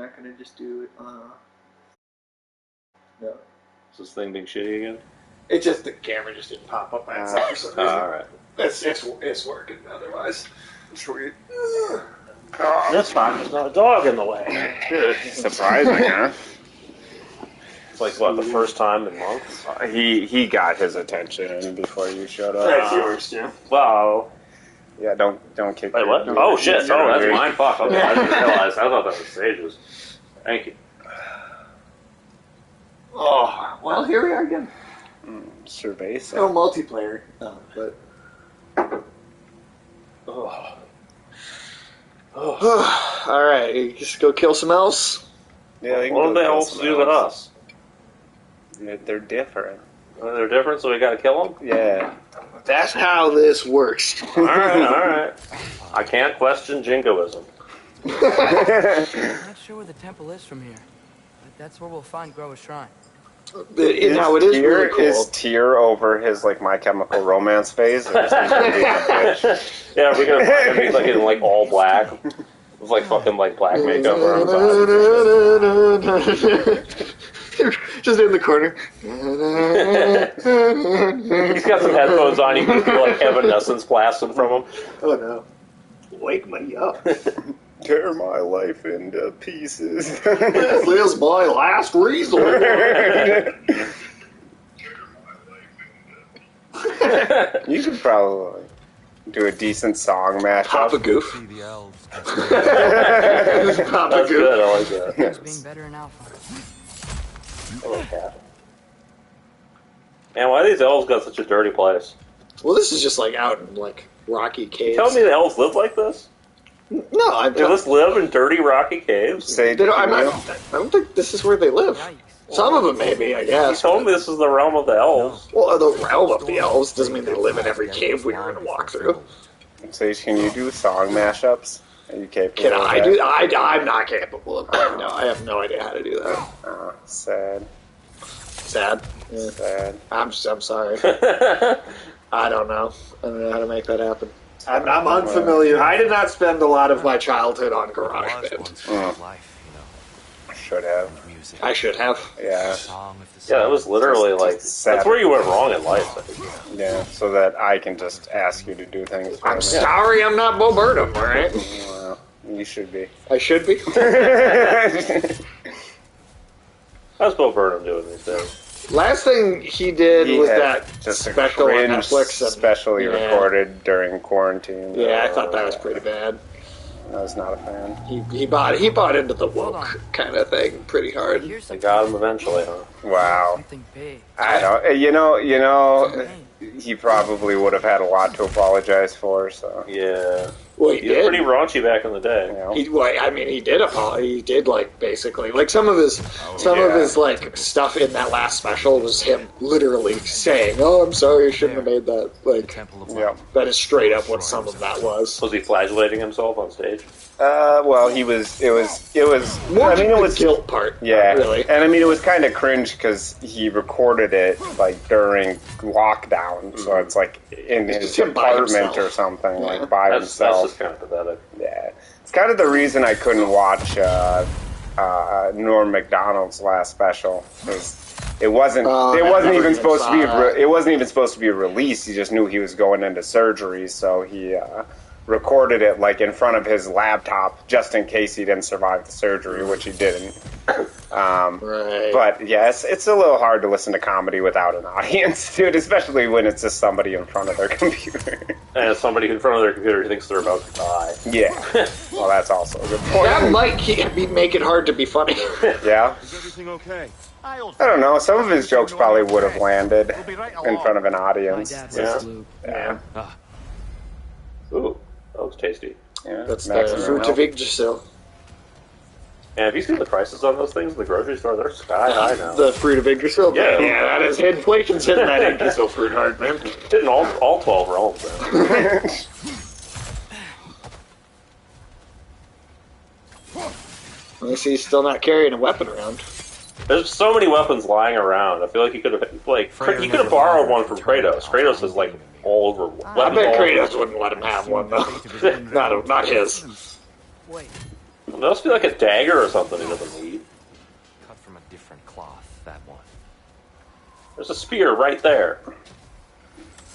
not going to just do it. No. Is this thing being shitty again? It's just the camera just didn't pop up by itself for some reason. Alright. It's working otherwise. Sweet. That's fine. There's not a dog in the way. Surprising, huh? It's like, what, the first time in months? He got his attention before you showed up. That's yours, too. Well... Yeah, don't kick. Wait, what? Oh, shit. Oh, that's mine. Fuck. Okay, I didn't realize. I thought that was Sage's. Thank you. Oh, well, here we are again. Survey. No multiplayer. No, but... Oh. Alright, you just go kill some elves? Yeah, they can What go do they kill else some do to elves. us? They're different. They're different, so we gotta kill them? Yeah. That's how this works. Alright. I can't question jingoism. I'm not sure where the temple is from here, but that's where we'll find Grover's Shrine. Now it is really cool. Is Tyr over his like My Chemical Romance phase? Or is he gonna be a bitch? Yeah, we're gonna find him. He's like in like all black. With like fucking like black makeup around his eyes. Just in the corner. He's got some headphones on. You can feel like evanescence blasting from him. Oh no. Wake me up. Tear my life into pieces. This is my last resort. You could probably do a decent song mashup. Papa Goof. See the elves. Papa That's Goof. good. I like that. Things being better in Alpha. I like that. Man, why these elves got such a dirty place? Well, this is just like out in like rocky caves. Tell me the elves live like this? No, I'm They just live in dirty, rocky caves? Say, I don't think this is where they live. Some of them maybe, I You guess. told me this is the realm of the elves. Well, the realm of the elves doesn't mean they live in every cave we were going to walk through. Sage, can you do song mashups? Are you capable? Can of I that? do that? I'm not capable of that. No, I have no idea how to do that. Sad. Sad. Yeah. Sad. I'm sorry. I don't know. I don't know how to make that happen. I'm unfamiliar. I did not spend a lot of my childhood on GarageBand. Should have. I should have. Yeah. Yeah, that was literally like... That's where you went wrong in life. I think. Yeah, so that I can just ask you to do things for I'm me. sorry I'm not Bo Burnham, alright? Well, you should be. I should be. How's Bo Burnham doing these days? Last thing he did was had that just special a on cringe Netflix. specially recorded during quarantine. Yeah, I thought that was pretty bad. I was not a fan. He bought into the woke kind of thing pretty hard. They got him eventually, huh? Wow. Something big. I don't. You know. He probably would have had a lot to apologize for. So Yeah. Well, he He was did. pretty raunchy back in the day. you know. He did He did like basically like some of his like stuff in that last special was him literally saying, "Oh, I'm sorry, I shouldn't have made that." Like Temple of Yeah. that is straight up what some of that was. Was he flagellating himself on stage? Well, he was. It was. More I mean, it was the guilt part. Yeah, really. and I mean, it was kind of cringe because he recorded it like during lockdown, so it's like in It's his just him by apartment himself. or something, like by That's himself. just kind of pathetic. Yeah, it's kind of the reason I couldn't watch Norm Macdonald's last special. 'Cause it wasn't. Oh, it I wasn't never even even supposed to saw be. that. It wasn't even supposed to be a release. He just knew he was going into surgery, so he recorded it like in front of his laptop, just in case he didn't survive the surgery, which he didn't. Right. But yes, it's a little hard to listen to comedy without an audience, dude. Especially when it's just somebody in front of their computer. And somebody in front of their computer thinks they're about to die. Yeah. Well, that's also a good point. That might make it hard to be funny. Yeah. Is everything okay? I don't know. Some of his jokes probably would have landed We'll be right in along. front of an My audience. dad Yeah. was Luke. Yeah. Ooh, that looks tasty. Yeah. That's the Maximum fruit health. of Yggdrasil. And have you seen the prices on those things in the grocery store? They're sky high now. The fruit of Yggdrasil? Yeah. That is inflation's hitting that Yggdrasil fruit hard, man. Hitting all 12 realms, man. I see he's still not carrying a weapon around. There's so many weapons lying around. I feel like he could have borrowed one from Kratos. Kratos is like all over. I bet Kratos wouldn't let him have one, though. not his. Wait, It must be like a dagger or something he doesn't need. Cut from a different cloth, that one. There's a spear right there.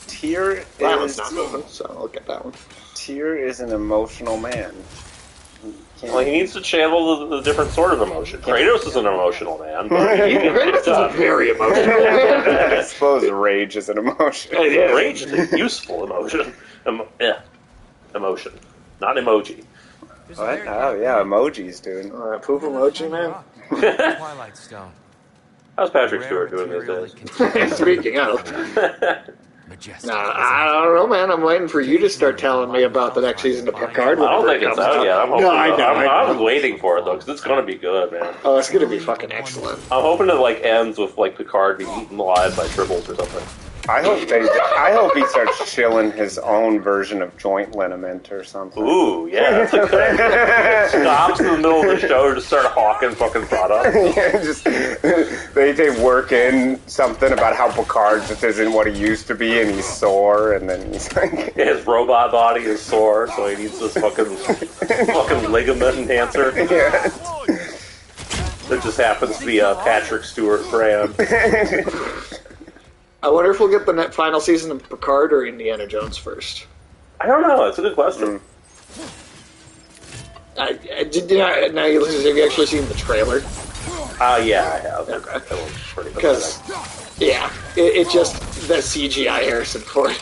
Tyr That one's is not moving, so I'll get that one. Tyr is an emotional man. Well, he needs to channel the different sort of emotion. Kratos is an emotional man, but he can get Kratos it is done. very emotional. I suppose rage is an emotion. Rage is a useful emotion. Emotion. Not emoji. What? Oh yeah, emojis, dude. Poop emoji, man. Twilight Stone. How's Patrick Stewart doing these days? Speaking of. Majestic. I don't know, man. I'm waiting for you to start telling me about the next season of Picard. I don't think it's out yet. I'm hoping I know. I'm waiting for it though, because it's gonna be good, man. Oh, it's gonna be fucking excellent. I'm hoping it like ends with like Picard being eaten alive by tribbles or something. I hope he starts chilling his own version of joint liniment or something. Ooh, yeah, that's a good idea. Stops in the middle of the show to start hawking fucking products. Yeah, just they work in something about how Picard just isn't what he used to be, and he's sore, and then he's like, His robot body is sore, so he needs this fucking ligament enhancer. yeah. That just happens to be a Patrick Stewart brand. I wonder if we'll get the final season of Picard or Indiana Jones first. I don't know. It's a good question. Have you actually seen the trailer? Yeah, I have. Okay. That one's pretty Because, pathetic. yeah, it's just the CGI Harrison Ford.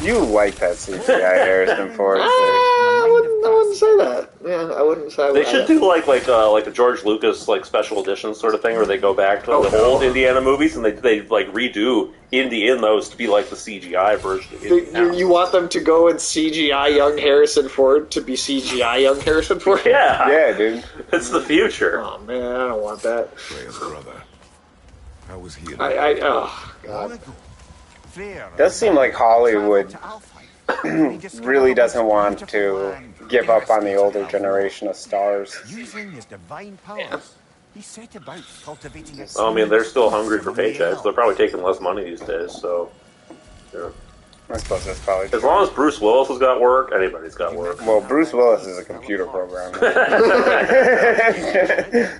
You like that CGI Harrison Ford? I wouldn't say that. Yeah, I wouldn't say They that. should do like a George Lucas like special edition sort of thing, where they go back to the old Indiana movies and they like redo Indy in those to be like the CGI version. Of Indy You want them to go and CGI young Harrison Ford to be CGI young Harrison Ford? Yeah, Yeah, dude. it's the future. Oh man, I don't want that. Freya's brother. How was he? Oh god. Does seem like Hollywood really doesn't want to give up on the older generation of stars. Using his divine powers, he set about cultivating a I mean, they're still hungry for paychecks. They're probably taking less money these days. So, yeah. I suppose that's probably As true. long as Bruce Willis has got work, anybody's got work. Well, Bruce Willis is a computer programmer.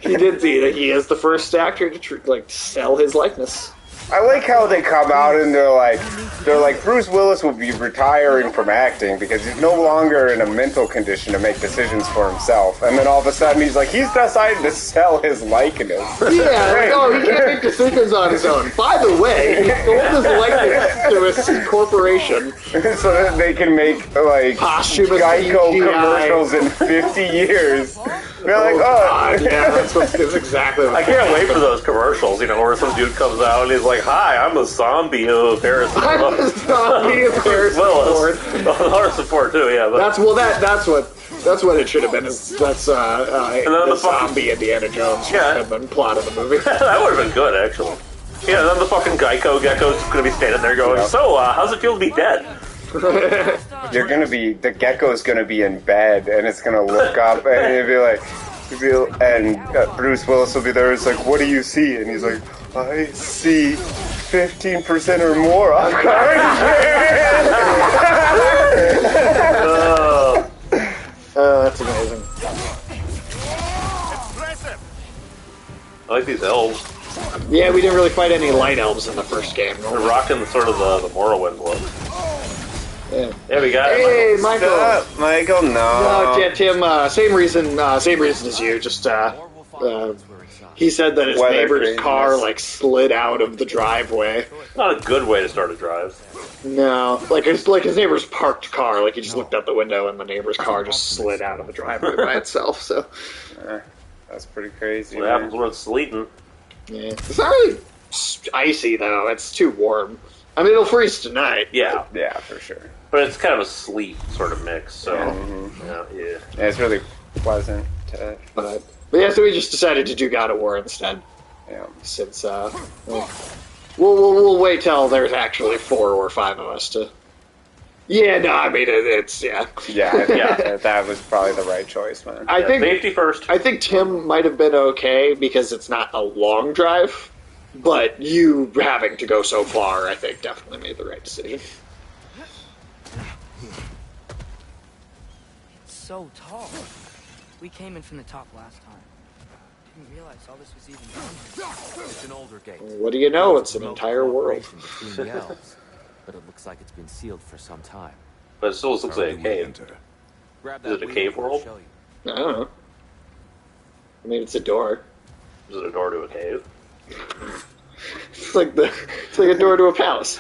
He did see that he is the first actor to sell his likeness. I like how they come out and they're like Bruce Willis will be retiring from acting because he's no longer in a mental condition to make decisions for himself. And then all of a sudden he's decided to sell his likeness. Yeah, he can't make decisions on his own. By the way, he sold his likeness to a corporation So that they can make Posthumous Geico CGI. commercials in 50 years. They're like, God, yeah, that's exactly what I can't wait for those commercials, where some dude comes out and he's like, "Hi, I'm a zombie of Harrison." I'm a zombie of Harrison Ford. Harrison Ford too, yeah. But That's what it should have been. That's then the the fucking- zombie Indiana Jones Yeah. had been plot of the movie. that would have been good, actually. Yeah, then the fucking Geico's gonna be standing there going, "So, how's it feel to be dead?" the gecko's gonna be in bed and it's gonna look up and it'll be like, Bruce Willis will be there. It's like, what do you see? And he's like, I see 15% or more on That's amazing. I like these elves. Yeah, we didn't really fight any light elves in the first game. They're rocking sort of the Morrowind look. Yeah. Yeah, we got Hey, it. Michael. Stop, Michael, no. No, yeah, Tim. Same reason as you. Just he said that his Weather neighbor's car craziness. slid out of the driveway. Not a good way to start a drive. No, his neighbor's parked car. He just looked out the window and the neighbor's car just slid out of the driveway by itself. So That's pretty crazy. What happens when it's sleeting? yeah, it's not really icy though. It's too warm. I mean, it'll freeze tonight. Yeah, Yeah, for sure. but it's kind of a sleet sort of mix. So yeah. Yeah, it's really pleasant to, But yeah, so we just decided to do God of War instead. yeah. Since we'll wait till there's actually 4 or 5 of us to. Yeah, no, I mean it's yeah. Yeah, that was probably the right choice, man. I think Safety first. I think Tim might have been okay because it's not a long drive, but you having to go so far, I think definitely made the right decision. It's so tall. We came in from the top last time. Didn't realize all this was even done. It's an older gate. What do you know? It's an Remote entire world. cooperation between the elves, but it looks like it's been sealed for some time. But it still looks like a cave. Grab Is it a wheel cave and I'll world? show you. I don't know. I mean, it's a door. Is it a door to a cave? It's like a door to a palace,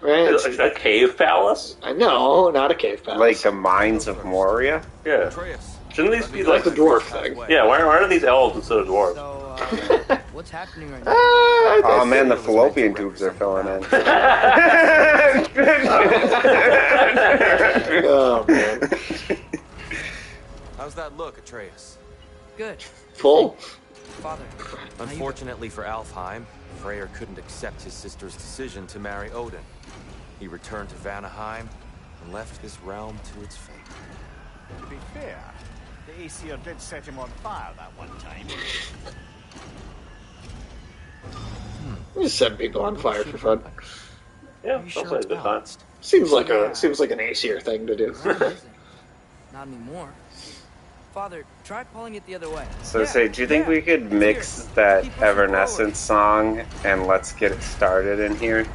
right? Is it a cave palace? I know, not a cave palace. Like the mines of Moria. Yeah. Atreus, Shouldn't these be like like... the dwarf thing. Yeah, why are these elves instead of dwarves? So, what's happening right now? Oh man, the fallopian tubes are filling in. Oh man, how's that look, Atreus? Good. full. Father. Unfortunately for Alfheim, Freyr couldn't accept his sister's decision to marry Odin. He returned to Vanaheim and left this realm to its fate. To be fair, the Aesir did set him on fire that one time. We just set people on fire for fun. Yeah, Are you that's sure like it's a good time. balanced? Seems like an Aesir thing to do. Not anymore. Father, try pulling it the other way. So say, do you think we could mix that Evanescence song and Let's Get It Started in here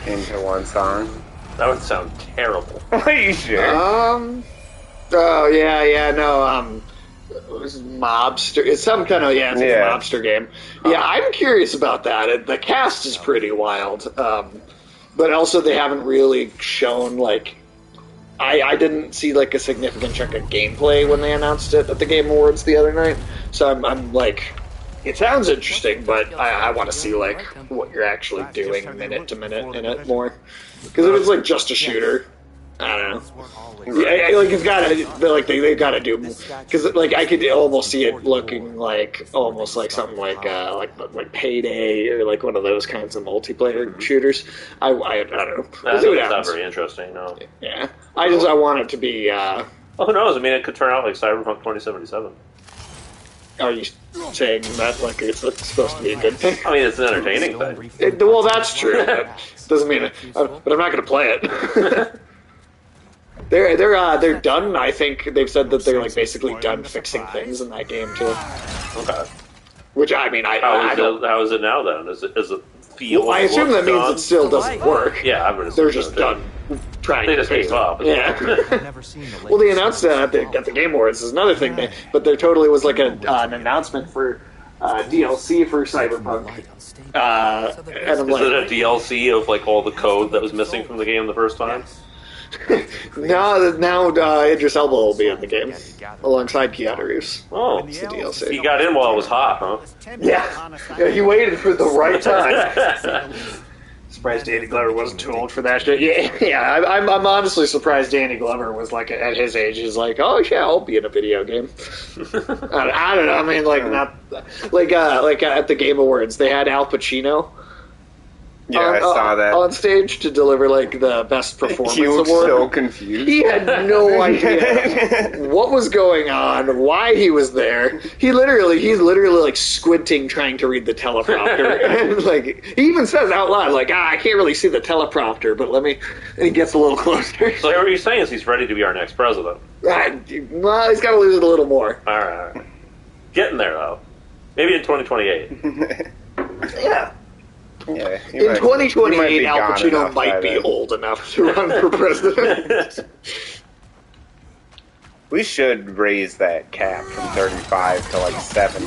into one song? That would sound terrible. Are you sure? Oh yeah, no, it was Mobster. It's some kind of it's like a Mobster game. Yeah, I'm curious about that. The cast is pretty wild, but also they haven't really shown like. I didn't see like a significant chunk of gameplay when they announced it at the Game Awards the other night. So I'm like, it sounds interesting, but I want to see like what you're actually doing minute to minute in it more. Because if it's like just a shooter, I don't know. Yeah, like it's gotta, they gotta do, because like I could almost see it looking like almost like something like Payday or like one of those kinds of multiplayer shooters. I don't know. That's not very interesting, no. Yeah, I want it to be. Well, who knows? I mean, it could turn out like Cyberpunk 2077. Are you saying that like it's supposed to be a good thing? I mean, it's an entertaining thing. Well, that's true. But doesn't mean but I'm not going to play it. They're done. I think they've said that they're like basically done fixing things in that game too. Okay. Which I mean, I don't. How is it now then? Is it feel? Well, I assume that means it still doesn't work. Yeah, I'm gonna. They're just done trying. They to just fix gave it. up. Yeah. Never seen the Well, they announced that at the Game Awards. Is another thing, but there totally was like an announcement for DLC for Cyberpunk. And I'm Is like, it a DLC of like all the code that was missing from the game the first time? now Idris Elba will be in the game alongside Keanu Reeves. Oh, It's the DLC. he got in while it was hot, huh? Yeah, he waited for the right time. Surprised Danny Glover wasn't too old for that shit. Yeah. I'm honestly surprised Danny Glover was like at his age. He's like, oh yeah, I'll be in a video game. I don't know. I mean, like not like at the Game Awards, they had Al Pacino. Yeah, I saw that. On stage to deliver like the best performance He looked award. so confused. He had no idea what was going on, why he was there. He's literally like squinting, trying to read the teleprompter. And like he even says out loud, like, I can't really see the teleprompter, but let me. And he gets a little closer. So what you're saying is he's ready to be our next president. Well, he's got to lose it a little more. All right. Getting there though. Maybe in 2028. Yeah. Yeah, In 2028, Al Pacino might be old enough to run for president. We should raise that cap from 35 to like 70.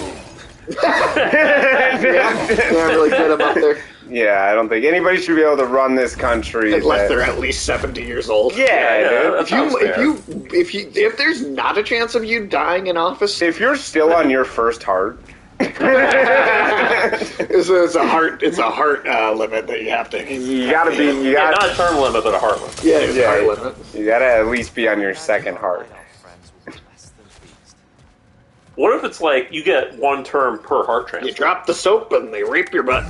Yeah, really get him up there. Yeah, I don't think anybody should be able to run this country Unless they're at least 70 years old. Yeah, dude. If there's not a chance of you dying in office, if you're still on your first heart. it's a heart limit that you have to. You gotta be. Not a term limit, but a heart limit. Yeah, it's a heart limit. You gotta at least be on your second heart. What if it's like you get one term per heart transplant? You drop the soap and they rape your butt.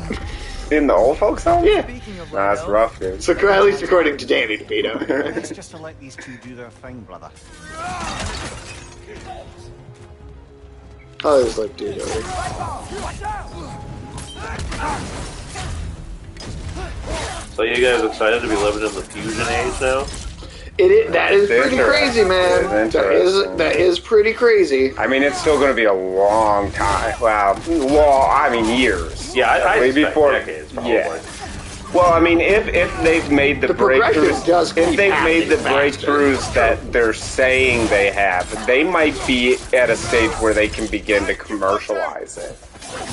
In the old folks home? Yeah. Nah, that's rough, dude. So at least according to Danny DeVito. It's just to let these two do their thing, brother. Oh, there's like dude over. So you guys excited to be living in the fusion age now? That is pretty crazy, man. That is pretty crazy. I mean, it's still going to be a long time. Well, I mean, years. Yeah, I expect before decades, probably. Yeah. Well, I mean, if they've made the breakthroughs, that they're saying they have, they might be at a stage where they can begin to commercialize it.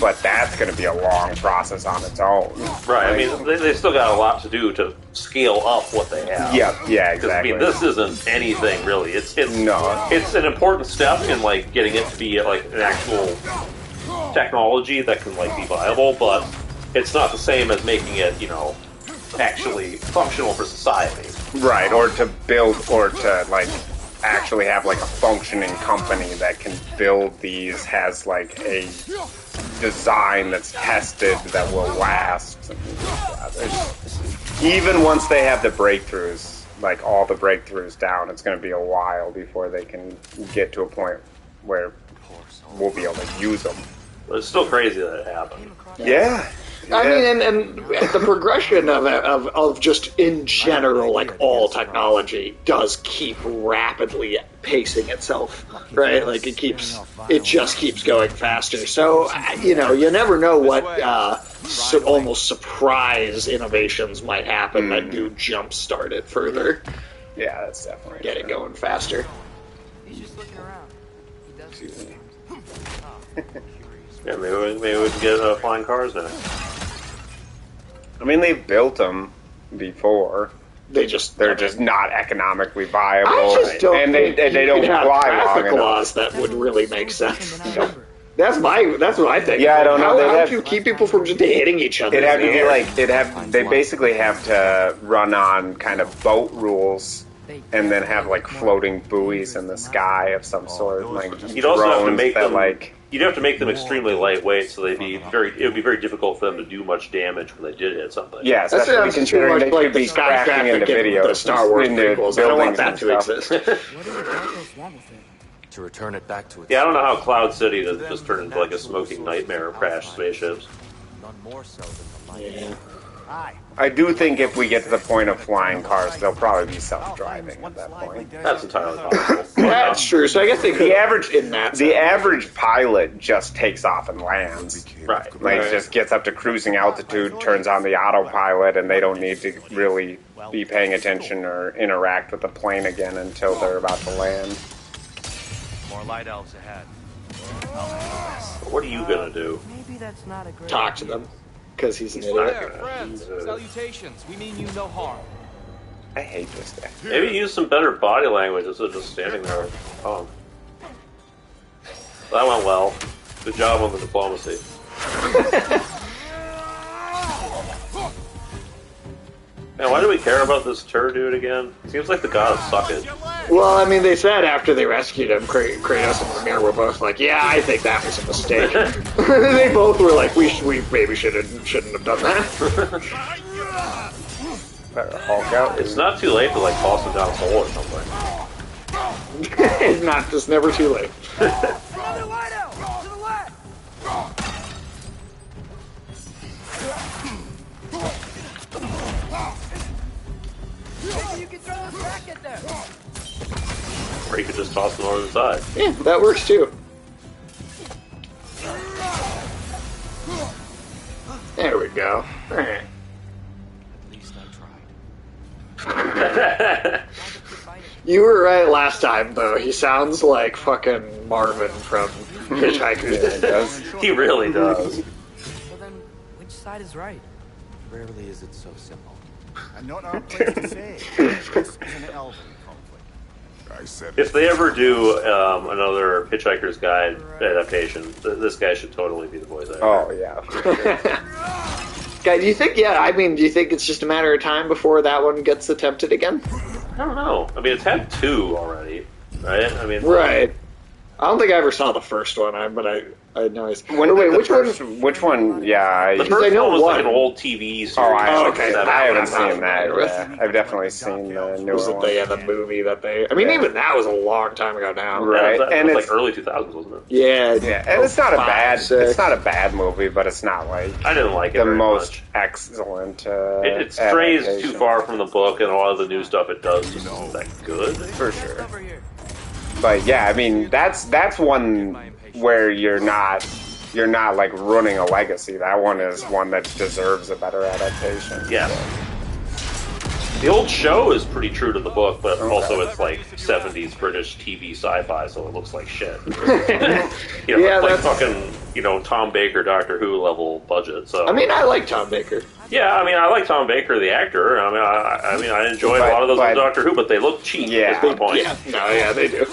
But that's going to be a long process on its own. Right. I mean, they still got a lot to do to scale up what they have. Yeah, exactly. I mean, this isn't anything really. It's an important step in like getting it to be like an actual technology that can like be viable, but it's not the same as making it, actually functional for society. Right, or to build, or to, like, actually have, like, a functioning company that can build these, has, like, a design that's tested that will last. Even once they have the breakthroughs, like, all the breakthroughs down, it's going to be a while before they can get to a point where we'll be able to use them. But it's still crazy that it happened. Yeah. I mean, and the progression of just in general, like all technology, does keep rapidly pacing itself, right? Like it just keeps going faster. So you never know what almost surprise innovations might happen that do jumpstart it further. Yeah, that's definitely get it going faster. He's just looking around. He does. Excuse me. Yeah, maybe we can get flying cars in it. I mean, they've built them before. They're just not economically viable. I just don't and think they don't have fly traffic long laws enough. that would really make sense. That's what I think. Yeah, I don't know. How do you keep people from just hitting each other? It'd have to be like they basically have to run on kind of boat rules. And then have like floating buoys in the sky of some sort, like you'd also have to make them like. You'd have to make them extremely lightweight, so it would be very difficult for them to do much damage when they did hit something. Yeah, especially considering they could be crashing into videos, the Star Wars prequels. I don't want that to exist. What did the Darkness want with it? To return it back to its... Yeah, I don't know how Cloud City doesn't just turn into like a smoking nightmare of crashed spaceships. None more so than the light. I do think if we get to the point of flying cars, they'll probably be self-driving at that point. That's entirely possible. That's true. So I guess the average pilot just takes off and lands. Right. Like just gets up to cruising altitude, turns on the autopilot, and they don't need to really be paying attention or interact with the plane again until they're about to land. More light elves ahead. What are you gonna do? Maybe that's not a great talk to them. Because he's an There, idiot. friends. Salutations. We mean you no harm. I hate this guy. Maybe use some better body language instead of just standing there. Oh. That went well. Good job on the diplomacy. Man, why do we care about this turd dude again? Seems like the god of suckage. Well, I mean, they said after they rescued him, Kratos and Lemire were both like, "Yeah, I think that was a mistake." They both were like, "We maybe shouldn't have done that." Better Hulk out. It's not too late to like toss him down a hole or something. It's not. It's never too late. Maybe you can throw us back at them. Or you could just toss him over the side. Yeah, that works too. There we go. All right. At least I tried. You were right last time, though. He sounds like fucking Marvin from Hitchhiker's. He really does. Well then, which side is right? Rarely is it so simple. And not our place to say. This is an elven conflict. I said If they ever do another Hitchhiker's Guide adaptation, this guy should totally be the voice actor. Oh yeah. For sure. Guy, do you think? Yeah, I mean, do you think it's just a matter of time before that one gets attempted again? I don't know. I mean, it's had 2 already, right? I mean, Right. I don't think I ever saw the first one, but I know it's... Which one? Yeah, the first one was like an old TV series. Oh, I haven't seen that. Yeah. I've definitely seen the newer one. The movie that they... I mean, even that was a long time ago now. Right. That was like early 2000s, wasn't it? Yeah. Yeah, and it's not it's not a bad movie, but it's not like... I didn't like it the very most much. Excellent It strays too far from the book, and a lot of the new stuff it does just isn't that good. For sure. But yeah, I mean, that's one where you're not like ruining a legacy. That one is one that deserves a better adaptation. Yeah. The old show is pretty true to the book, but also it's like 70s British TV sci-fi, so it looks like shit. It's like fucking, Tom Baker, Doctor Who level budget. So I mean, I like Tom Baker. Yeah, I mean, I like Tom Baker, the actor. I mean, I enjoyed a lot of those on Doctor Who, but they look cheap. Yeah, is the point. Yeah, no, they do.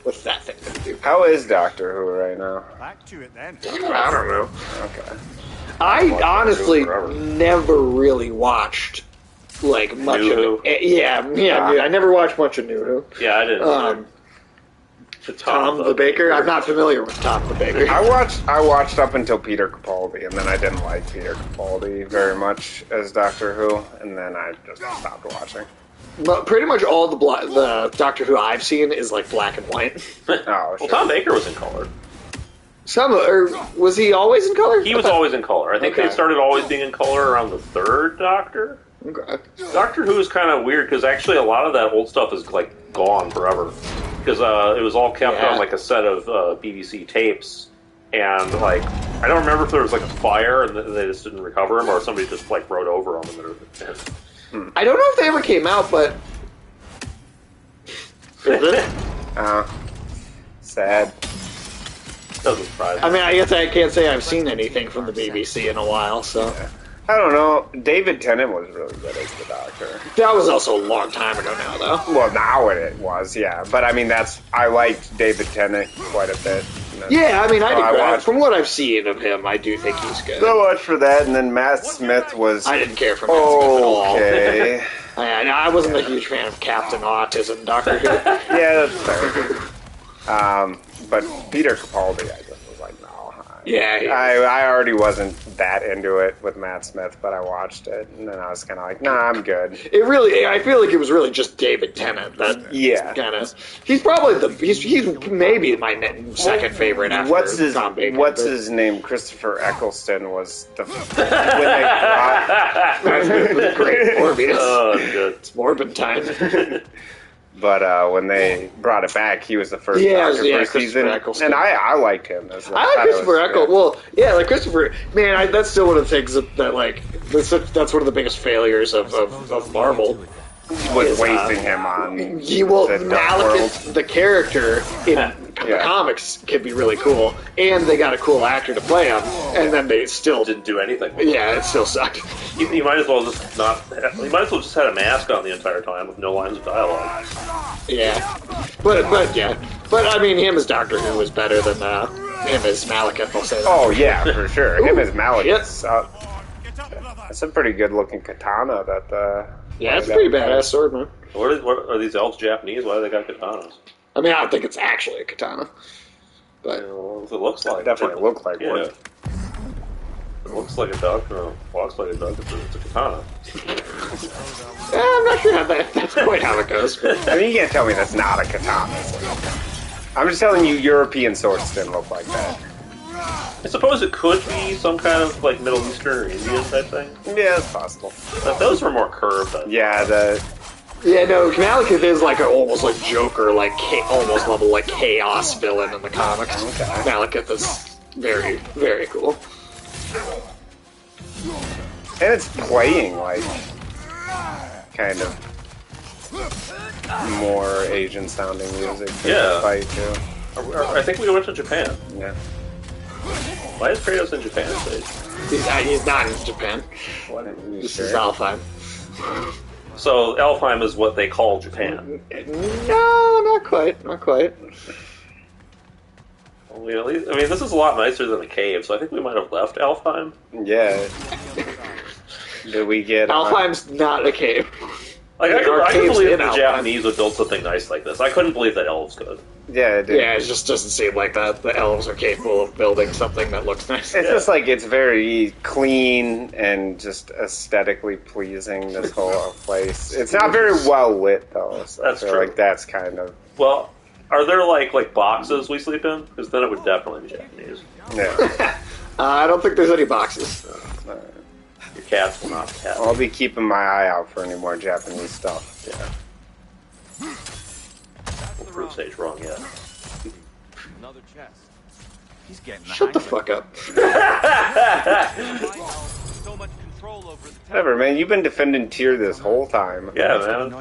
What's that thing gonna do? How is Doctor Who right now? Back to it then. I don't know. Okay. I honestly never really watched like much New of it. Yeah, I never watched much of New Who. Yeah, I didn't. Tom the Baker. I'm not familiar with Tom the Baker. I watched up until Peter Capaldi, and then I didn't like Peter Capaldi very much as Doctor Who, and then I just stopped watching. But pretty much all the Doctor Who I've seen is like black and white. Oh, well, Tom Baker was in color. Was he always in color? He was always in color. I think they started always being in color around the third Doctor. Okay. Doctor Who is kind of weird because actually a lot of that old stuff is like gone forever because it was all kept on like a set of BBC tapes, and like I don't remember if there was like a fire and they just didn't recover them or somebody just like wrote over them. I don't know if they ever came out, but is it? Sad. Doesn't surprise me. I mean, I guess I can't say I've seen anything from the BBC in a while, so. Yeah. I don't know. David Tennant was really good as the Doctor. That was also a long time ago now, though. Well, now it was, yeah. But I mean, I liked David Tennant quite a bit. Yeah, I mean, from what I've seen of him, I do think he's good. So much for that, and then Matt Smith was... I didn't care for Matt Smith at all. Okay. I wasn't a huge fan of Captain Autism, Doctor Who. Yeah, that's fair. But Peter Capaldi, I just was like, no. Yeah. I already wasn't that into it with Matt Smith, but I watched it, and then I was kind of like, nah, I'm good. I feel like it was really just David Tennant. He's probably he's maybe my second favorite after Tom Baker. What's his name? Christopher Eccleston was when they brought... Great Morbius. Oh, good. It's Morbid time. But when they brought it back, he was the first Doctor first season, and I liked him. I like Christopher Eccleston. Well, yeah, like Christopher. Man, that's still one of the things that like that's one of the biggest failures of Marvel. Was wasting him on Malekith, the character in the comics, can be really cool, and they got a cool actor to play him, and then they still didn't do anything. Yeah, it still sucked. You might as well just not. You might as well just had a mask on the entire time with no lines of dialogue. Yeah, but I mean, him as Doctor Who is better than him as Malekith. I'll say that. Oh yeah, for sure. Him as Malekith. That's a pretty good looking katana. Yeah, it's a pretty badass sword, man. What are these elves Japanese? Why do they got katanas? I mean, I don't think it's actually a katana, but it looks like. It definitely looks like one. It looks like a duck. Or walks like a duck. It's a katana. I'm not sure how that's quite how it goes. But. I mean, you can't tell me that's not a katana. I'm just telling you, European swords didn't look like that. I suppose it could be some kind of like Middle Eastern or Indian type thing. Yeah, it's possible. But those were more curved. Malekith is like almost like Joker, like almost level like chaos villain in the comics. Okay. Malekith is very, very cool. And it's playing like kind of more Asian sounding music. Yeah. Fight too. I think we went to Japan. Yeah. Why is Kratos in Japan stage? He's not in Japan. This is Alfheim. So Alfheim is what they call Japan. No, not quite. Not quite. Well, at least, I mean, this is a lot nicer than a cave, so I think we might have left Alfheim. Yeah. Did we get... Alfheim's not a cave. Like, I There are can caves believe in the Alfheim. Japanese would build something nice like this. I couldn't believe that elves could. Yeah, it did. Yeah, it just doesn't seem like that. The elves are capable of building something that looks nice. It's just like, it's very clean and just aesthetically pleasing, this whole place. It's not very well lit, though. So That's I feel true. like that's kind of... Well, are there, like boxes we sleep in? Because then it would definitely be Japanese. Yeah. I don't think there's any boxes. Your cats will not have. I'll be keeping my eye out for any more Japanese stuff. Yeah. We'll prove stage wrong yet. Another chest. He's getting Shut the fuck up. So much control over the Whatever, man. You've been defending Tyr this whole time. Yeah, man.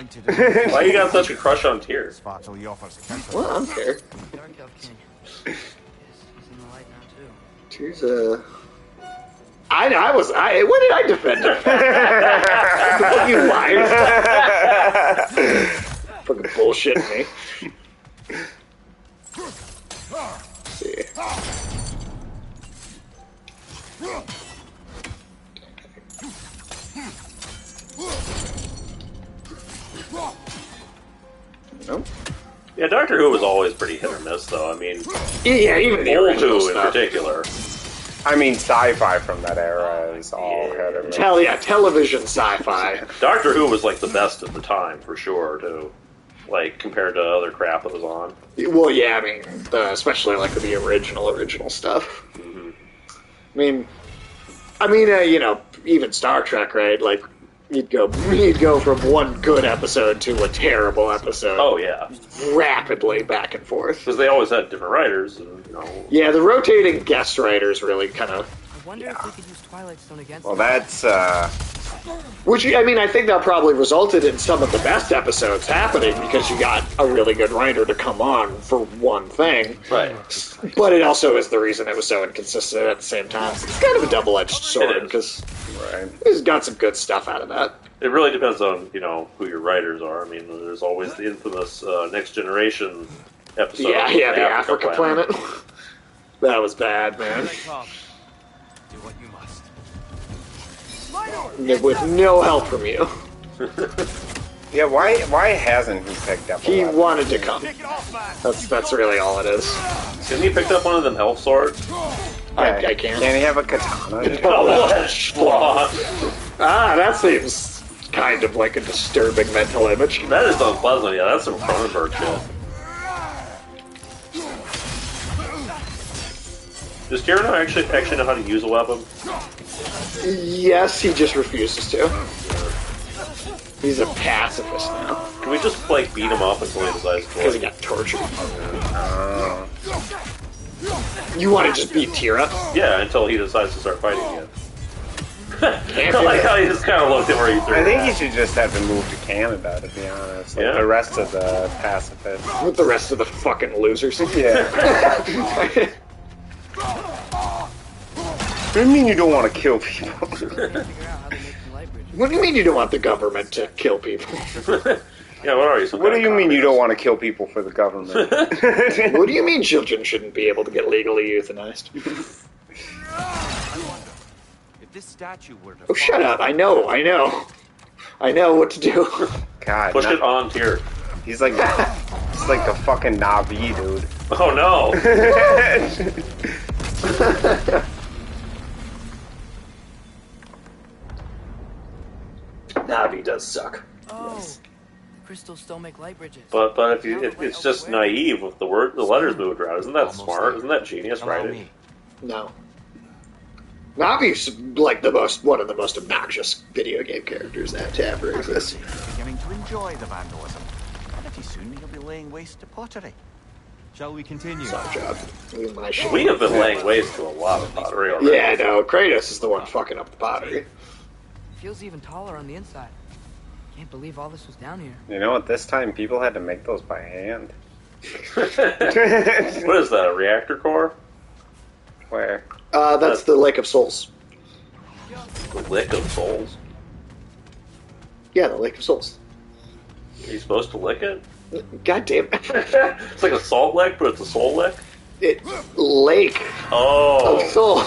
Why you got such a crush on Tyr? Well, I don't care. Dark Elf King. He's in the light now, too. Tyr's when did I defend him? Fuck you liars. Fucking bullshitting me. Let's see. Nope. Yeah, Doctor Who was always pretty hit or miss, though. I mean, Yeah, even the Old original Who in stuff. particular. I mean, sci-fi from that era is all hit or miss. Television sci-fi. Doctor Who was like the best at the time, for sure, too. Like, compared to other crap that was on. Well, yeah, I mean, especially like the original stuff. Mm-hmm. I mean, you know, even Star Trek, right? Like, you'd go from one good episode to a terrible episode. Oh, yeah. Rapidly back and forth. Because they always had different writers, and, you know. Yeah, the rotating guest writers really kind of. I wonder if we could use Twilight Stone against Well, them. that's, Which, I mean, I think that probably resulted in some of the best episodes happening because you got a really good writer to come on for one thing. Right. But it also is the reason it was so inconsistent at the same time. It's kind of a double-edged sword because right. it's got some good stuff out of that. It really depends on, you know, who your writers are. I mean, there's always the infamous Next Generation episode. Yeah, the Africa Planet. That was bad, man. Do what you must. With no help from you. Yeah, why hasn't he picked up a He weapon? wanted to come. That's really all it is. Didn't he pick up one of them elf swords? I can't. Can he have a katana? That seems kind of like a disturbing mental image. That is unpleasant, yeah. That's some Cronenberg shit. Does Tyrion actually know how to use a weapon? Yes, he just refuses to. He's a pacifist now. Can we just, like, beat him up until he decides to, Because he like... got tortured. You want to just beat Tyr up? Yeah, until he decides to start fighting again. Can't I do like that. how he just kind of looked at where he threw I think it he at. should just have to move to Canada, to be honest. Like Yeah. the rest of the pacifists. With the rest of the fucking losers. Yeah. What do you mean you don't want to kill people? Figure out how they make the light bridge. What do you mean you don't want the government to kill people? Yeah, what are you? What do you mean you don't want to kill people for the government? What do you mean children shouldn't be able to get legally euthanized? If this statue were to Oh, shut up. I know what to do. God, Push it on Tyr. he's like a fucking Navi, dude. Oh no! Navi does suck. Oh, the crystals still make light bridges. But if it's just naive with the letters moved around. Isn't that Almost smart? there. Isn't that genius Allow writing? me. No. Navi's like one of the most obnoxious video game characters that to ever exist. Beginning to enjoy the vandalism. Pretty soon he'll be laying waste to pottery. Shall we continue? It's our job. My shit. We have been laying waste to a lot of pottery already. Yeah, no. Kratos is the one fucking up the pottery. It feels even taller on the inside. Can't believe all this was down here. You know, at this time, people had to make those by hand. What is that? A reactor core? Where? That's the Lake of Souls. The lick of souls? Yeah, the Lake of Souls. Are you supposed to lick it? God damn it. It's like a salt lick, but it's a soul lick. Lake Oh. of Souls.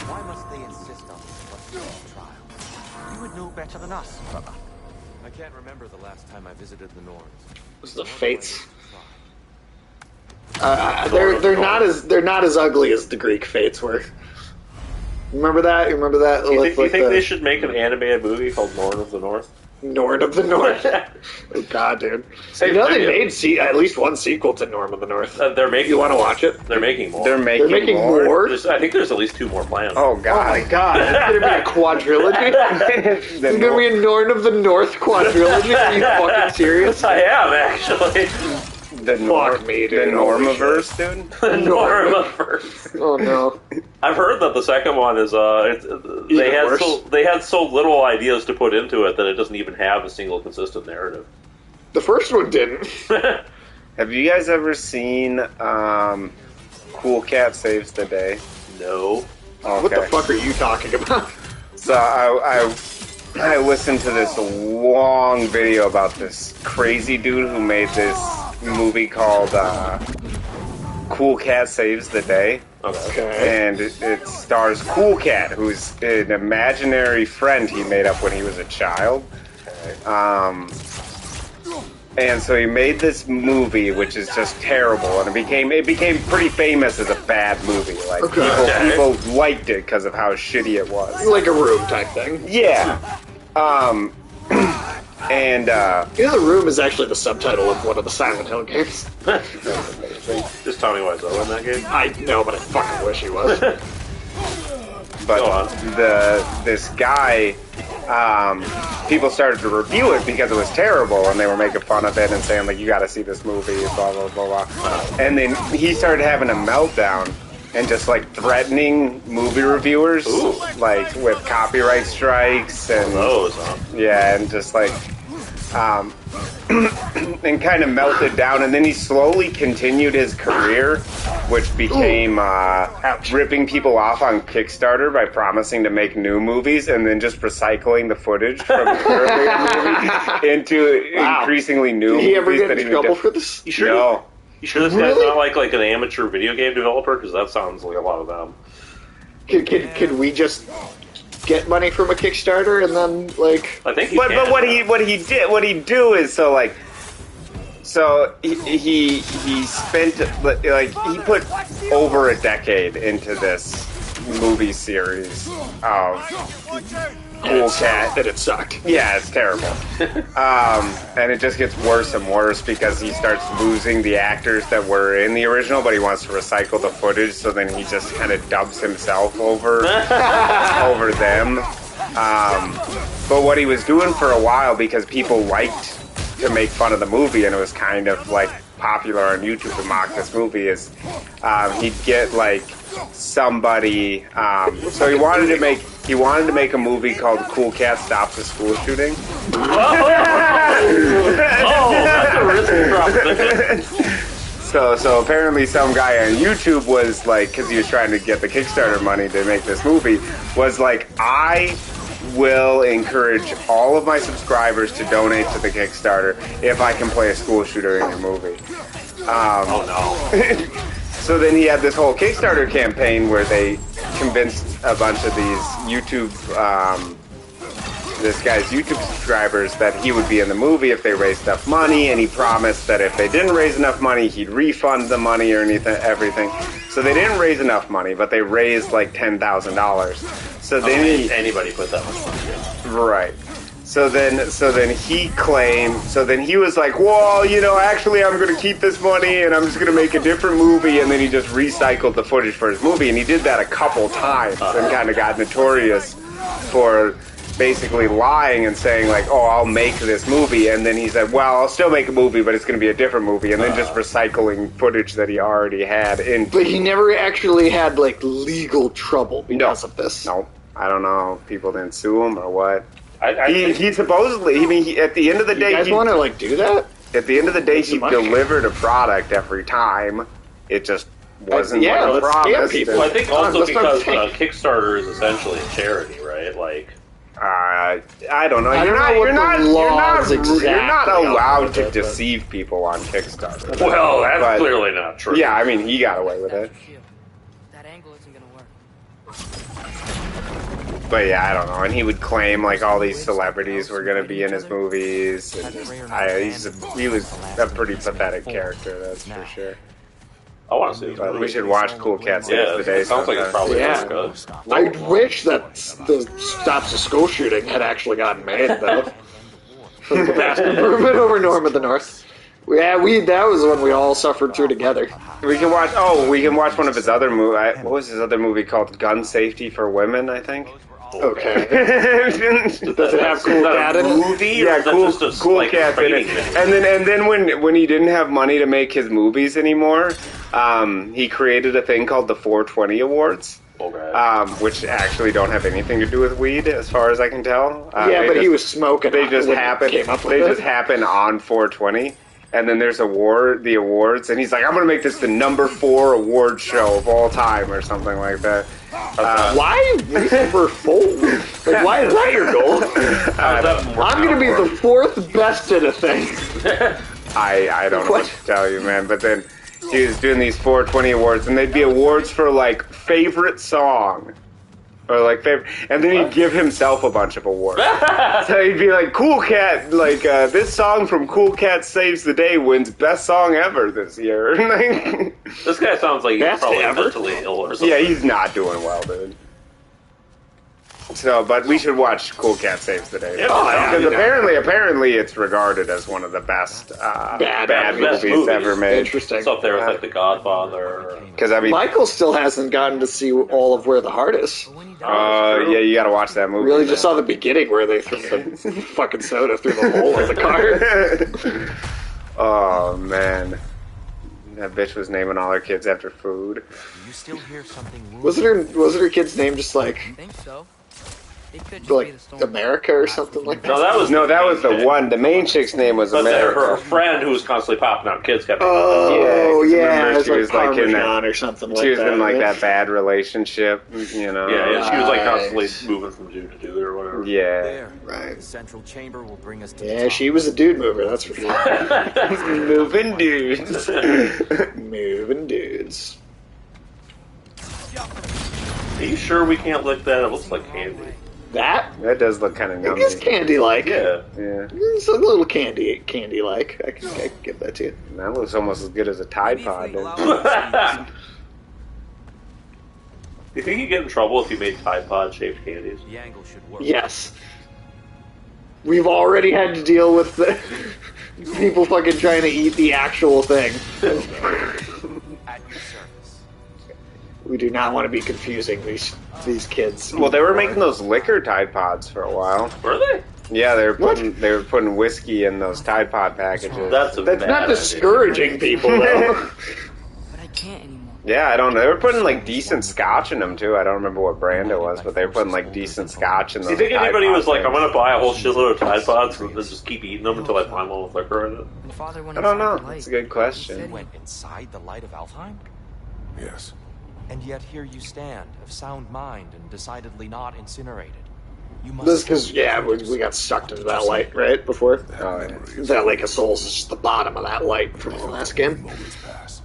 Why must they insist on this bloody trial? know better than us, brother. I can't remember the last time I visited the Norns. It was the Fates. They're not as ugly as the Greek Fates were. Remember that? You remember that? Do you think they should make an animated movie called Norn of the North? Norn of the North. Oh God, dude! They made at least one sequel to Norn of the North. They're making. You want to watch it? They're making more. They're making more. I think there's at least 2 more planned. Oh God! Oh my God! It's gonna be a quadrilogy. It's gonna be a Norn of the North quadrilogy. Are you fucking serious? I am actually. The Normiverse, dude. The Normiverse. Oh no! I've heard that the second one is they had so little ideas to put into it that it doesn't even have a single consistent narrative. The first one didn't. Have you guys ever seen Cool Cat Saves the Day? No. Okay. What the fuck are you talking about? So I listened to this long video about this crazy dude who made this movie called Cool Cat Saves the Day. Okay. And it stars Cool Cat, who's an imaginary friend he made up when he was a child. And so he made this movie, which is just terrible, and it became pretty famous as a bad movie. Like people liked it because of how shitty it was. Like a Room type thing. Yeah. And The Room is actually the subtitle of one of the Silent Hill games. Just Tommy Wiseau in that game? I know, but I fucking wish he was. But this guy, people started to review it because it was terrible, and they were making fun of it and saying, like, you gotta see this movie, blah, blah, blah, blah. And then he started having a meltdown and just, like, threatening movie reviewers, like, with copyright strikes and... Yeah, and just, like... and kind of melted down, and then he slowly continued his career, which became ripping people off on Kickstarter by promising to make new movies and then just recycling the footage from the earlier movie into increasingly new movies. Did he ever get in trouble for this? You sure? No. You sure this guy's not like an amateur video game developer? Because that sounds like a lot of them. Could we just get money from a Kickstarter and then like? I think. But what he do is so he spent like he put over a decade into this movie series of Cool Cat. And it sucked. Yeah, it's terrible. And it just gets worse and worse because he starts losing the actors that were in the original, but he wants to recycle the footage, so then he just kind of dubs himself over them. But what he was doing for a while, because people liked to make fun of the movie, and it was kind of like popular on YouTube to mock this movie, is he'd get like somebody. So he wanted to make a movie called Cool Cat Stops a School Shooting. That's a risky proposition. So apparently some guy on YouTube was like, because he was trying to get the Kickstarter money to make this movie, was like, I will encourage all of my subscribers to donate to the Kickstarter if I can play a school shooter in your movie. So then he had this whole Kickstarter campaign where they convinced a bunch of these this guy's YouTube subscribers that he would be in the movie if they raised enough money, and he promised that if they didn't raise enough money, he'd refund the money or everything. So they didn't raise enough money, but they raised like $10,000. So then anybody put that much money in. Right. So then he claimed, he was like, well, actually I'm going to keep this money and I'm just going to make a different movie, and then he just recycled the footage for his movie, and he did that a couple times and kind of got notorious for basically lying and saying like, oh, I'll make this movie, and then he said, well, I'll still make a movie, but it's going to be a different movie, and then just recycling footage that he already had in. But he never actually had like legal trouble because of this. No, I don't know. People didn't sue him or what. He supposedly, at the end of the day, you guys want to like do that? At the end of the day, he delivered a product every time. It just wasn't what he promised. Well, I think also because Kickstarter is essentially a charity, right? Like, I don't know. You're not allowed to deceive people on Kickstarter. Well, that's clearly not true. Yeah, I mean, he got away with it. That angle isn't gonna work. But yeah, I don't know. And he would claim like all these celebrities were going to be in his movies. And he was a pretty pathetic character, that's for sure. I want to see it. But we should watch Cool Cat Saves the Day. It sounds like it's probably Yeah. I wish that the Stops the School shooting had actually gotten made, though. For the vast improvement over Norm of the North. Yeah, that was when we all suffered through together. We can watch one of his other movies. What was his other movie called? Gun Safety for Women, I think. Okay. Does it have Cool Cat in it? Movie? Yeah, Cool Cat in it. And then when he didn't have money to make his movies anymore, he created a thing called the 420 Awards. Okay. Which actually don't have anything to do with weed, as far as I can tell. He was smoking. They just happen. They just happen on 420. And then there's the awards, and he's like, I'm going to make this the number 4 award show of all time, or something like that. Why number 4? Like, why is that your goal? I'm going to be the 4th best at a thing. I don't know what to tell you, man. But then he was doing these 420 awards, and they'd be awards for, like, favorite song. Or like favorite, and then he'd give himself a bunch of awards. So he'd be like, "Cool Cat, like this song from Cool Cat Saves the Day wins best song ever this year." This guy sounds like he's probably mentally ill or something. Yeah, he's not doing well, dude. So, but we should watch Cool Cat Saves the Day. Because apparently it's regarded as one of the best bad movies ever made. Interesting. It's up there with like The Godfather. Because I mean, Michael still hasn't gotten to see all of Where the Heart Is. yeah, you got to watch that movie. Really, just saw the beginning where they threw the fucking soda through the hole in the car. Oh man, that bitch was naming all her kids after food. You still hear something? Was it her kid's name just like? I think so. Like America or something like that? No, that was the one. The main chick's name was America. Her friend who was constantly popping out kids kept. Yeah, she was like in that or something like that. She was in like that bad relationship, you know. Yeah, she was like constantly moving from dude to dude or whatever. Yeah, There. Right. The central chamber will bring us to the Yeah, top. she was a dude mover, that's for sure. moving dudes. Moving dudes. Are you sure we can't lick that? It looks like candy. That does look kind of it is nummy. candy-like. Yeah. Yeah, It's a little candy-like. I can give that to you. that looks almost as good as a Tide Pod. Do you think you'd get in trouble if you made Tide Pod shaped candies? The angle should work. Yes. We've already had to deal with the people fucking trying to eat the actual thing. At your service. We do not want to be confusing these kids. Well, they were making those liquor Tide Pods for a while. Were they? Yeah, they were putting whiskey in those Tide Pod packages. That's That's not discouraging people, though. But I can't anymore. Yeah, I don't know. They were putting like decent scotch in them too. I don't remember what brand it was, but they were putting like decent scotch in those. Do you think Tide anybody Pod was like, things. I'm gonna buy a whole shitload of Tide Pods and then just keep eating them until I find one with liquor in it? When Father went I don't inside know. the light, That's a good question. he said Went inside the light of Alfheim? Yes. And yet here you stand, of sound mind and decidedly not incinerated. You must. This because we got sucked into that light right before. Oh, yeah. That Lake of Souls is just the bottom of that light from the last game. Moments pass.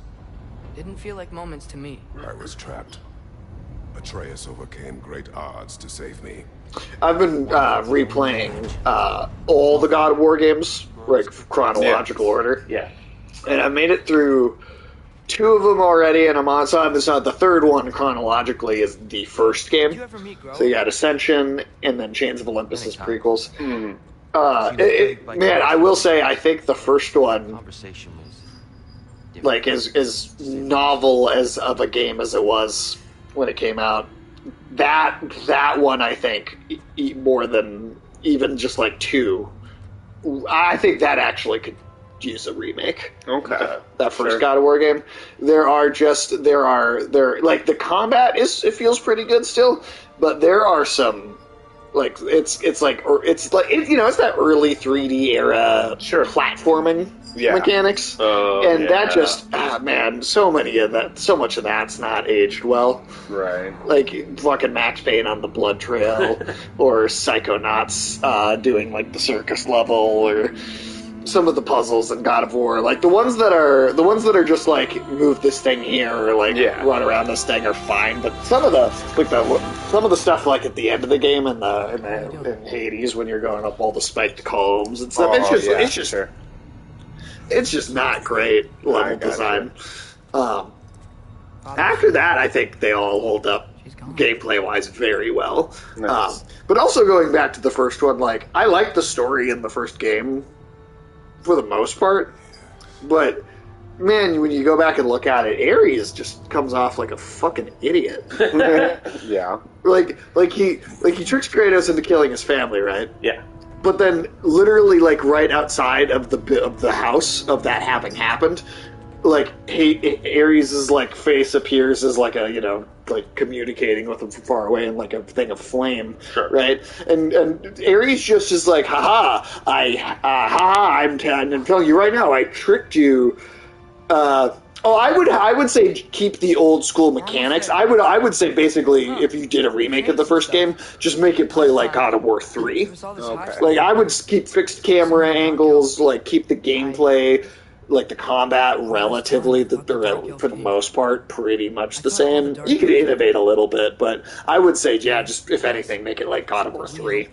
Didn't feel like moments to me. I was trapped. Atreus overcame great odds to save me. I've been replaying all the God of War games, like chronological order. Yeah. And I made it through 2 of them already, and I'm on. So it's not the 3rd one chronologically is the first Did you game. ever meet Grove? So you got Ascension and then Chains of Olympus as prequels. Mm-hmm. Man, I will say I think the first one, Conversation was different. like, as novel as of a game as it was when it came out. That one I think more than even just like 2. I think that actually could use a remake. Okay. That first God of War game. There like the combat it feels pretty good still, but there are some like it's that early 3D era platforming mechanics. That just man, so much of that's not aged well. Right. Like fucking Max Payne on the Blood Trail or Psychonauts doing like the circus level or some of the puzzles in God of War. Like the ones that are just like move this thing here or like run around this thing are fine. But some of the stuff like at the end of the game in Hades when you're going up all the spiked combs and stuff, it's just not great level design. After that, I think they all hold up gameplay-wise very well. Nice. But also going back to the first one, like I like the story in the first game for the most part, but man, when you go back and look at it, Ares just comes off like a fucking idiot. Yeah. Like he tricks Kratos into killing his family, right? Yeah. But then, literally, like right outside of the house of that having happened, like Ares' like face appears as like a like communicating with him from far away and like a thing of flame, right? And Ares just is like, haha, I'm telling you right now, I tricked you. I would say keep the old school mechanics. I would say basically if you did a remake of the first game, just make it play like God of War 3. Okay. Like I would keep fixed camera angles, like keep the gameplay, like the combat relatively, for the most part, pretty much the same. You could innovate a little bit, but I would say, just if anything, make it like God of War 3.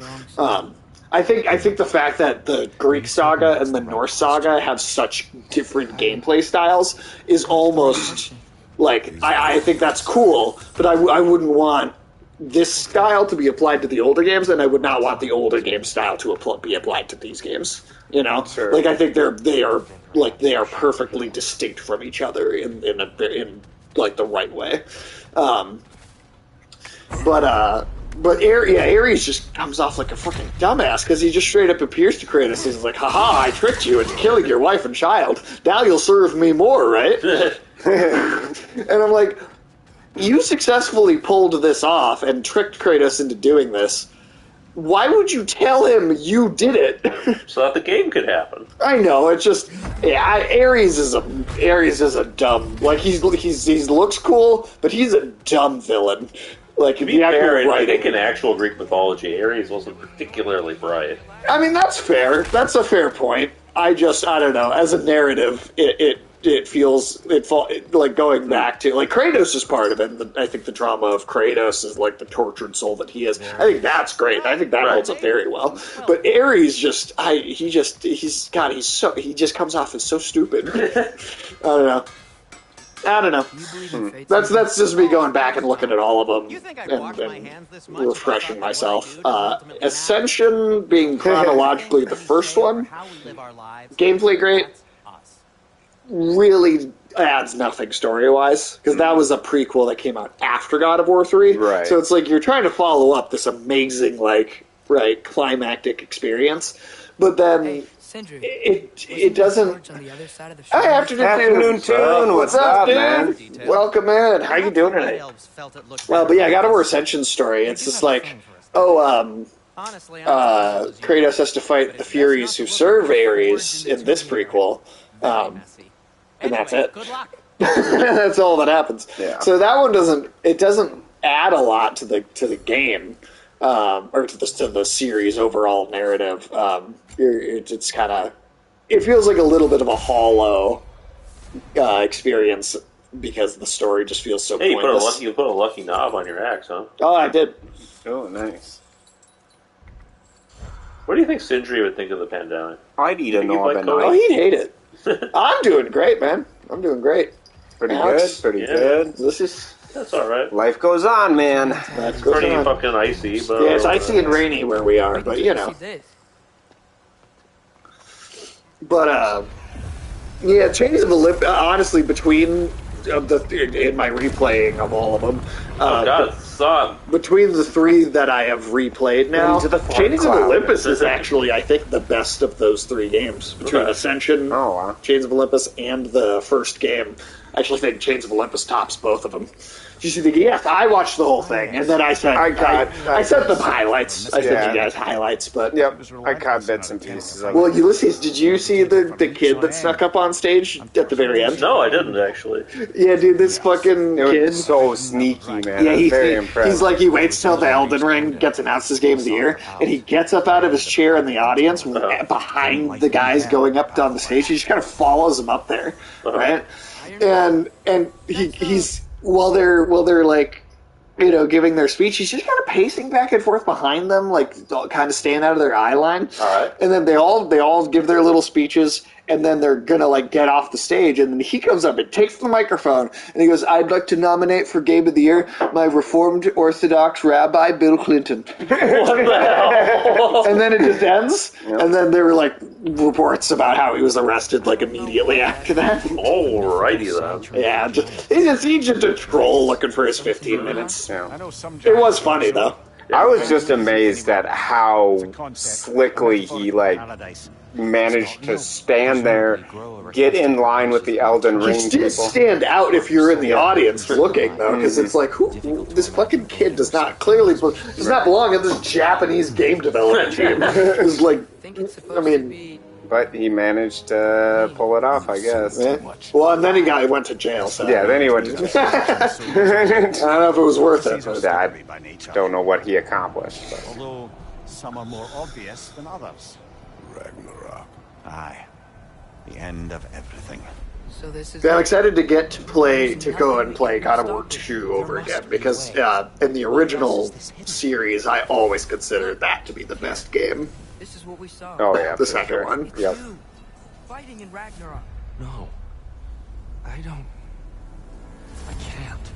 I think the fact that the Greek saga and the Norse saga have such different gameplay styles is almost like I think that's cool, but I wouldn't want this style to be applied to the older games, and I would not want the older game style to be applied to these games. Sure. Like I think they are perfectly distinct from each other in like the right way. But Ares just comes off like a fucking dumbass because he just straight up appears to Kratos. He's like, haha, I tricked you into killing your wife and child. Now you'll serve me more, right? And I'm like, you successfully pulled this off and tricked Kratos into doing this. Why would you tell him you did it? So that the game could happen. I know, it's just Ares is a dumb, like he looks cool, but he's a dumb villain. Like, to be fair, I think in actual Greek mythology, Ares wasn't particularly bright. I mean, that's fair. That's a fair point. I don't know. As a narrative, it feels like going back to like Kratos is part of it. I think the drama of Kratos is like the tortured soul that he is. I think that's great. I think that holds up very well. But Ares he just comes off as so stupid. I don't know. That's just me going back and looking at all of them and refreshing myself. Ascension being chronologically the first one, gameplay great, really adds nothing story-wise, because that was a prequel that came out after God of War 3. Right. So it's like you're trying to follow up this amazing, climactic experience, but then it doesn't. Hi, afternoon tune. What's up, man? Welcome in. How you doing tonight? But yeah, God of War Ascension story. It's just like, Kratos has to fight the Furies who serve Ares in this prequel, and that's it. That's all that happens. Yeah. So that one doesn't add a lot to the game. Or to the series overall narrative. It's kind of, it feels like a little bit of a hollow experience because the story just feels so pointless. You put a lucky knob on your axe, huh? Oh, I did. Oh, nice. What do you think Sindri would think of the pandemic? I'd eat a knob at night. Oh, he'd hate it. I'm doing great, man. I'm doing great. Pretty good. That's all right. Life goes on, man. It's pretty fucking icy, but yeah, it's icy and rainy where we are, but you know. But Chains of Olympus. Honestly, between in my replaying of all of them, between the three that I have replayed now, Chains of Olympus is actually, I think, the best of those three games. Between Ascension, Chains of Olympus, and the first game. I actually think Chains of Olympus tops both of them. Did you see the? Yes, I watched the whole thing, and then I sent I sent them highlights. I sent you guys highlights, but I caught bits and pieces of it. well, Ulysses, did you see the kid that snuck up on stage at the very end? No, I didn't actually. Yeah, dude, this fucking It kid. was so sneaky, man. Yeah, I was very impressed. he's like, he waits till the Elden Ring gets announced as Game of the Year, and he gets up out of his chair in the audience behind the guys going up on the stage. He just kind of follows them up there, right? And he's while they're like, you know, giving their speech, he's just kind of pacing back and forth behind them, like kind of staying out of their eye line. All right. And then they all give their little speeches, and then they're gonna like get off the stage, and then he comes up and takes the microphone, and he goes, "I'd like to nominate for Game of the Year my Reformed Orthodox Rabbi Bill Clinton." What the hell? And then it just ends, and then there were like reports about how he was arrested like immediately after that. Alrighty then. Yeah, he's just a troll looking for his 15 minutes. Yeah. I know some It was funny though. I was just amazed at how slickly he managed to stand there, get in line with the Elden Ring He people. did stand out if you're in the audience looking though, because it's like, this fucking kid does not belong in this Japanese game development team. It's like, I mean, But he managed to pull it off, I guess. yeah. Well, and then he went to jail. So Yeah, then he went to jail. I don't know if it was worth it. But I don't know what he accomplished. But. Although some are more obvious than others. Ragnarok. Aye. The end of everything. So this is. I'm excited to go and play God of War 2 over again, because in the original series, I always considered that to be the best game. This is what we saw. Oh yeah, The for second sure. one. Yep. You, fighting in Ragnarok. No. I don't... I can't.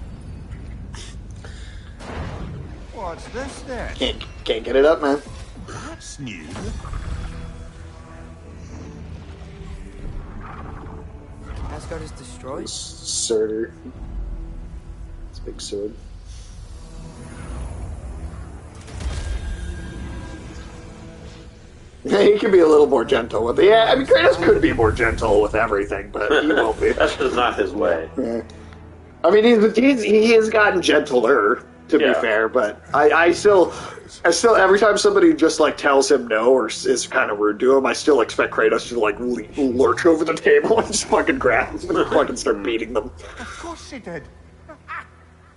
What's this then? Can't get it up, man. That's new. Asgard is destroyed. Surtur. It's a big sword. He can be a little more gentle with it. Yeah, I mean, Kratos could be more gentle with everything, but he won't be. That's just not his way. Yeah. I mean, he has gotten gentler, to be fair, but I still, every time somebody just like tells him no or is kind of rude to him, I still expect Kratos to like lurch over the table and just fucking grab him and fucking start beating them. Of course he did.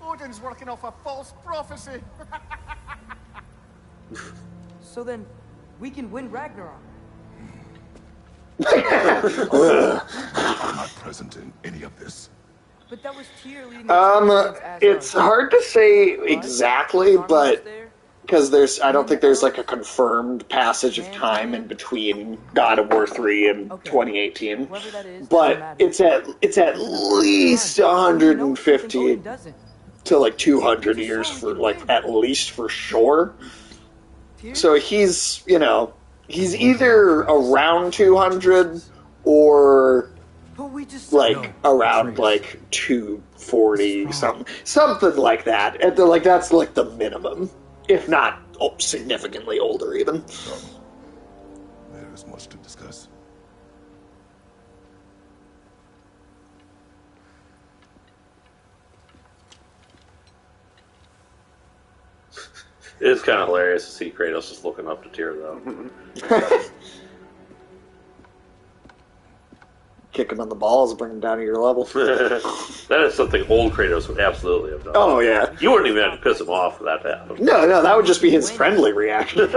Odin's working off a false prophecy. So then, we can win Ragnarok. I'm not present in any of this. But that was Tyr leading. It's hard to say exactly, but because I don't think there's like a confirmed passage of time in between God of War 3 and 2018. But it's at least 150 to like 200 years for like at least for sure. So he's either around 200 or like around like 240 something like that. And that's like the minimum, if not significantly older even. There is much to discuss. It is kind of hilarious to see Kratos just looking up to Tyr, though. Kick him on the balls, bring him down to your level. That is something old Kratos would absolutely have done. Oh, yeah. You wouldn't even have to piss him off for that to happen. No, that would just be his friendly reaction.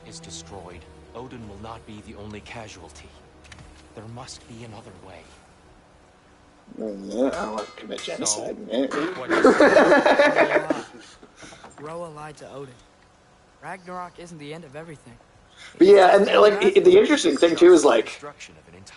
Is destroyed. Odin will not be the only casualty. There must be another way. I don't want to commit genocide. Groa lied to Odin. Ragnarok isn't the end of everything. But yeah, and like the interesting thing too is like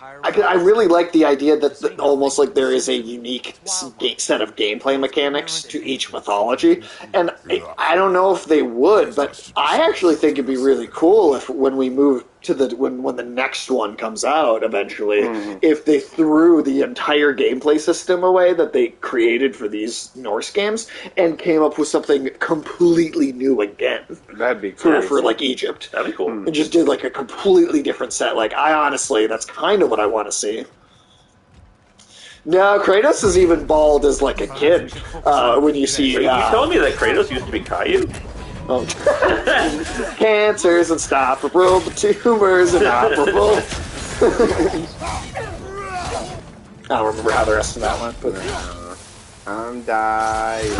I really like the idea that almost like there is a unique set of gameplay mechanics to each mythology, and I don't know if they would, but I actually think it'd be really cool if when we move to when the next one comes out eventually, if they threw the entire gameplay system away that they created for these Norse games and came up with something completely new again. That'd be cool. For like Egypt. That'd be cool. And just did like a completely different set. Like, I honestly, that's kind of what I want to see. No, Kratos is even bald as like a kid when you see. Are you telling me that Kratos used to be Caillou? Oh. Cancer's unstoppable, but tumors inoperable. I don't remember how the rest of that went, but I'm dying.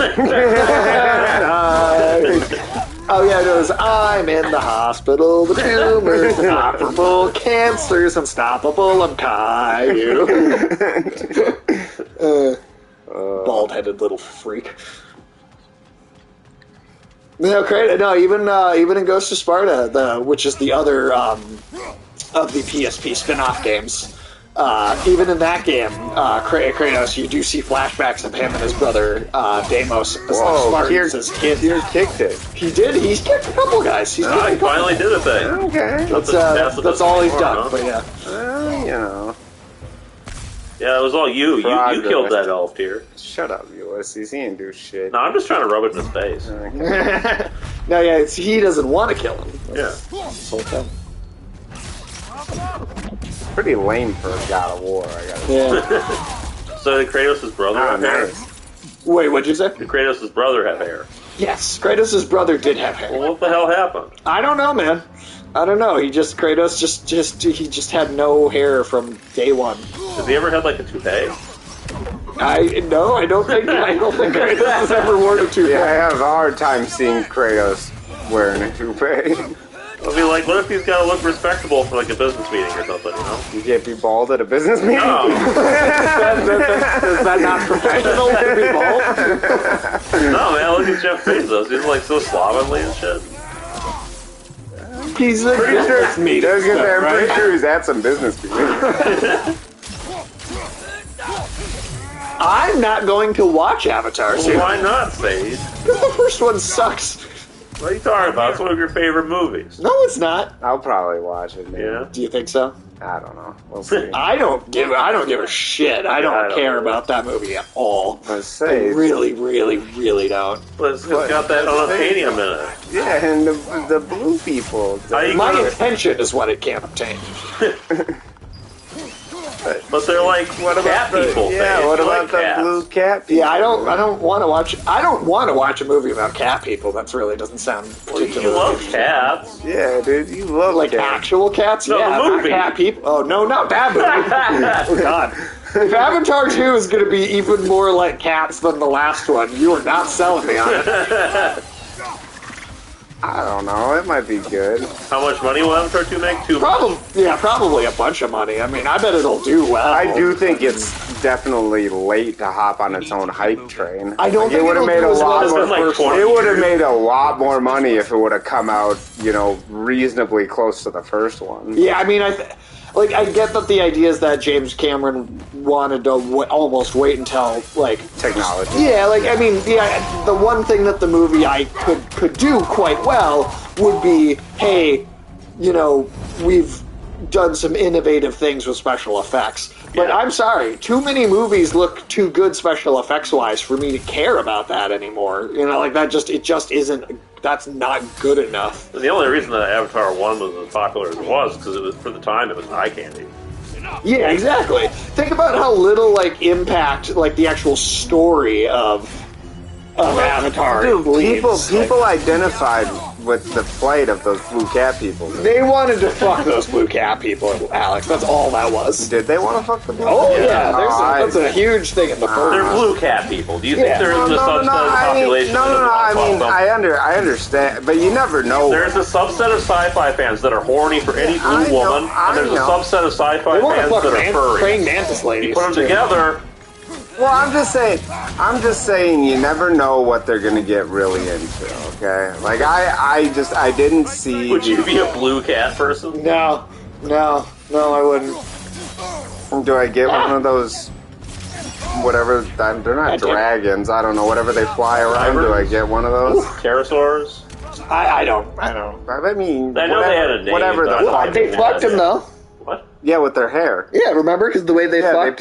Oh yeah, it was I'm in the hospital, the tumor's inoperable, cancer's unstoppable, I'm Caillou. Bald-headed little freak. No, even in Ghost of Sparta, which is the other of the PSP spin-off games. Even in that game, Kratos, you do see flashbacks of him and his brother Deimos as Spartans as kids. He kicked it. He did. He's kicked a couple guys. He finally did a thing. Okay. That's all he's done. Huh? But yeah. You know. Yeah, it was all you. You killed that elf here. Shut up, Ulysses. He didn't do shit. No, I'm just trying to rub it in his face. No, yeah, he doesn't want to kill him. Yeah. This whole thing. Pretty lame for a God of War, I gotta say. Yeah. So did Kratos' brother have hair? Wait, what'd you say? Did Kratos' brother have hair? Yes, Kratos' brother did have hair. Well, what the hell happened? I don't know, man. I don't know. Kratos just had no hair from day one. Has he ever had like a toupee? I don't think Kratos has ever worn a toupee. Yeah, I have a hard time seeing Kratos wearing a toupee. I'll be like, what if he's got to look respectable for like a business meeting or something, you know? You can't be bald at a business meeting? No. Is that not professional to be bald? No, man, look at Jeff Bezos. He's like so slovenly and shit. He's a business meeting. I'm pretty sure he's at some business meetings. I'm not going to watch Avatar. Well, why not, Sage? Because the first one sucks. What are you talking about? It's one of your favorite movies. No, it's not. I'll probably watch it, maybe. Yeah. Do you think so? I don't know. We'll see. I don't give a shit. I don't care about that movie at all. Let's I say really, really, really don't. But it's got that unobtainium in it. yeah, and the blue people. My intention is what it can't obtain. But they're like cat people. Yeah, Sage. what You about like the cats. blue cat people? Yeah, I don't want to watch. I don't want to watch a movie about cat people. That really doesn't sound particularly. You love cats. Yeah, dude, you love Like cats. actual cats? No, yeah, the not movie. cat people. Oh no, not that movie. Oh god. If Avatar 2 is going to be even more like cats than the last one, you are not selling me on it. I don't know. It might be good. How much money will Avatar 2 make? Probably a bunch of money. I mean, I bet it'll do well. I do think it's definitely late to hop on its own hype train. I don't think it would have made a lot as the more. first one. It would have made a lot more money if it would have come out, reasonably close to the first one. Yeah, I mean, I get that the idea is that James Cameron wanted to almost wait until, Technology. Yeah, the one thing that the movie I could do quite well would be, hey, we've done some innovative things with special effects. But I'm sorry, too many movies look too good special effects wise for me to care about that anymore. It just isn't. That's not good enough. The only reason that Avatar 1 was as popular as it was because for the time it was eye candy. Yeah, exactly. Think about how little impact the actual story of Avatar leaves. People identified with the plight of those blue cat people. They wanted to fuck those blue cat people, Alex. That's all that was. Did they want to fuck the blue? Oh cat? yeah, that's a huge thing in the first. They're blue cat people. Do you think there isn't a subset of the population? I understand, but you never know. There's a subset of sci-fi fans that are horny for any blue woman, and there's a subset of sci-fi They want to fans fuck that are furry. praying mantis ladies. You put them together. Well, I'm just saying you never know what they're gonna get really into, okay? I didn't see... Would you be a blue cat person? No, I wouldn't. Do I get one of those, whatever, they're not dragons, I don't know, whatever they fly around, do I get one of those? Pterosaurs? I don't. I mean, I know they had a name. whatever the fuck. They fucked him though. What? Yeah, with their hair. Yeah, remember? Because the way they fucked,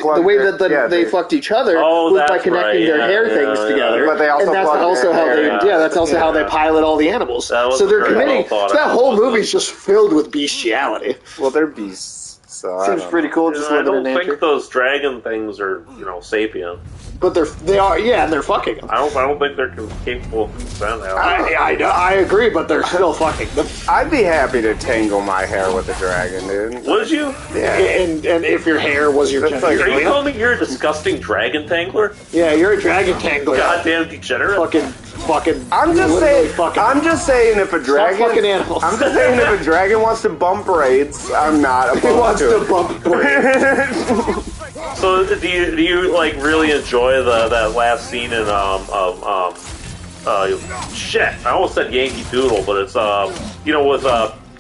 they fucked each other was by connecting their hair things together. But they also and that's also how how they pilot all the animals. So they're committing. So that whole movie's just filled with bestiality. Well, they're beasts. So Seems pretty cool. Just I living don't in think nature. those dragon things are, you know, sapient. But they are, yeah, and they're fucking them. I don't think they're capable of consent. I agree, but they're still fucking them. I'd be happy to tangle my hair with a dragon, dude. Would you? Yeah. And if your hair was your That's like- Are you telling me you're a disgusting dragon tangler? Yeah, you're a dragon tangler. Goddamn degenerate. Fucking. I'm just saying. Fucking, I'm just saying if a dragon. fucking animals. I'm just saying if a dragon wants to bump raids, I'm not He opposed wants to to it. bump brains. So do you like really enjoy that last scene in shit? I almost said Yankee Doodle, but it's with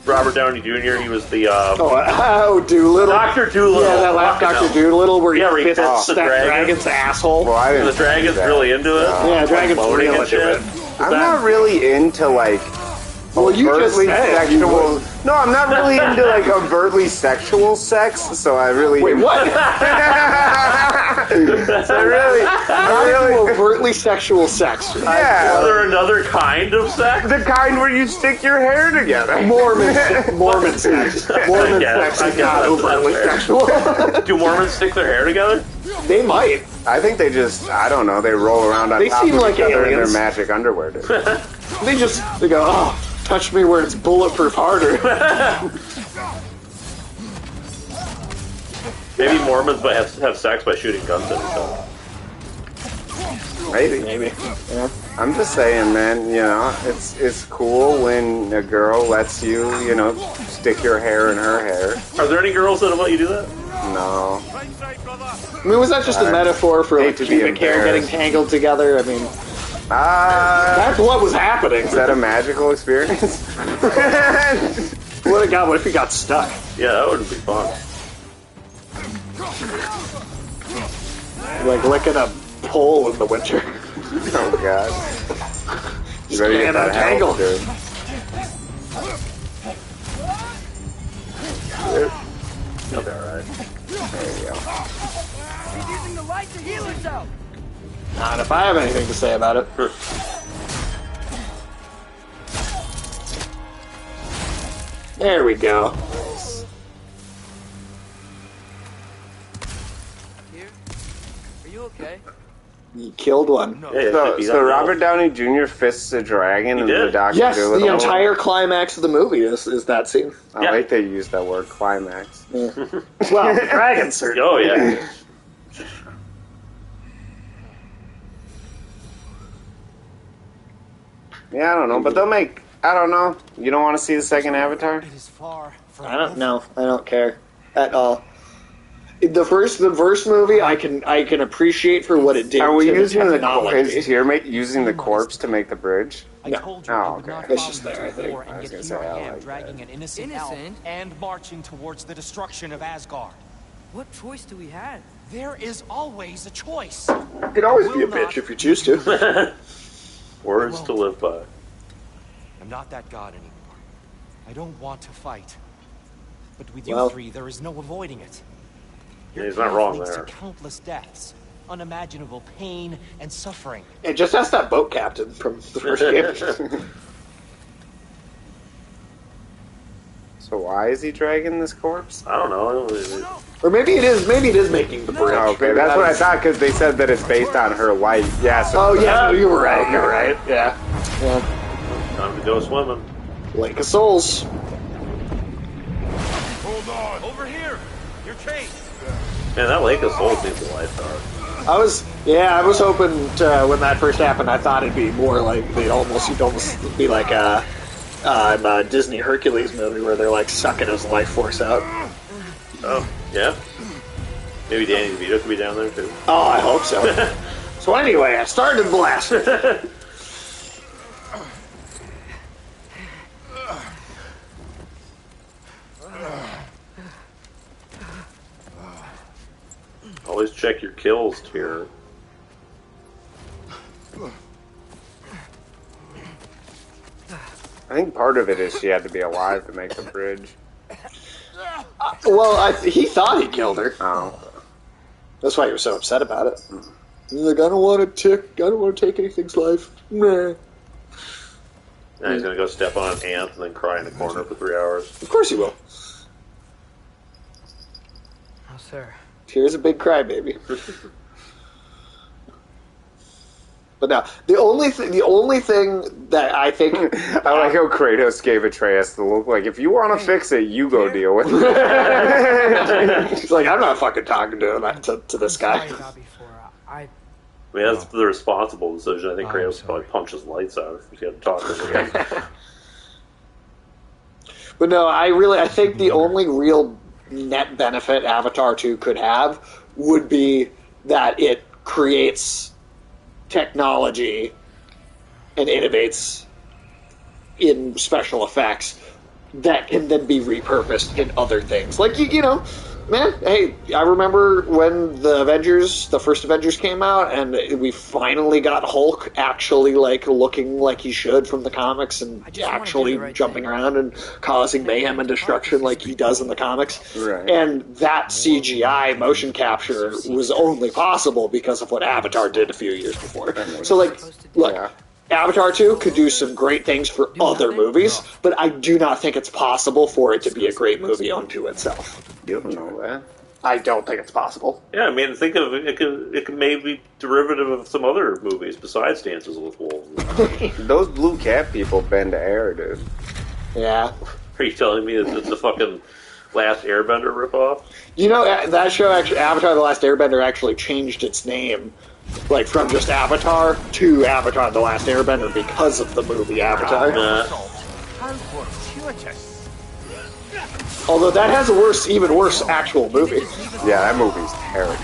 Robert Downey Jr. He was the Doolittle. Dr. Doolittle. Yeah, that last Fucking Dr. hell. Doolittle where he Yeah, where he fists fists the that dragon. dragon's asshole. Well, I didn't The dragon's see that. really into it. Yeah, dragon's Floating real and into it. shit. I'm not really into like Well, you just overtly said you sexual. No, I'm not really into like overtly sexual sex. So I really. Wait, what? So I really. Overtly sexual sex. Yeah. Is there another kind of sex? The kind where you stick your hair together. Mormon sex. Mormon sex is I not guess overtly that's sexual. Do Mormons stick their hair together? They might. I think they just, I don't know, they roll around on They top seem of like each other in their aliens. magic underwear. Dude. They go, oh, touch me where it's bulletproof harder. Maybe Mormons might have sex by shooting guns at each other. Maybe. Yeah. I'm just saying, man, it's cool when a girl lets you, stick your hair in her hair. Are there any girls that let you do that? No. I mean, was that just a metaphor for like hate to be pubic hair getting embarrassed. tangled together? I mean, that's what was happening. Is that a magical experience? What if he got stuck? Yeah, that wouldn't be fun. Like licking a pole in the winter. Oh, God. You better get Just that tangled. help, dude. You'll be alright. There you go. He's using the light to heal himself. Not if I have anything to say about it. There we go. Here? Are you okay? You killed one. So Robert Downey Jr. fists a dragon in the did. Dr. Yes, Doolittle. the entire climax of the movie is that scene. I like they use that word, climax. Well, the dragon certainly. Oh, yeah. Yeah, I don't know, but they'll make. I don't know. You don't want to see the second Avatar? It is far from I don't know. I don't care at all. The first movie, I can appreciate for what it did. Are we to using the the technology. is Tiermate using the corpse to make the bridge? I No. told you Oh, I would okay. not It's follow just you there, to I think. war I and was get gonna here say, I I am like dragging an innocent elf Innocent? and marching towards the destruction of Asgard. What choice do we have? There is always a choice. You can always be a bitch if you choose to. Words to live by. I'm not that god anymore. I don't want to fight. But with Well- you three, there is no avoiding it. Yeah, he's not wrong leads there. to countless deaths, unimaginable pain and suffering. It just ask that boat captain from the first game. So why is he dragging this corpse? I don't know. Or maybe it is making the bridge. Oh, okay, Maybe that's that what I is- thought because they said that it's based on her life. Yeah. So Oh yeah, you were right. You're right. Yeah. Time to go swimming. Lake of Souls. Hold on. Over here! You're chased! Man, that Lake of Souls needs a lifeguard. I was hoping to, when that first happened, I thought it'd be more like you'd almost be like a Disney Hercules movie where they're like sucking his life force out. Oh, yeah? Maybe Danny DeVito could be down there, too. Oh, I hope so. So anyway, I started the blast. Always check your kills, Tyr. I think part of it is she had to be alive to make the bridge. Well, he thought he killed her. Oh. That's why he was so upset about it. He's like, I don't want to take anything's life. Nah. Now he's gonna go step on an ant and then cry in the corner for 3 hours. Of course he will. sir. Tears a big crybaby. But no, the only thing that I think I like how Kratos gave Atreus the look like, if you want to fix it, you go deal with it. He's like, I'm not fucking talking to this guy. I mean, that's the responsible decision. I think Kratos would probably punch his lights out if he had to talk to him again. But no, I think the only real net benefit Avatar 2 could have would be that it creates technology and innovates in special effects that can then be repurposed in other things. Like, you know, man, hey, I remember when the first Avengers came out, and we finally got Hulk actually, like, looking like he should from the comics, and actually jumping around and causing mayhem and destruction like he does in the comics. Right. And that CGI motion capture was only possible because of what Avatar did a few years before. So, like, look, Avatar 2 could do some great things for other movies, but I do not think it's possible for it to be a great movie unto itself. You don't know that. I don't think it's possible. Yeah, I mean, think of it. It could maybe be derivative of some other movies besides Dances with Wolves. Those blue cat people bend to air, dude. Yeah. Are you telling me that it's a fucking Last Airbender ripoff? You know, that show, actually, Avatar The Last Airbender, actually changed its name, like, from just Avatar to Avatar The Last Airbender because of the movie Avatar. How fortuitous. Although that has a even worse actual movie. Yeah, that movie's terrible.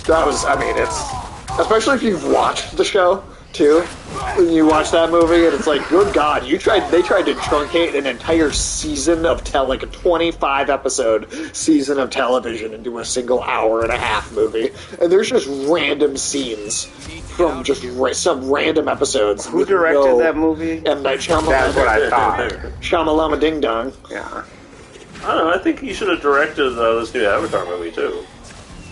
That was, I mean, it's... Especially if you've watched the show, too. When you watch that movie, and it's like, good God, they tried to truncate an entire season of like a 25-episode season of television into a single hour-and-a-half movie. And there's just random scenes from just some random episodes. Who directed that movie? M. Night Shyamalan. That's what I thought. Shyamalama Ding Dong. Yeah. I don't know, I think he should have directed this new Avatar movie, too.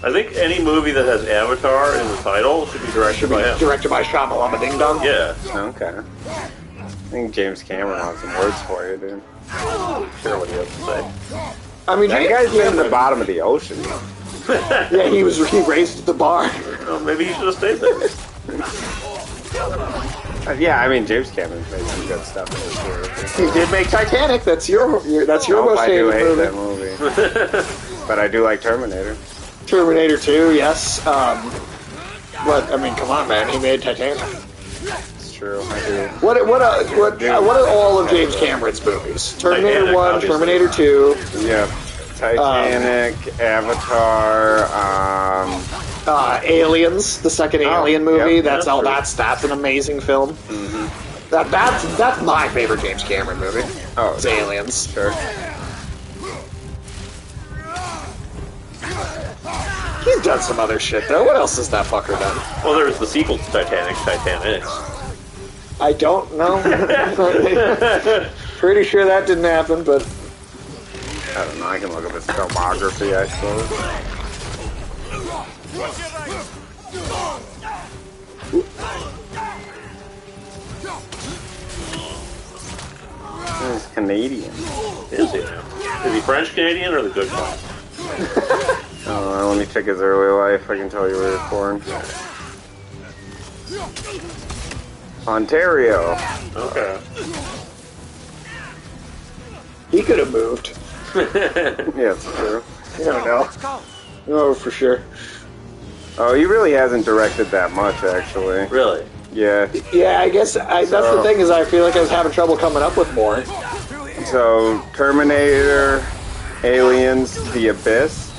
I think any movie that has Avatar in the title should be directed by him. Directed by Shyamalama Ding Dong? Yeah. Okay. I think James Cameron has some words for you, dude. Sure what he has to say. I mean, that guy's been in the bottom of the ocean. Yeah, he raised the bar. Well, maybe he should have stayed there. Yeah, I mean, James Cameron's made some good stuff in his career. He did make Titanic. That's your most I do favorite hate movie. that movie. But I do like Terminator. Terminator 2, yes. But I mean, come on, man. He made Titanic. It's true. I do. What are all of James Cameron's movies? Terminator Titanic, 1, obviously. Terminator 2. Yeah. Titanic, Avatar, Aliens, the second Alien movie. Yep, That's an amazing film. Mm-hmm. That's my favorite James Cameron movie. Oh, It's Aliens. Sure. He's done some other shit though. What else has that fucker done? Well, there was the sequel to Titanic, Titanic. I don't know. Pretty sure that didn't happen, but I don't know. I can look up his filmography, I suppose. He's Canadian. Is he now? Is he French Canadian or the good kind? Let me check his early life. I can tell you where he was born. Ontario. Okay. he could have moved. Yeah, it's true. You don't know. No, for sure. Oh, he really hasn't directed that much, actually. Really? Yeah. Yeah, I guess that's the thing is I feel like I was having trouble coming up with more. So, Terminator, Aliens, The Abyss.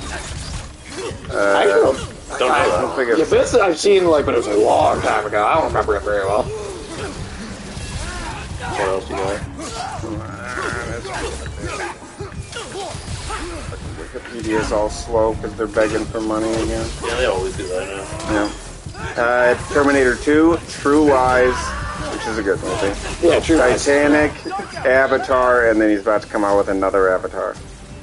I don't know. The Abyss I've seen like, but it was a long time ago. I don't remember it very well. What else you got? Wikipedia's all slow because they're begging for money again. Yeah, they always do that now. Yeah. Terminator 2, True Lies, which is a good movie. Yeah, True Lies. Titanic, Avatar, and then he's about to come out with another Avatar.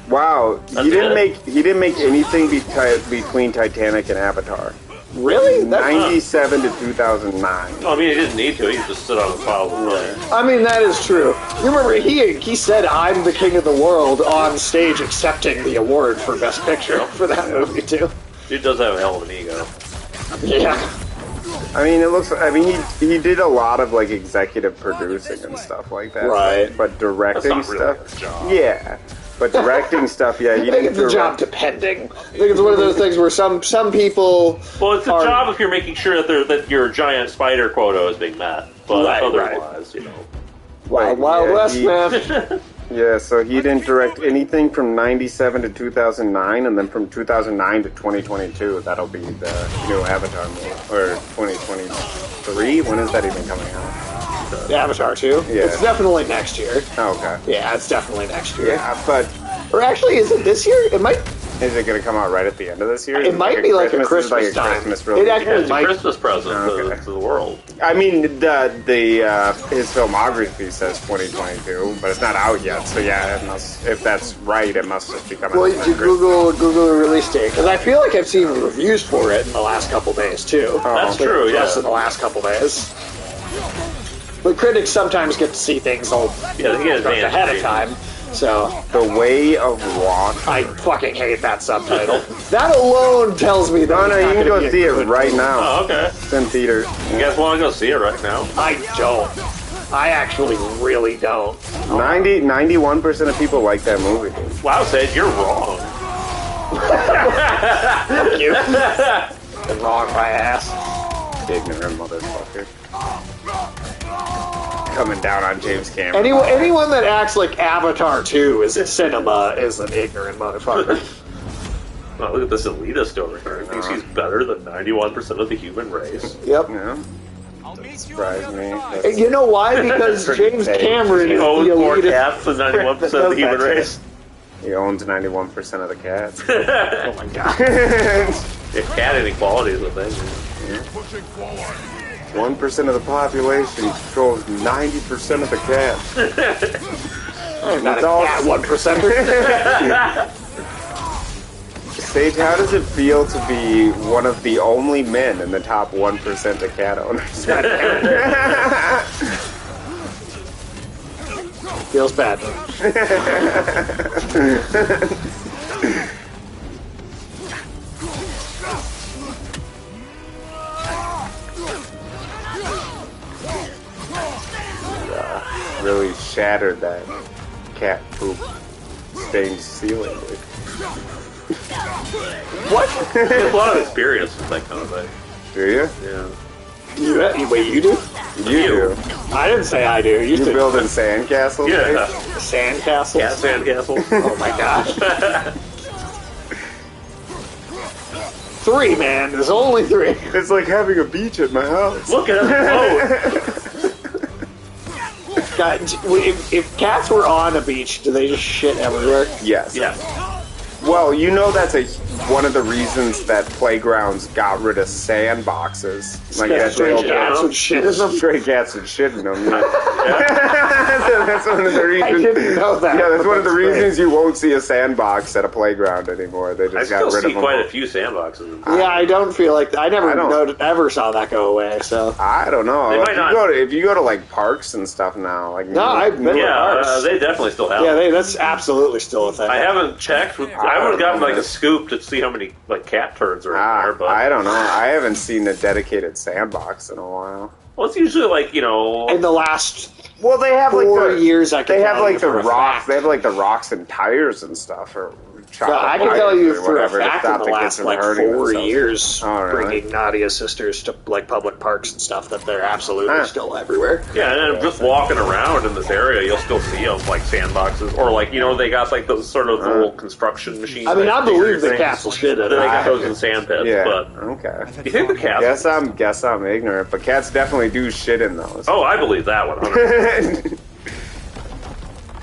Wow, he didn't make anything between Titanic and Avatar. Really? 97 to 2009. I mean, he didn't need to. He could just sit on his pile and play. I mean, that is true. You remember, he said, "I'm the king of the world" on stage, accepting the award for Best Picture for that movie, too. Dude does have a hell of an ego. Yeah. I mean, it looks. I mean, he did a lot of like executive producing and stuff like that. Right. But directing That's not really stuff, his job. Yeah. But directing stuff, yeah, he I think didn't it's a job depending. I think it's one of those things where some people. Well, it's a job if you're making sure that your giant spider quota is being met. But otherwise, you know. Wild West, man. Yeah, so he didn't direct anything from 97 to 2009, and then from 2009 to 2022, that'll be the new Avatar movie. Or 2023? When is that even coming out? The Avatar 2? Yeah. It's definitely next year. Oh, okay. Yeah, it's definitely next year. Yeah, but... Or actually, is it this year? It might... Is it going to come out right at the end of this year? It might be like a Christmas time. Christmas It actually It's a Christmas present to the world. I mean, his filmography says 2022, but it's not out yet. So yeah, it must, if that's right, it must just be coming. Well, out. you Google the release date, because I feel like I've seen reviews for it in the last couple days too. That's true. Just Yeah. in the last couple days. But critics sometimes get to see things they get ahead of time. So The Way of Water. I fucking hate that subtitle. That alone tells me that. No, you can go see it right now. Oh, okay. It's in theaters. You guys want to go see it right now? I don't. I actually really don't. 91% of people like that movie. Wow, Sage, you're wrong. Fuck you. Been wrong, my ass. Ignorant motherfucker. Coming down on James Cameron. Anyone that acts like Avatar 2 is a cinema is an ignorant motherfucker. Oh, look at this elitist over here. He thinks he's better than 91% of the human race. Yep. Yeah. Surprised me. You know why? Because James Cameron He is the owns more elitist. cats than 91% of the human race. He owns 91% of the cats. Oh my god. If cat inequality is a thing. 1% of the population controls 90% of the cats. Not a cat 1%er. Sage, how does it feel to be one of the only men in the top 1% of cat owners? Feels bad. Really shattered that cat poop stained ceiling. What? He has a lot of experience with that kind of thing. Do you? Yeah. Wait, you do? You do. I didn't say I do. You You're building sandcastles? Yeah. Sandcastles? Cat sandcastle. Oh my gosh. 3, man. There's only 3. It's like having a beach at my house. Look at him. God, if cats were on a beach, do they just shit everywhere? Yes. Yeah. Well, you know that's one of the reasons that playgrounds got rid of sandboxes. Like that Stray cats would shit. There's some stray cats that shit in them. Yeah. That's one of the reasons. I didn't know that. Yeah, that's one of the reasons you won't see a sandbox at a playground anymore. They I just still got rid see of them. quite a few sandboxes. Yeah, I don't feel like I never saw that go away. So I don't know. They might not. If you go to like parks and stuff now, like no, I've been to parks. They definitely still have. Yeah, them. that's absolutely still a thing. I haven't checked. I haven't gotten like a scoop to see how many like cat turds are in there. But I don't know. I haven't seen a dedicated sandbox in a while. well, it's usually like in the last Well, they have 4 like the years. I can they have tell like you the for a rocks. fact. They have like the rocks and tires and stuff. Or I can tell you for a whatever, to fact in stop the the kids last from like hurting 4 themselves. years, Oh, really? bringing Nadia's sisters to like public parks and stuff, that they're absolutely still everywhere. yeah, and then just walking around in this area, you'll still see them like sandboxes or like they got like those sort of little construction machines. I mean, I believe the things. cats will shit in Then they it. got those in sand pits. Yeah. But Okay. do you think the cats? Guess I'm ignorant, but cats definitely do shit in those. Oh, I believe that 100%.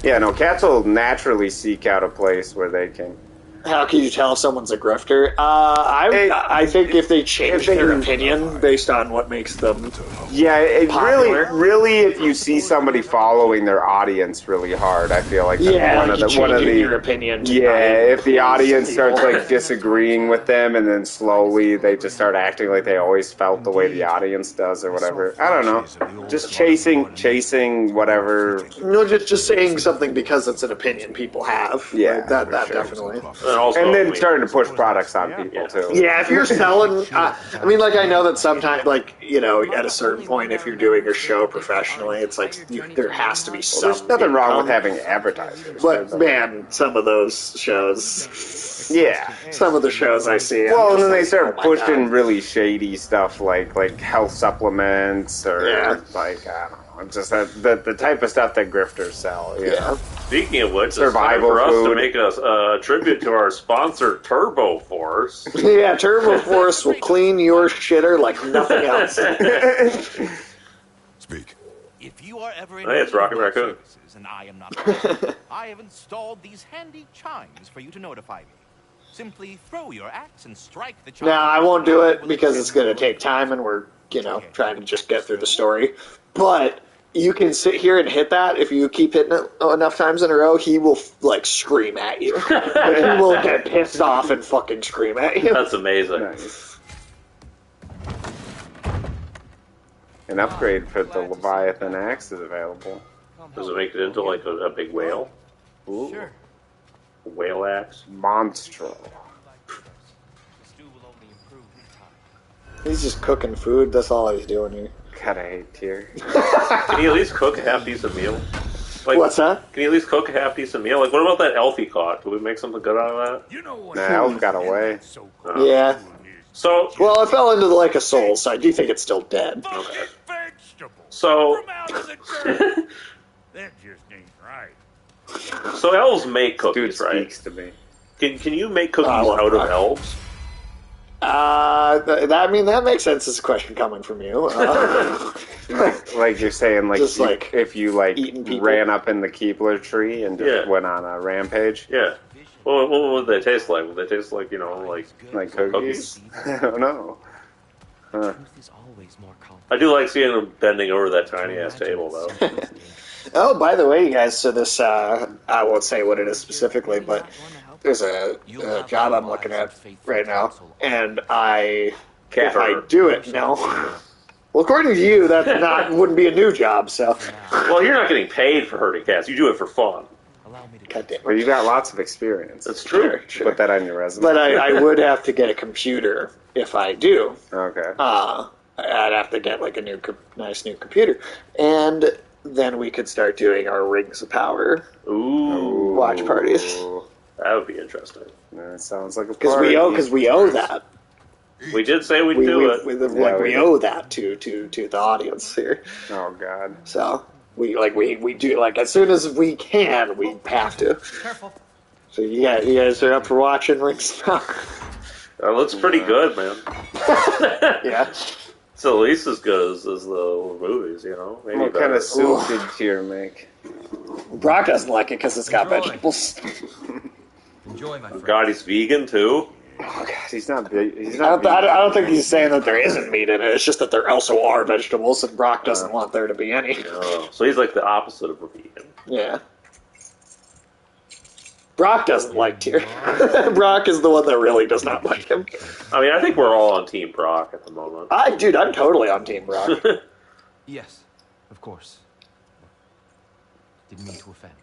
Yeah, no, cats will naturally seek out a place where they can How can you tell if someone's a grifter? I think if they change their opinion based on what makes them really, if you see somebody following their audience really hard, I feel like that's one of the your opinion. If the audience starts like disagreeing with them, and then slowly they just start acting like they always felt the way the audience does, or whatever. I don't know. Just chasing whatever. No, just saying something because it's an opinion people have. Yeah, like, that definitely. And then starting to push products on people too. Yeah, if you're selling, I mean, like I know that sometimes, like at a certain point, if you're doing a show professionally, it's like there has to be some. There's nothing wrong with having advertisers, but man, some of those shows. Yeah, some of the shows I see. Well, and then they start pushing really shady stuff like health supplements or like I don't know. It's just the type of stuff that grifters sell. Yeah. Speaking of which, survival it's time for food. us to make a tribute to our sponsor, Turbo Force. Yeah, Turbo Force will clean your shitter like nothing else. Speak. If you are ever in Hey, it's Rocket Raccoon. services and I am not present, I have installed these handy chimes for you to notify me. Simply throw your axe and strike the chime. Now, I won't do it because it's going to take time and we're, trying to just get through the story. But you can sit here and hit that. If you keep hitting it enough times in a row, he will, scream at you. He will get pissed off and fucking scream at you. That's amazing. Nice. An upgrade for the Leviathan axe is available. Does it make it into, like, a big whale? Ooh. Sure. A whale axe? Monstro. He's just cooking food. That's all he's doing here. God, I hate Tyr. Can you at least cook a half decent meal? Like, what's that? Can you at least cook a half decent meal? Like, what about that elf he caught? Can we make something good out of that? Nah, Elf got away. Yeah. So, well, it fell into the Lake of Souls, so I do think it's still dead. Okay. So, That just ain't right. so elves make cookies, Dude right? speaks to me. Can you make cookies out of elves? That makes sense as a question coming from you. Like you're saying, just if you eating people. ran up in the Keebler tree and just went on a rampage. Yeah. Well, what would they taste like? Would they taste like, like cookies? I don't know. Huh. I do like seeing them bending over that tiny ass table, though. Oh, by the way, you guys, so this, I won't say what it is specifically, but there's a job I'm looking at right now, and if I do it, no. Well, according to you, that wouldn't be a new job, so. Well, you're not getting paid for hurting cats. You do it for fun. God damn it. Well, you got lots of experience. That's true. Sure. Put that on your resume. But I would have to get a computer if I do. Okay. I'd have to get a nice new computer, and then we could start doing our Rings of Power watch parties. That would be interesting. That sounds like a party. Because we owe that. We did say we'd do it. We owe that to the audience here. Oh God. So we do as soon as we can, we have to. Careful. So you guys are up for watching Rings of Power? That looks pretty good, man. Yeah. It's at least as good as the movies, Maybe What kind of soup did Tyr make? Brock doesn't like it because it's got vegetables. Enjoy, my friend. God, he's vegan too. Oh God, he's not big. I don't think he's saying that there isn't meat in it. It's just that there also are vegetables, and Brock doesn't want there to be any. Oh, so he's like the opposite of a vegan. Yeah. Brock doesn't like Tyr. Brock is the one that really does not like him. I mean, I think we're all on Team Brock at the moment. I'm totally on Team Brock. Yes, of course. Didn't mean to offend.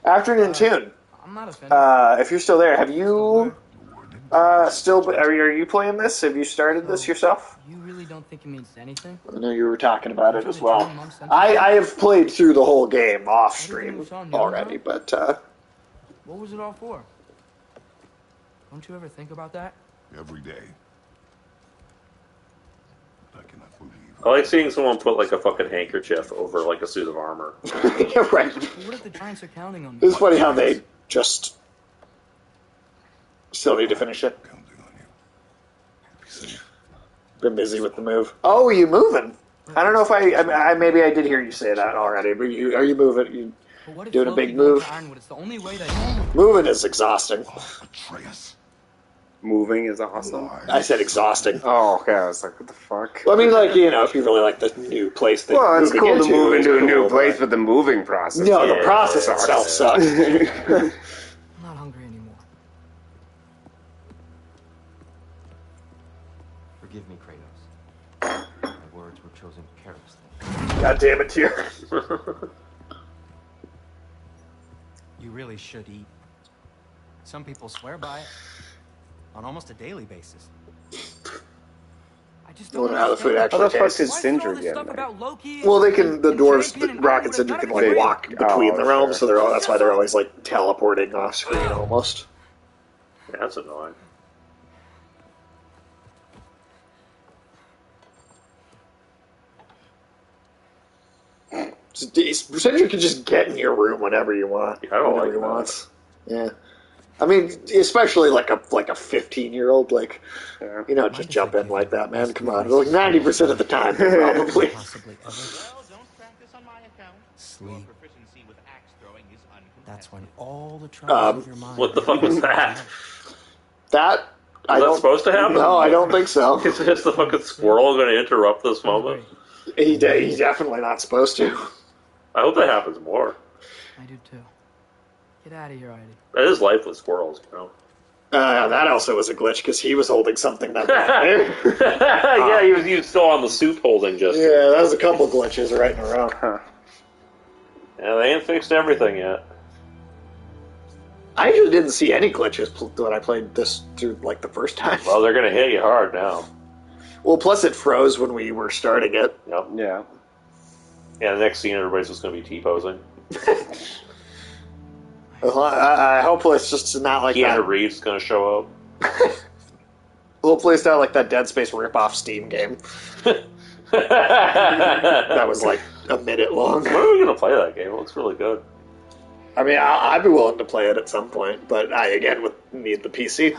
Afternoon Tune. I'm not offended. If you're still there, have you are you playing this? Have you started this yourself? You really don't think it means anything? I know you were talking about it as well. I have played through the whole game off stream already, but what was it all for? Don't you ever think about that? Every day. I cannot believe. I like seeing someone put a fucking handkerchief over a suit of armor. Yeah, right. But what if the Giants are counting on It's funny how they just still need to finish it. Counting on you. Be safe. Been busy with the move. Oh, you moving? I don't know if I maybe I did hear you say that already, but are you moving? But what if doing a Loki big goes move. to Ironwood? It's the only way that... Moving is exhausting. Atreus. Moving is awesome. I said exhausting. Oh, okay. I was like, what the fuck? Well, I mean, like, you know, if you really like the new place that Well, it's moving cool to move into a new cool, place, but the moving process. No, the process itself sucks. I'm not hungry anymore. Forgive me, Kratos. My words were chosen carelessly. God damn it, Tyr. You really should eat. Some people swear by it on almost a daily basis. I just I don't wonder how the food understand. actually How the fuck did tastes. Cinder Why is all this get stuff there? about Loki Well, they can, the and dwarves, Champion and Rock and Ironwood, Cinder none can of like it's real? walk between the realms, sure. so that's why they're always like teleporting off screen almost. Yeah, that's annoying. Cinder can just get in your room whenever you want. I don't whenever like he that. wants. Yeah. I mean, especially like a 15-year-old, like, Yeah. you know, just jump in like that, man. Come on. Like 90% of the time, probably. Possibly ever. Well, don't practice on my account. Your Sleep. proficiency with axe throwing is uncontested. That's when all the troubles of your mind. What the fuck was that? That I Is that don't. supposed to happen? No, I don't think so. Is the fucking squirrel going to interrupt this moment? He's definitely not supposed to. I hope that happens more. I do too. Get out of here, Heidi. That is life with squirrels, you know. That also was a glitch because he was holding something that there. Yeah, he was still on the soup holding just. Yeah, that was a couple glitches right in a row. Huh. Yeah, they ain't fixed everything yet. I actually didn't see any glitches when I played this through like the first time. Well, they're going to hit you hard now. Well, plus it froze when we were starting it. Yep. Yeah. Yeah, the next scene, everybody's just going to be T-posing. Hopefully it's just not like Keanu that. Reeves going to show up. Hopefully it's not like that Dead Space rip-off Steam game. That was like a minute long. When are we going to play that game? It looks really good. I mean, I'd be willing to play it at some point, but I, again, would need the PC.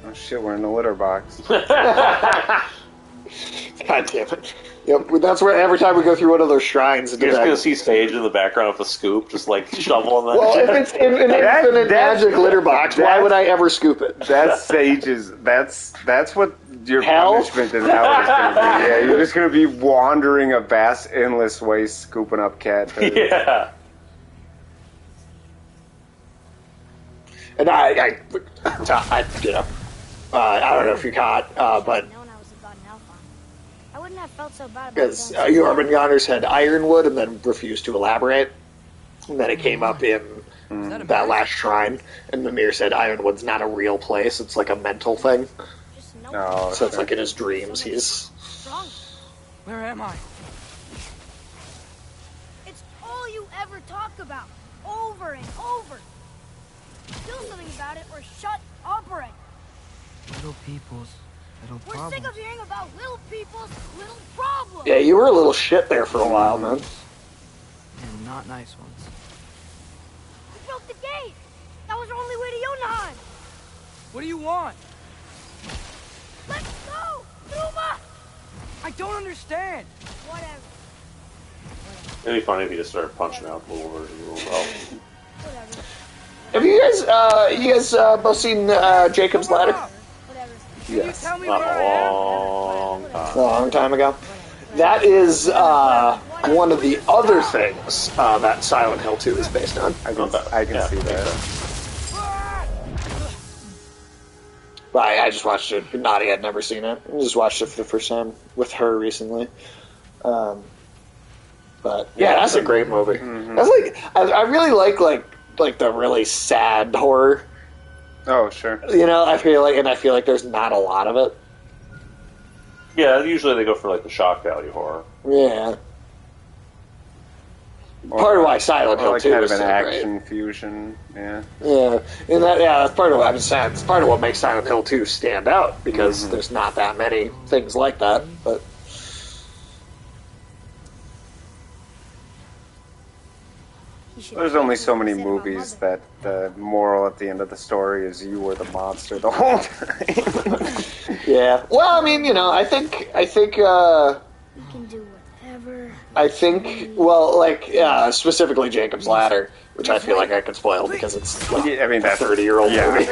Oh shit, we're in the litter box. God damn it. Yep, that's where every time we go through one of those shrines... You're just going to see Sage in the background with a scoop, just like shoveling that. Well, if it's an infinite magic litter box, why would I ever scoop it? That's Sage's. That's what your Hell? punishment in hell is going to be. Yeah, you're just going to be wandering a vast, endless waste, scooping up cat turds. Yeah. And I you know, I don't know if you caught, but I wouldn't have felt so bad about because that. Jormungandr's had Ironwood and then refused to elaborate. And then it came up in that last shrine, and Mimir said Ironwood's not a real place, it's like a mental thing. Just no Oh, So it's like in his dreams, he's... strong. Where am I? It's all you ever talk about, over and over. Do something about it or shut up already. Little people's little We're problems. sick of hearing about little people's little problems. Yeah, you were a little shit there for a while, man. And not nice ones. We broke the gate. That was our only way to Jotunheim. What do you want? Let's go, Numa. I don't understand. Whatever. It'd be funny if you just started punching out the little belt. Whatever. Have you guys both seen Jacob's Ladder? Whatever. Can you Yes. tell me Not where a I am? long A time. long time ago. That is one of the other things that Silent Hill 2 is based on. I can Yeah, see makes that. sense. But I just watched it. Nadia had never seen it. I just watched it for the first time with her recently. But yeah, that's a great movie. That's like I really like the really sad horror. Oh, sure. You know, I feel like there's not a lot of it. Yeah, usually they go for like the shock value horror. Yeah. Part of why Silent Hill like 2 kind is of an so action fusion. Yeah. great. Yeah, and that's part of what I'm saying. It's part of what makes Silent Hill 2 stand out because there's not that many things like that. But There's only so many movies that the moral at the end of the story is you were the monster the whole time. yeah, well, I mean, you know, I think I think, well, like, specifically Jacob's Ladder, which I feel like I could spoil because it's like, I mean, that's a 30-year-old movie.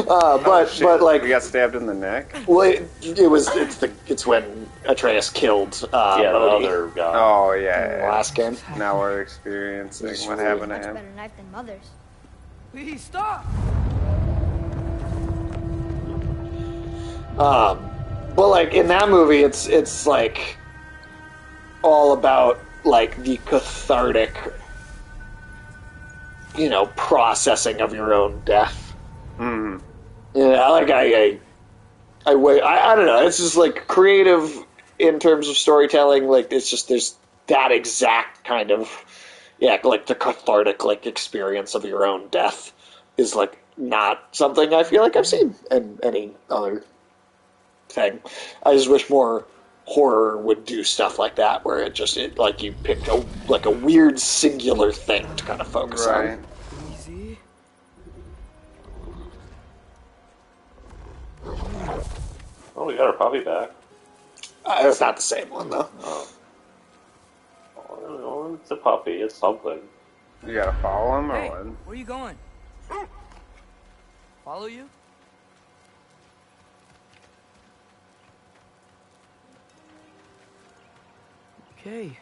But like, we got stabbed in the neck. Well, it's when Atreus killed the Modi other guy. Oh in the last game. Now we're experiencing what happened to Much him. better knife than mother's. Please stop. But like in that movie, it's like all about like the cathartic, processing of your own death. Mm. Yeah, like I don't know. It's just like creative in terms of storytelling. Like it's just there's that exact kind of like the cathartic like experience of your own death is like not something I feel like I've seen in any other thing. I just wish more horror would do stuff like that, where it like you picked a weird singular thing to kind of focus on. Easy. Oh, we got our puppy back. It's not the same one though. Oh. Oh, it's a puppy. It's something. You gotta follow him or Hey, what? where you going? Follow you? Okay.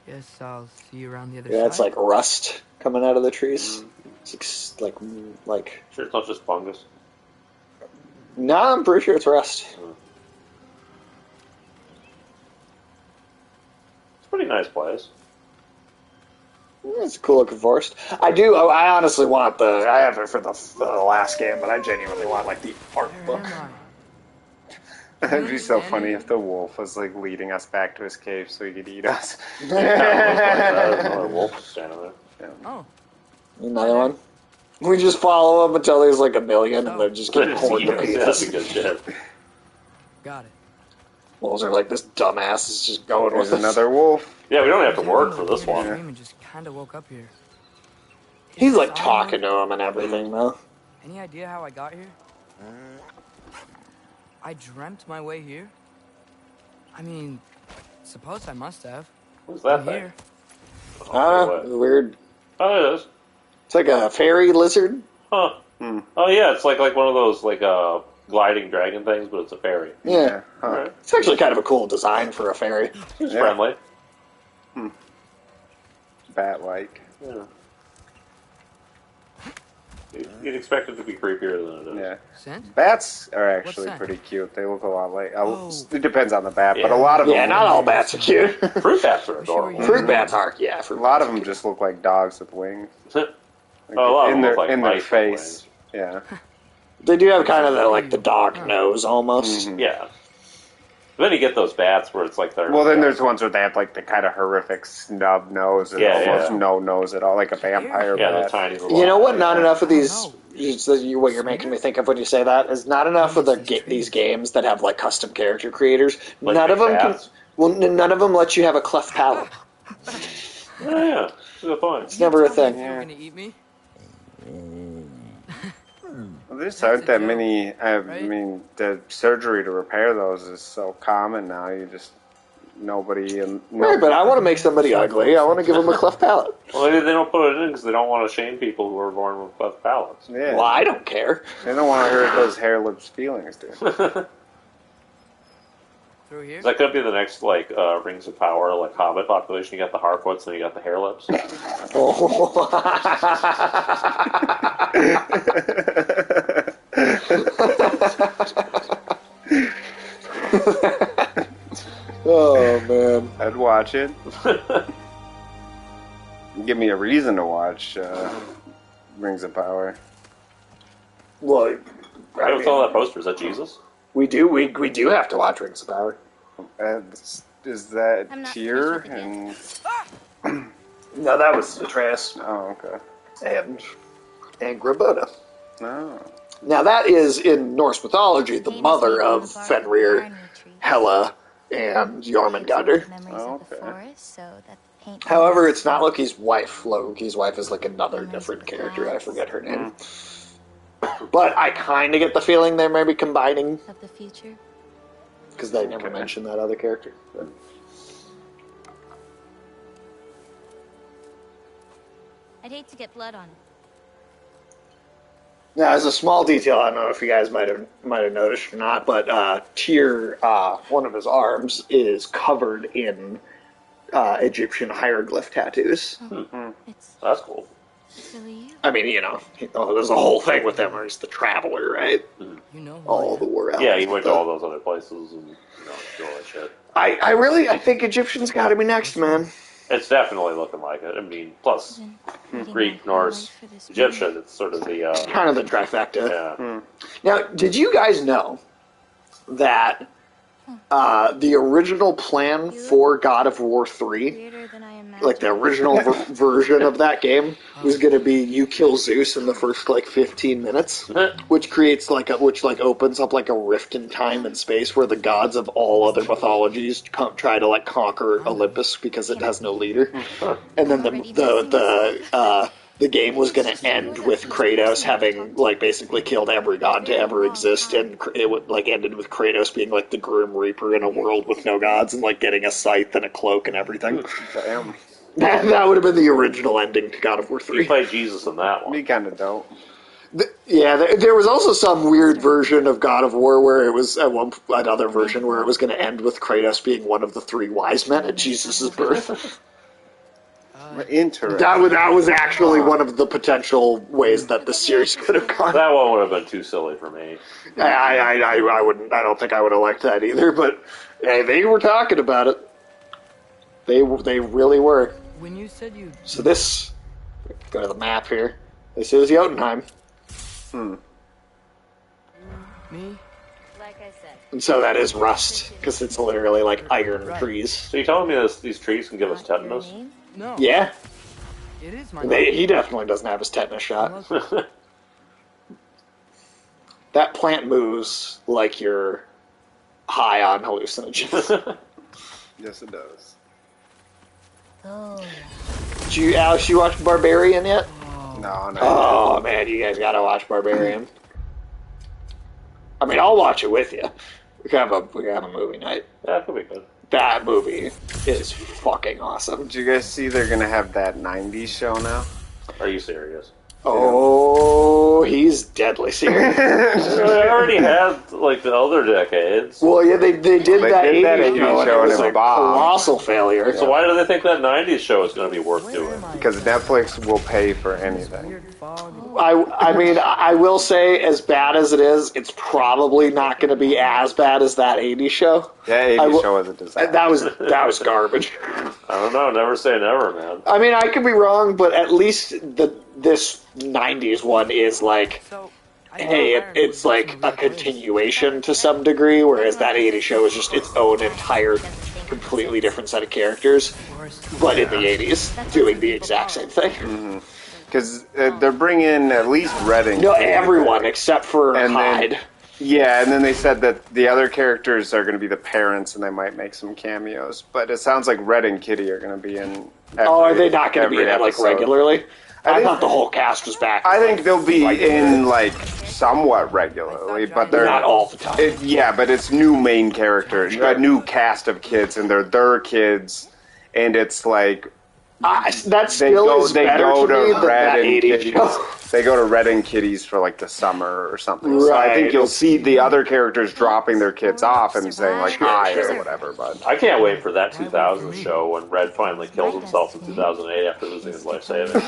Guess I'll see you around the other side. Yeah, it's like rust coming out of the trees. It's like Sure, it's not just fungus. No, I'm pretty sure it's rust. It's a pretty nice place. It's a cool looking forest. I honestly want I have it for the last game, but I genuinely want like the art book. It'd be so funny if the wolf was like leading us back to his cave so he could eat us. Another wolf standing there. Yeah. Oh. Another one? We just follow them until there's like a million and they're just getting torn to That's pieces. a good shit. Got it. Wolves are like, this dumbass is just going There's with another wolf. Yeah, we don't have to work for this one. Dream and just kind of woke up here. He's like talking to him and everything though. Any idea how I got here? I dreamt my way here. I mean, suppose I must have. What's that I'm thing? here. I don't know, weird. Oh, it is. It's like a fairy lizard. Huh. Oh, yeah, it's like one of those like gliding dragon things, but it's a fairy. Yeah. Alright. It's actually kind of a cool design for a fairy. It's friendly. Bat-like. Yeah. You'd expect it to be creepier than it is. Yeah. Scent? Bats are actually What's that? pretty cute. They look a lot like... Oh. It depends on the bat, but Yeah. a lot of them... Yeah, not all bats are cute. Fruit bats are adorable. Fruit bats are, yeah. A lot of them just look like dogs with wings. Like A lot of in them their, look like in their mice with face. Yeah. They do have kind of the dog nose almost. Mhm. Yeah. But then you get those bats where it's like they're... Well, then there's ones where they have like the kind of horrific snub nose and almost no nose at all, like a vampire Yeah, the bat. tiny little... You know what? Not enough of these. What you're making me think of when you say that is not enough of these games that have like custom character creators. Like None of them can. bats? Well, none of them let you have a cleft palate. Oh, yeah. That's a good point. It's never a thing. You're gonna eat me? Well, there's aren't that many. I mean, the surgery to repair those is so common now. You just nobody and Right, but I want to make somebody ugly. I want to give them a cleft palate. Well, maybe they don't put it in because they don't want to shame people who are born with cleft palates. Yeah. Well, I don't care. They don't want to hurt those hair lips feelings, dude. Through here? That could be the next, like, Rings of Power, like, Hobbit population. You got the Harfoots and you got the hair lips. Oh, man. I'd watch it. Give me a reason to watch Rings of Power. Well, What's all that poster? Is that Jesus? we do have to watch Rings of Power. Is that I'm not Tyr finished and... No, that was Atreus Oh, okay. and Grabota. Oh. Now that is in Norse mythology the mother of Fenrir, Hela, and Jormungandr. Oh, okay. However, it's not Loki's wife. Loki's wife is like another different character. I forget her name. But I kind of get the feeling they may be combining Of the future. because they never mention that other character. But I'd hate to get blood on it. Now, as a small detail, I don't know if you guys might have noticed or not, but Tyr, one of his arms is covered in Egyptian hieroglyph tattoos. That's cool. I mean, you know, there's a whole thing with him where he's the traveler, right? You know all the war. Yeah, he went to all those other places and do all that shit. I think Egyptians got to be next, man. It's definitely looking like it. I mean, plus Greek, Norse, Egyptian. It's sort of the kind of the trifecta. Yeah. Now, did you guys know that the original plan for God of War 3, like the original version of that game, was going to be you kill Zeus in the first like 15 minutes, which creates which opens up like a rift in time and space where the gods of all other mythologies try to like conquer Olympus because it has no leader, and then the game was going to end with Kratos having like basically killed every god to ever exist, and it would like ended with Kratos being like the Grim Reaper in a world with no gods and like getting a scythe and a cloak and everything. Damn. That would have been the original ending to God of War 3. You played Jesus in that one. Me kind of don't. There was also some weird version of God of War where it was another version where it was going to end with Kratos being one of the 3 wise men at Jesus' birth. Interesting. That was actually one of the potential ways that the series could have gone. That one would have been too silly for me. I wouldn't. I don't think I would have liked that either. But hey, they were talking about it. They really were. When you said you. So this, go to the map here. This is Jotunheim. Me? Like I said. And so that is rust because it's literally like iron trees. So you telling me these trees can give us tetanus? No. Yeah. It is my. He definitely doesn't have his tetanus shot. That plant moves like you're high on hallucinogens. Yes, it does. Oh. Alex, you watch Barbarian yet? No. Oh man, you guys gotta watch Barbarian. I mean, I'll watch it with you. We can have a movie night. Yeah, that could be good. That movie is fucking awesome. Did you guys see they're gonna have that 90s show now? Are you serious? Oh, he's deadly serious. They already had like the other decades. Well, yeah, they did that 80s show, and it was and a colossal failure. So why do they think that 90s show is going to be worth doing? Because Netflix will pay for anything. I mean, I will say, as bad as it is, it's probably not going to be as bad as that 80s show. That 80s show was a disaster. That was garbage. I don't know. Never say never, man. I mean, I could be wrong, but at least this 90s one is like, hey, it's like a continuation to some degree, whereas that 80s show is just its own entire, completely different set of characters, but in the 80s, doing the exact same thing. Because they're bringing at least Redding. No, everyone except for Hyde. Yeah, and then they said that the other characters are going to be the parents, and they might make some cameos. But it sounds like Red and Kitty are going to be in. Are they not going to be in it like regularly? I thought the whole cast was back. I think they'll be in like somewhat regularly, but they're not all the time. Yeah, but it's new main characters, a new cast of kids, and they're their kids, and it's like. That still is better to me than that 80s show. They go to Red and Kitties for like the summer or something. Right. So I think you'll see the other characters dropping their kids off and saying like hi or whatever. But I can't wait for that 2000 show when Red finally kills himself in 2008 after losing his life savings.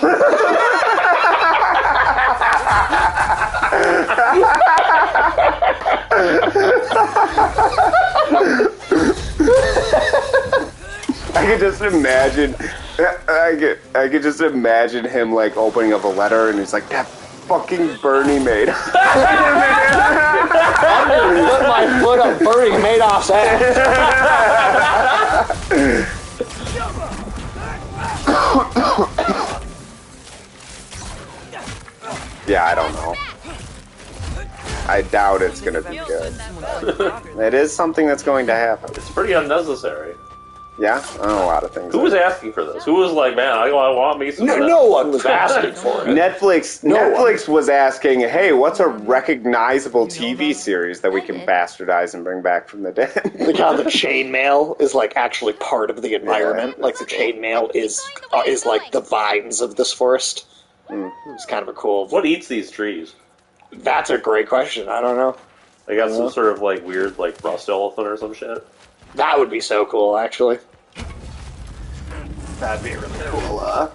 I could just imagine. I could just imagine him like opening up a letter and he's like, "That fucking Bernie made." I'm gonna put my foot on Bernie Madoff's ass. Yeah, I don't know. I doubt it's gonna be good. It is something that's going to happen. It's pretty unnecessary. Yeah, I know a lot of things. Who was asking for this? Who was like, man, I want me some of that. No one was asking for it. Netflix was asking, hey, what's a recognizable TV series that we can bastardize and bring back from the dead? Like how the chainmail is like actually part of the environment. Like the chainmail is like the vines of this forest. It's kind of a cool. What eats these trees? That's a great question. I don't know. They got some sort of like weird like rust elephant or some shit. That would be so cool, actually. That'd be really cool. I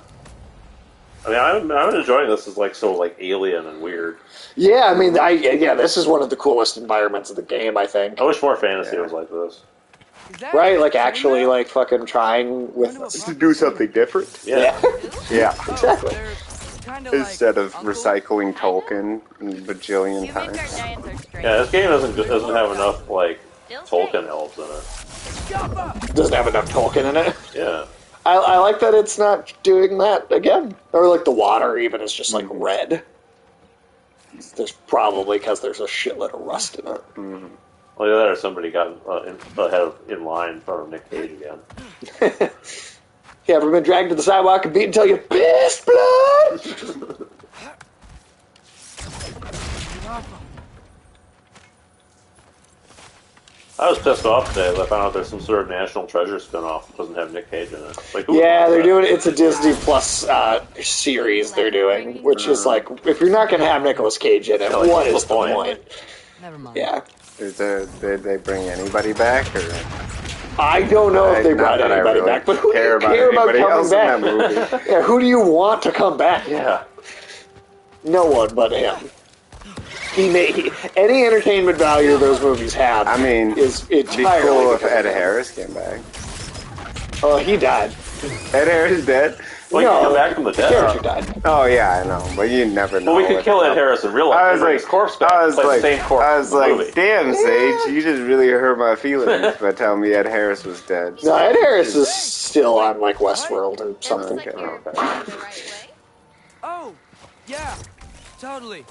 mean, I'm enjoying this. As like so like alien and weird. Yeah, I mean, this is one of the coolest environments of the game. I think. I wish more fantasy was like this. Right, like actually, like fucking trying with to do something different. Yeah, yeah, exactly. Instead of recycling Tolkien a bajillion times. Yeah, this game doesn't have enough like Tolkien elves in it. Doesn't have enough Tolkien in it. Yeah. I like that it's not doing that again. Or like the water even is just like red. There's probably because there's a shitload of rust in it. Well, either that or somebody got in line in front of Nick Cage again. You ever been dragged to the sidewalk and beaten until you pissed blood? I was pissed off today that I found out there's some sort of National Treasure spinoff that doesn't have Nick Cage in it. Like, yeah, they're doing it's a Disney Plus series they're doing, which is like if you're not going to have Nicolas Cage in it, like, what is the point? Never mind. Yeah. Did they bring anybody back or? I don't know if they brought anybody back, but who do you care about coming back? Yeah, who do you want to come back? Yeah. No one but him. Any entertainment value those movies have. I mean, is it'd be cool if Ed Harris came back. Oh, he died. Ed Harris dead? Well, he come back from the dead. Character died. Oh yeah, I know, but you never know. Well, we could kill Ed Harris in real life. I was like, his corpse back. I was like, the same corpse damn, Sage, you just really hurt my feelings by telling me Ed Harris was dead. No, Ed Harris is still on like Westworld or something. Oh, yeah, totally.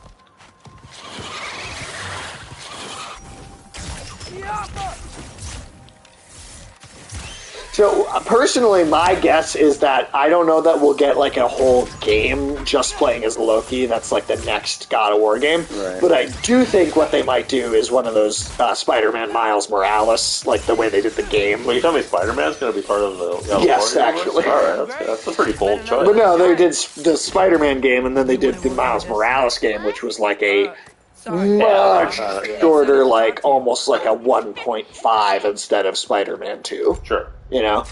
So personally, my guess is that I don't know that we'll get like a whole game just playing as Loki. That's like the next God of War game. Right. But I do think what they might do is one of those Spider-Man Miles Morales, like the way they did the game. Well, you tell me Spider-Man's going to be part of the God of Yes, War actually. All right, that's a pretty bold choice. But no, they did the Spider-Man game, and then they did the Miles Morales game, which was like a much shorter, like almost like a 1.5 instead of Spider-Man 2. Sure. You know?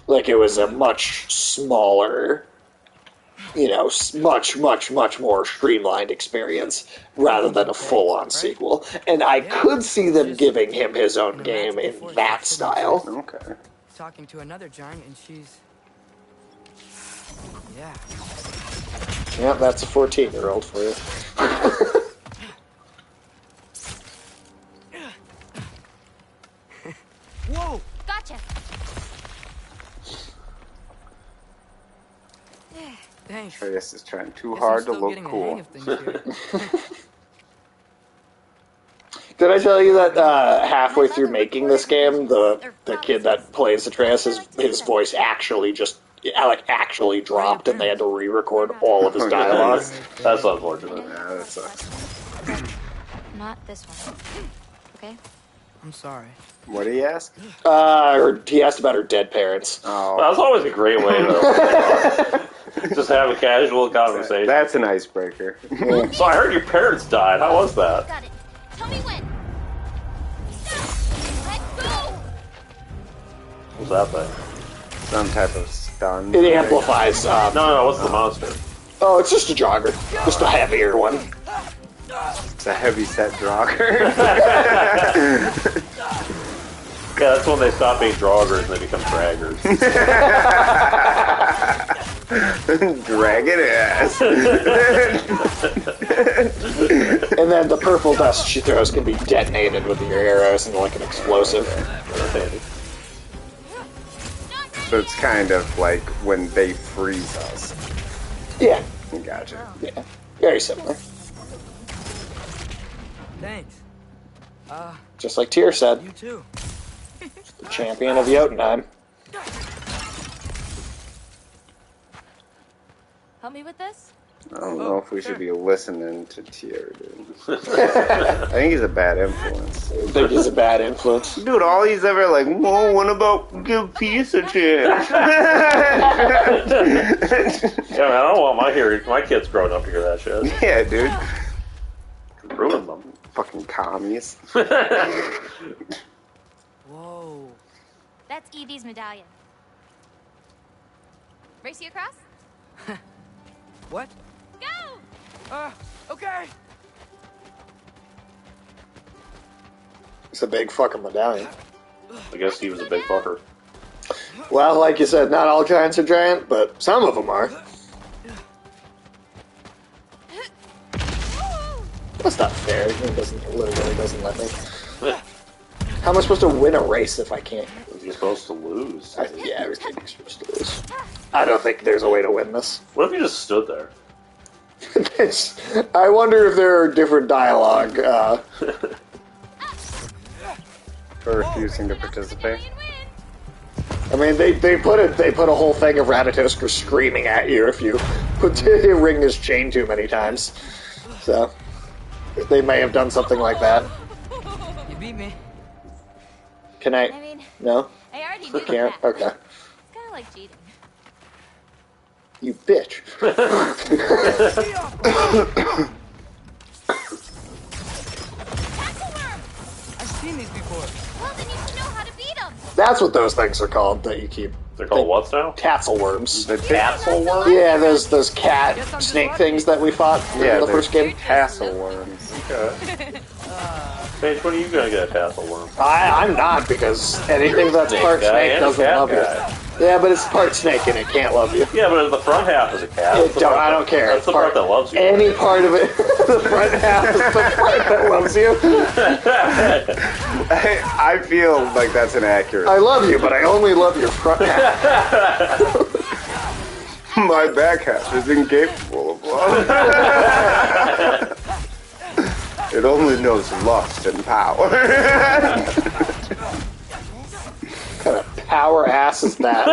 Like it was a much smaller, you know, much more streamlined experience rather than a full-on sequel. And I could see them giving him his own game in that style. Okay. Talking to another giant, and she's... Yeah. Yeah, that's a 14-year-old for you. Whoa! Gotcha. Thanks. Atreus is trying too Guess hard I'm to still look getting the cool. hang of things here. Did I tell you that halfway through making this game, the kid that plays Atreus, his voice actually just actually dropped, and they had to re-record all of his dialogue. That's unfortunate. Yeah, that sucks. Not this one. Okay? I'm sorry. What did he ask? Or he asked about her dead parents. Oh, Well, that's always a great way to just have a casual conversation. that's an icebreaker. So I heard your parents died. How was that? Got it. Tell me when. Let's go. What's that thing? Some type of stun. It amplifies. No, what's the monster? Oh, it's just a jogger, just a heavier one. It's a heavy set jogger. Yeah, that's when they stop being draggers and they become draggers. Dragging ass. And then the purple dust she throws can be detonated with your arrows and like an explosive. So it's kind of like when they freeze us. Yeah. Gotcha. Yeah. Very similar. Thanks. Just like Tyr said. You too. Champion of Jotunheim. Help me with this? I don't know if we should be listening to Tier, dude. I think he's a bad influence. I think he's a bad influence. Dude, all he's ever like, whoa, what about give peace a chance? Yeah, man, I don't want my kids growing up to hear that shit. Yeah, dude. Ruin them. Fucking commies. Whoa. That's Evie's medallion. Race you across? What? Go! Okay. It's a big fucking medallion. I guess he was a big fucker. Well, like you said, not all giants are giant, but some of them are. That's not fair. It literally doesn't let me. How am I supposed to win a race if I can't? You're supposed to lose. Yeah, I was thinking you're supposed to lose. I don't think there's a way to win this. What if you just stood there? I wonder if there are different dialogue. For refusing to participate. I mean, they put a whole thing of Ratatoskr screaming at you if you ring his chain too many times. So they may have done something like that. You beat me. Can I? I mean, No. I already knew Can't. that. Okay. It's kind of like cheating. You bitch. I've seen these before. Well, then you should know how to beat them. That's what those things are called that you keep. They're called what now? Tatzelworms. The Tatzelworms? Yeah, those cat snake things that we fought in the first game. Tasselworms. Okay. Paige, when are you gonna get a Tasselworm? I'm not, because anything that's part snake doesn't love you. Yeah, but it's part snake and it can't love you. Yeah, but the front half is a cat. I don't care. That's the part that loves you. Any part of it, the front half is the part that loves you. I feel like that's inaccurate. I love you, but I only love your front half. My back half is incapable of love. It only knows lust and power. What kind of power ass is that?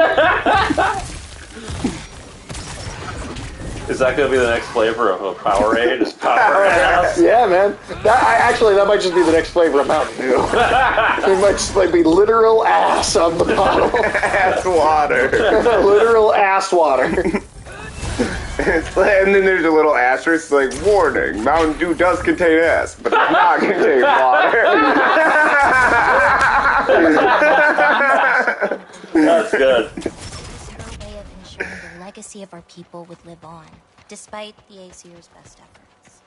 Is that going to be the next flavor of a Powerade? Is Power Ass? Yeah, man. That might just be the next flavor of Mountain Dew. It might just be literal ass on the bottle. Ass water. Literal ass water. And then there's a little asterisk like, warning, Mountain Dew does contain ass, but does not contain water. That's good. It's her way of ensuring the legacy of our people would live on, despite the Aesir's best efforts.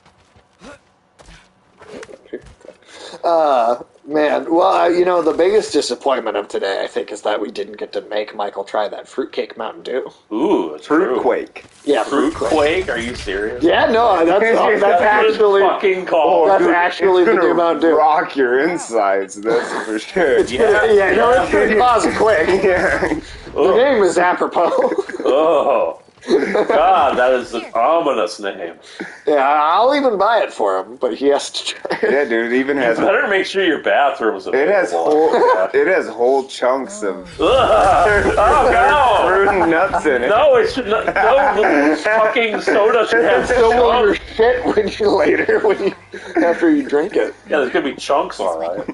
Man, well, the biggest disappointment of today, I think, is that we didn't get to make Michael try that fruitcake Mountain Dew. Ooh, it's true. Fruitquake. Yeah, Fruitquake? Are you serious? Yeah, no, that's actually fucking called. That's actually the new Mountain Dew. Rock your insides, that's for sure. It's pretty pause quick. Yeah. The name is apropos. Oh. God, that is an ominous name. Yeah, I'll even buy it for him, but he has to try it. Yeah, dude, it even has. You better make sure your bathroom's available. It has whole chunks of fruit and nuts in it. No, it should not. No, fucking soda should have Still will your shit after you drink it. Yeah, there's gonna be chunks, all right.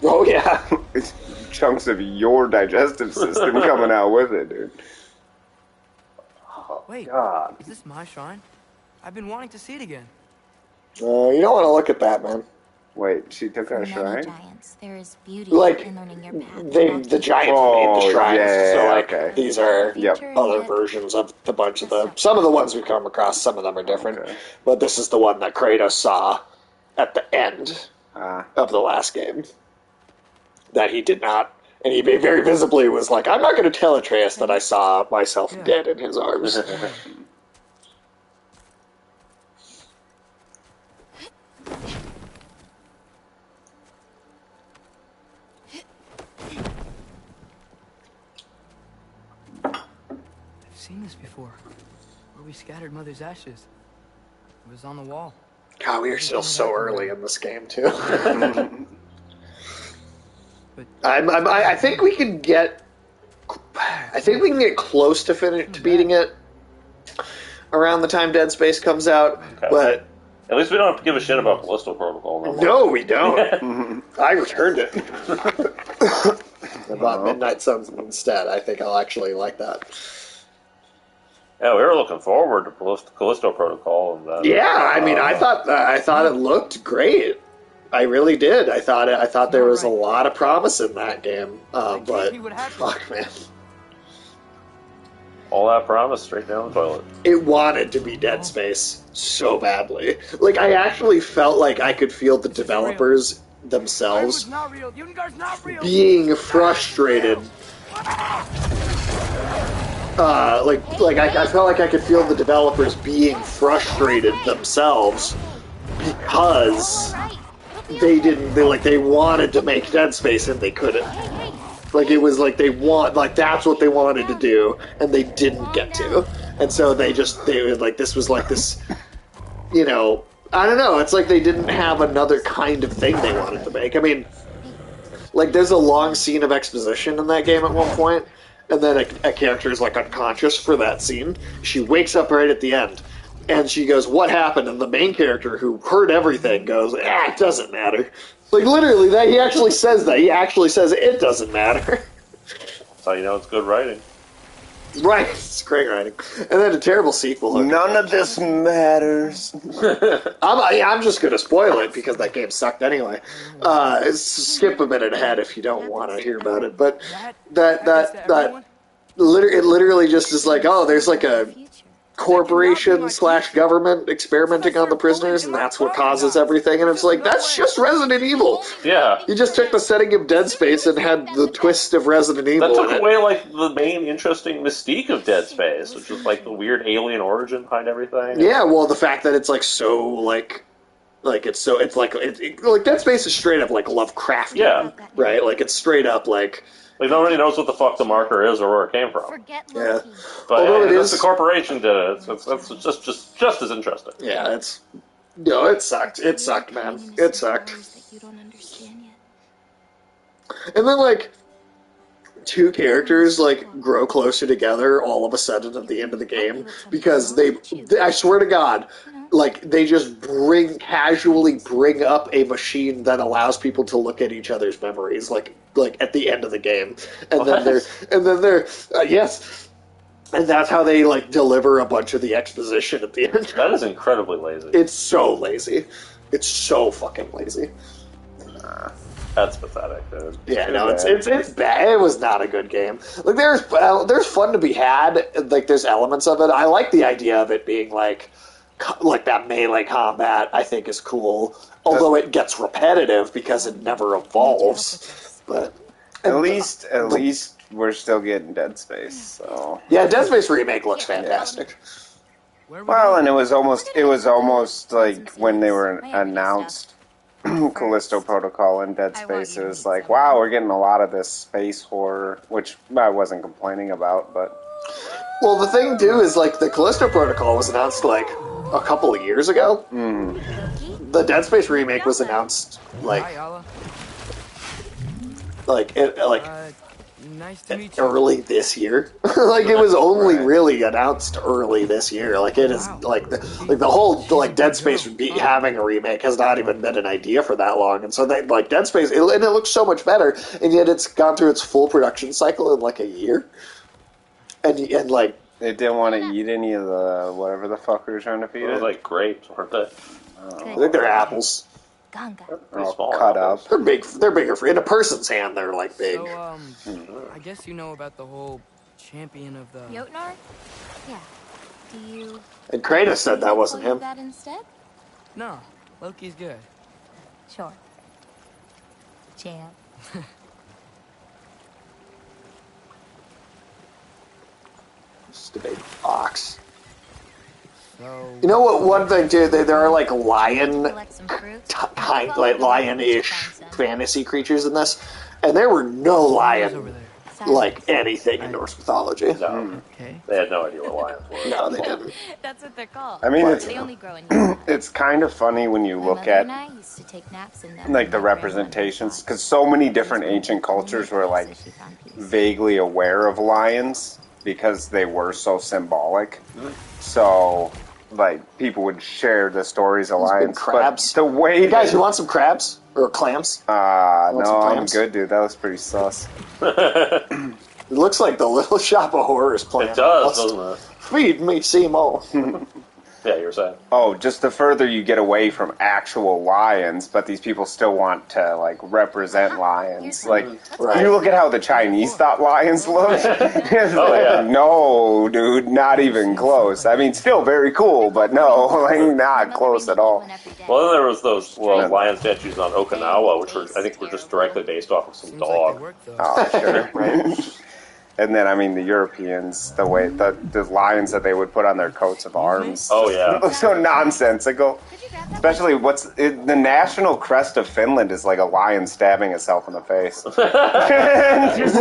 Oh yeah, it's chunks of your digestive system coming out with it, dude. Wait, God. Is this my shrine? I've been wanting to see it again. You don't want to look at that, man. Wait, she took our shrine? Giants, there is beauty Like, in learning your path. the giants made the shrines, okay. These are Yep. other versions of a bunch of them. Some of the ones we come across, some of them are different. Okay. But this is the one that Kratos saw at the end of the last game. That he did not. And he very visibly was like, I'm not going to tell Atreus that I saw myself dead in his arms. I've seen this before. Where we scattered Mother's ashes. It was on the wall. God, we are still so early in this game, too. but I think we can get. I think we can get close to beating it around the time Dead Space comes out, but at least we don't have to give a shit about Callisto Protocol. No, we don't. I returned it. I bought Midnight Suns instead. I think I'll actually like that. Yeah, we were looking forward to Callisto Protocol, and that. Yeah, I mean, I thought it looked great. I really did. I thought there was a lot of promise in that game, but fuck, man. All that promise straight down the toilet. It wanted to be Dead Space so badly. Like, I actually felt like I could feel the developers themselves being frustrated. I felt like I could feel the developers being frustrated themselves because they wanted to make Dead Space and they couldn't. Like, it was like that's what they wanted to do, and they didn't get to. And so this was like this, you know, I don't know, it's like they didn't have another kind of thing they wanted to make. I mean, like, there's a long scene of exposition in that game at one point, and then a character is, like, unconscious for that scene. She wakes up right at the end, and she goes, "What happened?" And the main character, who heard everything, goes, "It doesn't matter." Like, literally, he actually says that. He actually says, "It doesn't matter." That's how you know it's good writing. Right, it's great writing. And then a terrible sequel. None of this matters. I'm just going to spoil it because that game sucked anyway. Skip a minute ahead if you don't want to hear about it. But it literally just is like, oh, there's like a corporation/government experimenting on the prisoners, and that's what causes everything. And it's like, that's just Resident Evil. Yeah. You just took the setting of Dead Space and had the twist of Resident Evil. That took away, like, the main interesting mystique of Dead Space, which was, like, the weird alien origin behind everything. Yeah, well, the fact that it's, like, so, like Dead Space is straight up, like, Lovecraftian. Yeah. Right? Like, it's straight up, like, nobody knows what the fuck the marker is or where it came from. Yeah. But although the corporation did it. It's just as interesting. Yeah, it sucked. It sucked, man. It sucked. And then, like, two characters, like, grow closer together all of a sudden at the end of the game because I swear to God, like, they just casually bring up a machine that allows people to look at each other's memories, like at the end of the game, and then yes, and that's how they, like, deliver a bunch of the exposition at the end. That is incredibly lazy. It's so lazy. It's so fucking lazy. That's pathetic, dude. Yeah, no, it's bad. It was not a good game. Like, there's fun to be had. Like, there's elements of it. I like the idea of it being like that melee combat. I think is cool. Although it gets repetitive because it never evolves. But at least we're still getting Dead Space. So yeah, Dead Space Remake looks fantastic. Well, and it was almost like when they were announced Callisto Protocol and Dead Space, it was like, wow, we're getting a lot of this space horror, which I wasn't complaining about, but... Well, the thing, too, is, like, the Callisto Protocol was announced, like, a couple of years ago. The Dead Space remake was announced, like... Nice to meet you. Early this year. Like, it was only really announced early this year. Like, it is, like the whole, like, Dead Space having a remake has not even been an idea for that long. And so, like, Dead Space, and it looks so much better, and yet it's gone through its full production cycle in, like, a year. And like... They didn't want to eat any of the, whatever the fuck we were trying to feed it. Like grapes, weren't they? I think they're apples. They're all cut up. They're big. They're bigger. In a person's hand, they're, like, big. So, I guess you know about the whole champion of the... Jotnar? Yeah. Do you... And Kratos said that wasn't him. That instead? No. Loki's good. Sure. Champ. Just a big ox. You know what? One thing too, there are like lion-ish fantasy creatures in this, and there were no lion like anything in Norse mythology. No. They had no idea what lions were. No, they didn't. That's what they're called. I mean, They only grow in it's kind of funny when you look mother at and I used to take naps in them. like the representations, because so many different ancient cultures were like vaguely aware of lions because they were so symbolic. So like people would share the stories of lions. Crabs. But the way hey guys, you want some crabs or clams? No, I'm good, dude. That was pretty sus. It looks like the Little Shop of Horrors plan. It does, doesn't it? Feed me, see 'em all. Yeah, you were saying. Oh, just the further you get away from actual lions, but these people still want to like represent lions. Like you look at how the Chinese thought lions looked. No, dude, not even close. I mean, still very cool, but no, like not close at all. Well, then there was those lion statues on Okinawa, which were I think were just directly based off of some dog. Oh, sure. And then, I mean, the Europeans, the way the lions that they would put on their coats of arms. Oh, yeah. So nonsensical. Especially the national crest of Finland is like a lion stabbing itself in the face.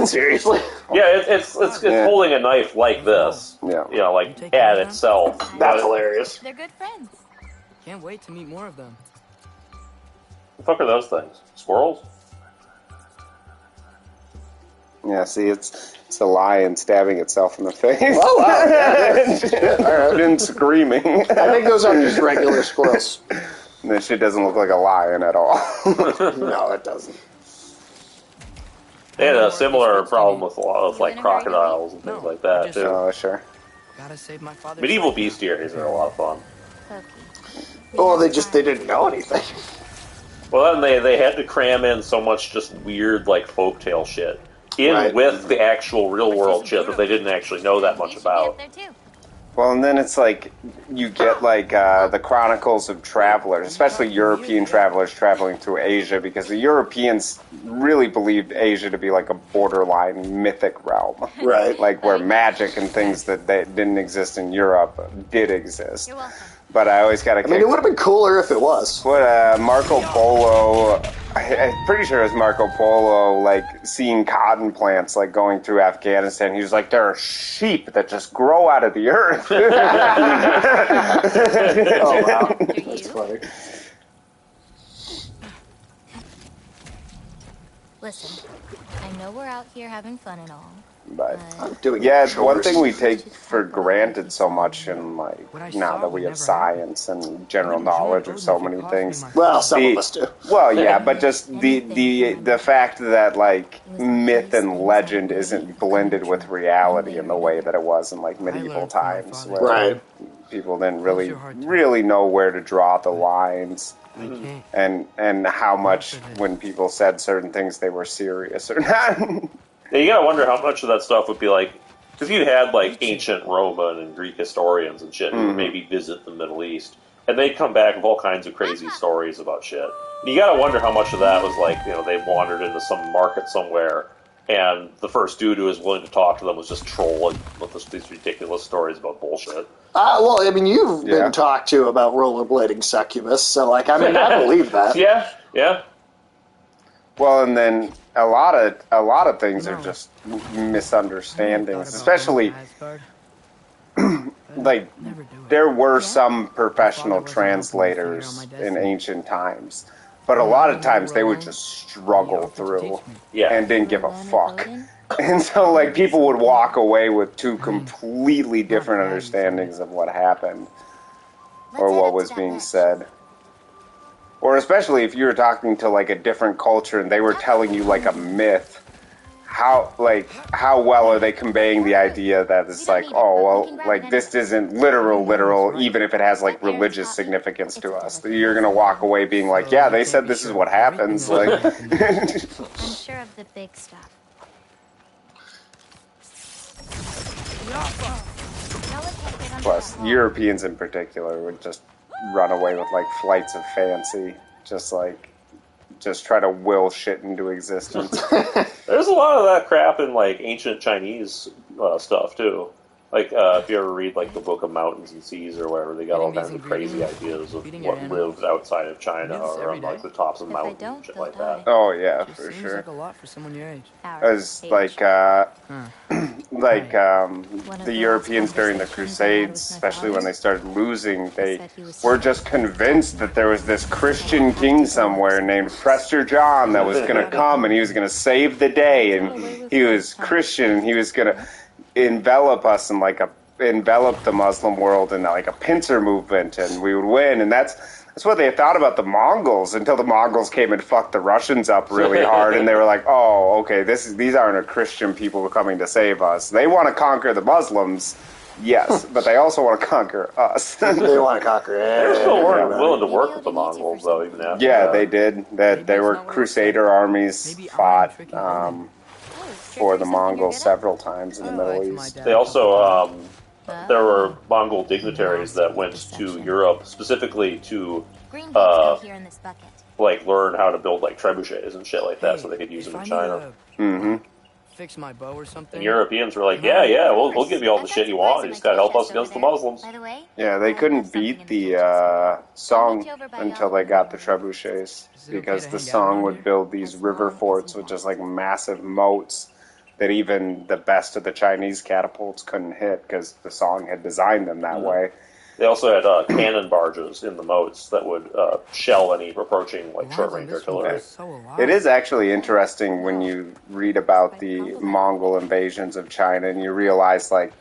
Seriously? Yeah, it's holding a knife like this. Yeah. You know, like at itself. That's hilarious. They're good friends. Can't wait to meet more of them. The fuck are those things? Squirrels? Yeah, see, it's a lion stabbing itself in the face. Oh, wow. And screaming. I think those are just regular squirrels. And this shit doesn't look like a lion at all. No, it doesn't. They had a similar problem with a lot of like crocodiles and things like that too. Oh, sure. Gotta save my father's Medieval bestiaries are a lot of fun. Oh, they didn't know anything. Well, then they had to cram in so much just weird like folktale shit with the actual real world shit that they didn't actually know that much about. Well, and then it's like you get like the chronicles of travelers, especially European travelers traveling through Asia, because the Europeans really believed Asia to be like a borderline mythic realm, right? Like where magic and things that didn't exist in Europe did exist. But I always got to. I mean, it would have been cooler if it was. What Marco Polo? I'm pretty sure it was Marco Polo, like seeing cotton plants like going through Afghanistan. He was like, there are sheep that just grow out of the earth. Oh wow, that's funny. Listen, I know we're out here having fun and all. But doing one thing we take for granted so much, and like now that we have science and general knowledge of so many things. Well, some of us do. Well, yeah, but just the fact that like myth and legend isn't blended with reality in the way that it was in like medieval times, where people didn't really know where to draw the lines. And how much when people said certain things they were serious or not. Yeah, you gotta wonder how much of that stuff would be like, because you had like ancient Roman and Greek historians and shit who would maybe visit the Middle East, and they'd come back with all kinds of crazy stories about shit. You gotta wonder how much of that was like, you know, they wandered into some market somewhere, and the first dude who was willing to talk to them was just trolling with these ridiculous stories about bullshit. Well, I mean, you've been talked to about rollerblading succubus, so like, I mean, I believe that. Yeah. Well, and then a lot of things are just misunderstandings, especially like there were some professional translators in ancient times, but a lot of times they would just struggle through and didn't give a fuck. And so like people would walk away with two completely different understandings of what happened or what was being said. Or especially if you were talking to like a different culture and they were telling you like a myth, how well are they conveying the idea that it's like, oh well, like this isn't literal, even if it has like religious significance to us. You're gonna walk away being like, yeah, they said this is what happens. Like, I'm sure of the big stuff. plus Europeans in particular would just run away with like flights of fancy, just try to will shit into existence. There's a lot of that crap in like ancient Chinese stuff too. Like, if you ever read, like, the Book of Mountains and Seas or whatever, they got all kinds of crazy ideas of what lives outside of China or on, like, the tops of mountains and shit like that. Oh, yeah, for Seems sure. like a lot for someone your age. As, like, the Europeans during the Crusades, especially when they started losing, they were just convinced that there was this Christian king somewhere named Prester John that was going to come and he was going to save the day, and he was Christian and he was going to envelop us in envelop the Muslim world in like a pincer movement, and we would win. And that's what they thought about the Mongols until the Mongols came and fucked the Russians up really hard, and they were like, oh, okay, these aren't a Christian people coming to save us. They want to conquer the Muslims, yes, but they also want to conquer us. They want to conquer They're still willing to work with the Mongols, though, even after that. They did. They were Crusader armies, fought for the Mongols several times in the Middle East. They also, there were Mongol dignitaries that went to Europe specifically to, like, learn how to build, like, trebuchets and shit like that so they could use them in China. Fix my bow or something. And Europeans were like, yeah, we'll give you all the shit you want. You just gotta help us against the Muslims. Yeah, they couldn't beat the song until they got the trebuchets, because the song would build these river forts with just, like, massive moats that even the best of the Chinese catapults couldn't hit, because the song had designed them that way. They also had cannon barges in the moats that would shell any approaching, like, short-range artillery. It is actually interesting when you read about the Mongol invasions of China and you realize, like,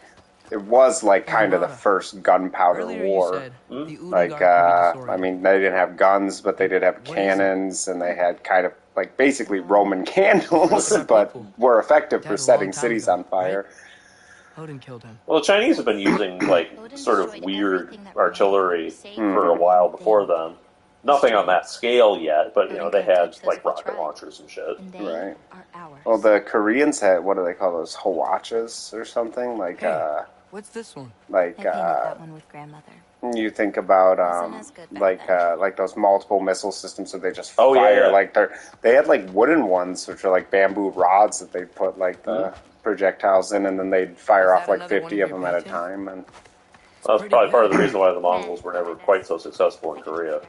it was, like, kind of the first gunpowder war. Like, I mean, they didn't have guns, but they did have cannons, and they had kind of, like, basically Roman candles, but were effective for setting cities on fire. Odin killed him. Well, the Chinese have been using, like, sort of weird artillery for a while before then. Nothing on that scale yet, but, you know, they had, like, rocket launchers and shit. Right. Well, the Koreans had, what do they call those, hawachas or something? Like, what's this one? Like, that one with grandmother. You think about like those multiple missile systems that they just fire. Yeah. Like they had like wooden ones, which are like bamboo rods that they put like the projectiles in, and then they'd fire off like 50 of them at a time. And that's probably part of the reason why the Mongols were never quite so successful in Korea.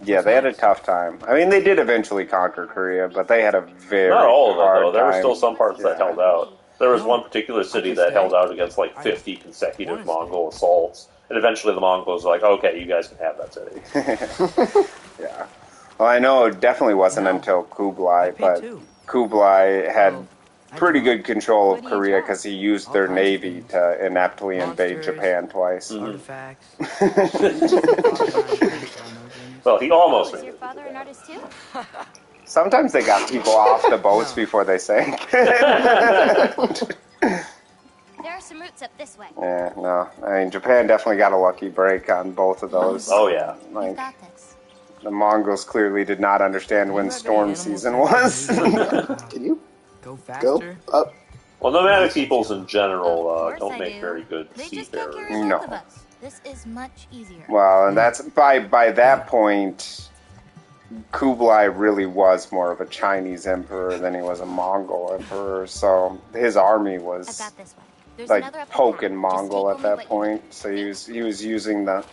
Yeah, they had a tough time. I mean, they did eventually conquer Korea, but they had a very not all of it hard though. There were time. still some parts that held out. There was one particular city that held out against like 50 consecutive Mongol assaults. And eventually the Mongols were like, okay, you guys can have that city. Yeah. Well, I know it definitely wasn't until Kublai, but Kublai had pretty good control of Korea because he used their navy to ineptly invade Japan twice. Well, he almost Is your father an artist too? Sometimes they got people off the boats before they sank. There are some routes up this way. Yeah, no. I mean, Japan definitely got a lucky break on both of those. Oh, yeah. Like, the Mongols clearly did not understand when storm season was. Can you go faster? Go up? Well, nomadic peoples in general don't make very good seafarers. No. This is much easier. Well, and that's by that point, Kublai really was more of a Chinese emperor than he was a Mongol emperor. So his army was like poking Mongol at that point. So he was using the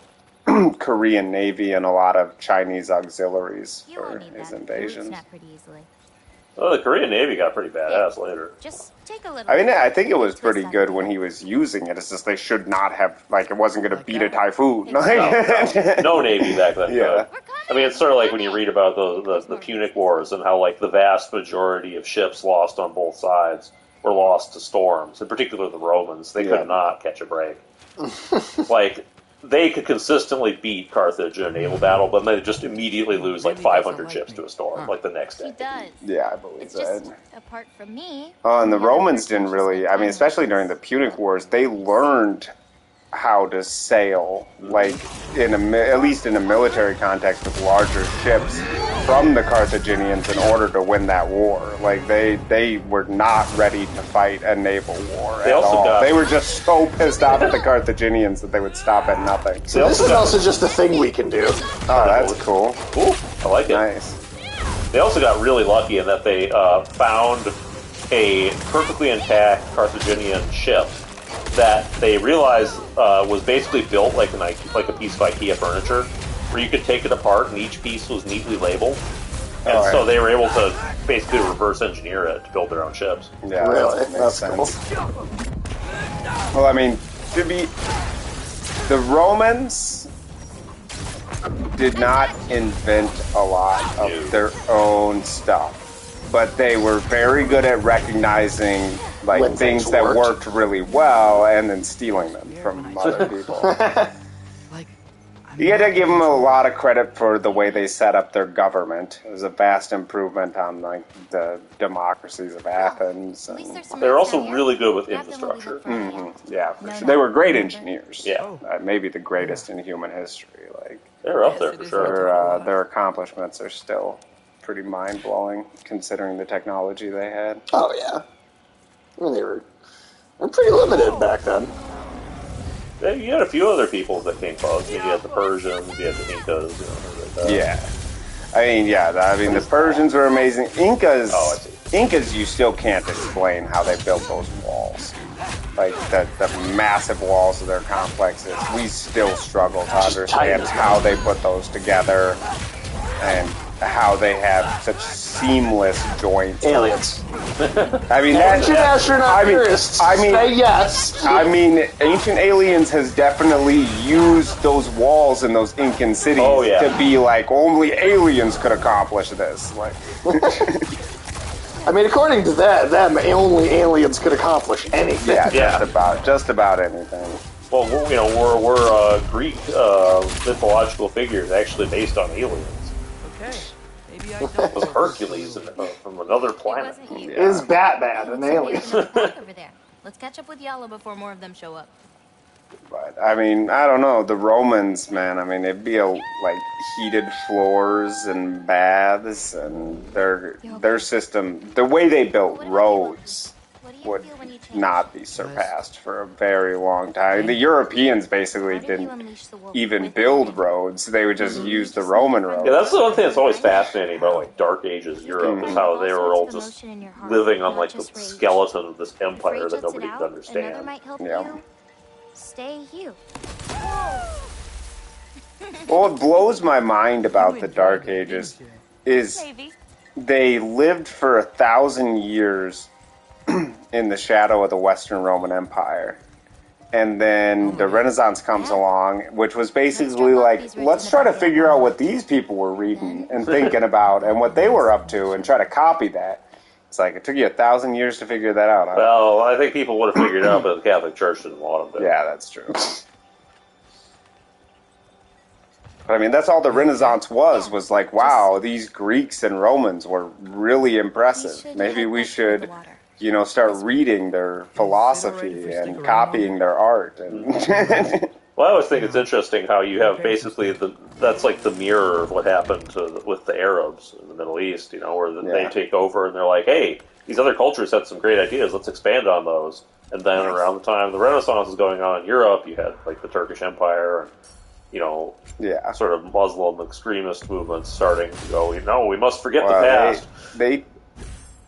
Korean Navy and a lot of Chinese auxiliaries for his invasions. Well, the Korean Navy got pretty badass later. Just take a little. I mean, I think it was pretty good when he was using it. It's just they should not have, like, it wasn't going to beat a typhoon. No Navy back then. Yeah. I mean, it's sort of like when you read about the Punic Wars and how, like, the vast majority of ships lost on both sides were lost to storms. In particular, the Romans. They could not catch a break. Like, they could consistently beat Carthage in a naval battle, but then they just immediately lose like 500 ships to a storm, like the next day. He does. Yeah, I believe It's that. just apart from me. Oh, and the Romans didn't really, I mean, especially during the Punic Wars, they learned how to sail, like, at least in a military context with larger ships from the Carthaginians in order to win that war. Like, they were not ready to fight a naval war at all. They were just so pissed off at the Carthaginians that they would stop at nothing. So this is also just a thing we can do. Oh, that's cool. Cool. I like it. Nice. They also got really lucky in that they found a perfectly intact Carthaginian ship that they realized was basically built like a piece of IKEA furniture, where you could take it apart and each piece was neatly labeled. And so they were able to basically reverse engineer it to build their own ships. Yeah, really? That's Cool. Well, I mean, the Romans did not invent a lot of their own stuff, but they were very good at recognizing like When things things that worked. worked really well and then stealing them from other people. You got to give them a lot of credit for the way they set up their government. It was a vast improvement on like the democracies of Athens. They're also really good with infrastructure. Mm-hmm. Yeah, for sure. They were great engineers. Yeah, maybe the greatest in human history. Like they're up there for sure. Their accomplishments are still pretty mind blowing considering the technology they had. Oh yeah, I mean, they were pretty limited back then. Yeah, you had a few other peoples that came close. You had the Persians, you had the Incas, things like that. Yeah. I mean, the Persians were amazing. Incas, you still can't explain how they built those walls. Like, the massive walls of their complexes. We still struggle to understand how they put those together and how they have such seamless joints. Aliens. I mean, ancient astronaut theorists say yes. I mean, ancient aliens has definitely used those walls in those Incan cities to be like, only aliens could accomplish this. Like, I mean, according to them, only aliens could accomplish anything. Yeah, just about anything. Well, we're Greek mythological figures actually based on aliens. Okay. Maybe I It was Hercules from another planet. Is Batman an alien? Over there. Let's catch up with Yala before more of them show up. But I mean, I don't know. The Romans, man. I mean, it'd be like heated floors and baths, and their system, the way they built roads, would not be surpassed for a very long time. The Europeans basically didn't even build roads; they would just use the Roman roads. Yeah, that's the one thing that's always fascinating about like Dark Ages Europe is how they were all just living on like the skeleton of this empire that nobody could understand. Yeah. Stay you. What blows my mind about the Dark Ages is they lived for 1,000 years in the shadow of the Western Roman Empire. And then the Renaissance comes along, which was basically like, let's try to figure out what these people were reading and thinking about and what they were up to and try to copy that. It's like, it took you 1,000 years to figure that out. Huh? Well, I think people would have figured it out, but the Catholic Church didn't want them to. Yeah, that's true. But I mean, that's all the Renaissance was like, wow, these Greeks and Romans were really impressive. Maybe we should, start reading their philosophy and copying their art. And well, I always think it's interesting how you have basically that's like the mirror of what happened with the Arabs in the Middle East, where they take over and they're like, hey, these other cultures had some great ideas, let's expand on those. And then around the time the Renaissance was going on in Europe, you had like the Turkish Empire and sort of Muslim extremist movements starting to go, we must forget the past.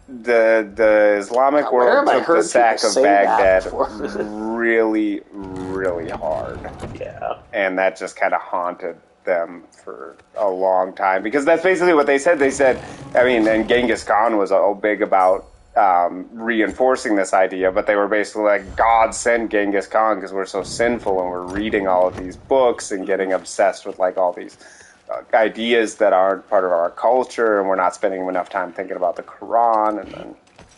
The Islamic world took the sack of Baghdad really, really hard. Yeah. And that just kind of haunted them for a long time. Because that's basically what they said. They said, and Genghis Khan was all big about reinforcing this idea, but they were basically like, God sent Genghis Khan because we're so sinful and we're reading all of these books and getting obsessed with like all these ideas that aren't part of our culture, and we're not spending enough time thinking about the Quran. And then,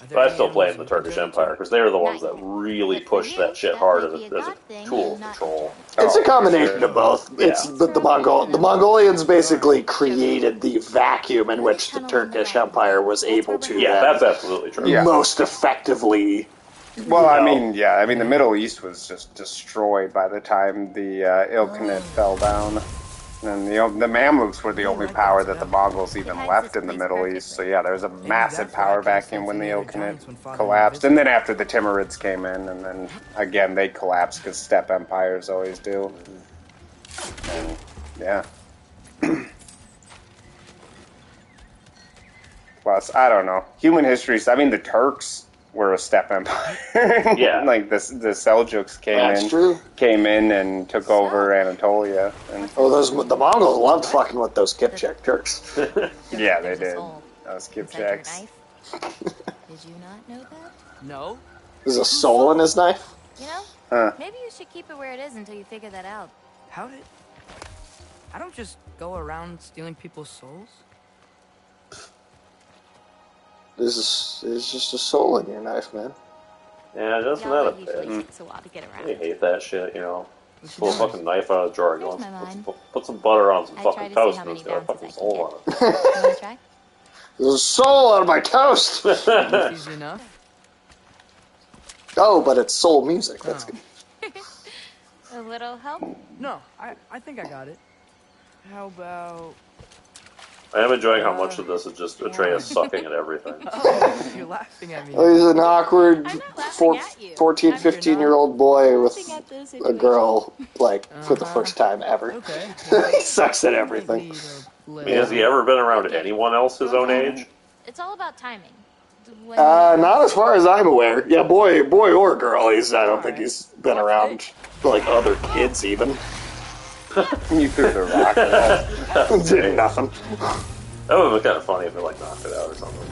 but I still blame the Turkish Empire because they were the ones that really pushed that shit hard as a tool of control. It's a combination of both. It's the Mongolians basically created the vacuum in which the Turkish Empire was able to. Yeah, that's absolutely true. Most effectively. Well, the Middle East was just destroyed by the time the Ilkhanate fell down. And the Mamluks were the only power that the Mongols even left in the Middle East. So there was a massive power vacuum when the Ilkhanate collapsed. And then after the Timurids came in, and then again they collapsed because steppe empires always do. And plus, I don't know. Human history, the Turks were a step empire. Yeah. Like the Seljuks came in and took over Anatolia. And the Mongols loved fucking with those Kipchak Turks. Yeah, they did. Those Kipchaks. Did you not know that? No. There's a soul in his knife? You know, maybe you should keep it where it is until you figure that out. How did... I don't just go around stealing people's souls. There's just a soul in your knife, man. Yeah, doesn't that a bit? Takes a while to get around. I hate that shit, you know. Just pull a fucking knife out of the drawer, go, put some butter on some fucking toast, and it's got a fucking soul on it. Wanna try? There's a soul out of my toast! Easy enough. Oh, but it's soul music. That's good. A little help? No, I think I got it. How about... I am enjoying how much of this is just Atreus sucking at everything. Oh, you're laughing at me. He's an awkward 14, 15-year-old boy with a girl, like, for the first time ever. Okay. He sucks at everything. I mean, has he ever been around anyone else his own age? It's all about timing. Not as far as I'm aware. Yeah, boy or girl. I don't think he's been around, like, other kids even. You threw the rock at that. Did nothing. That would have been kind of funny if it, like, knocked it out or something.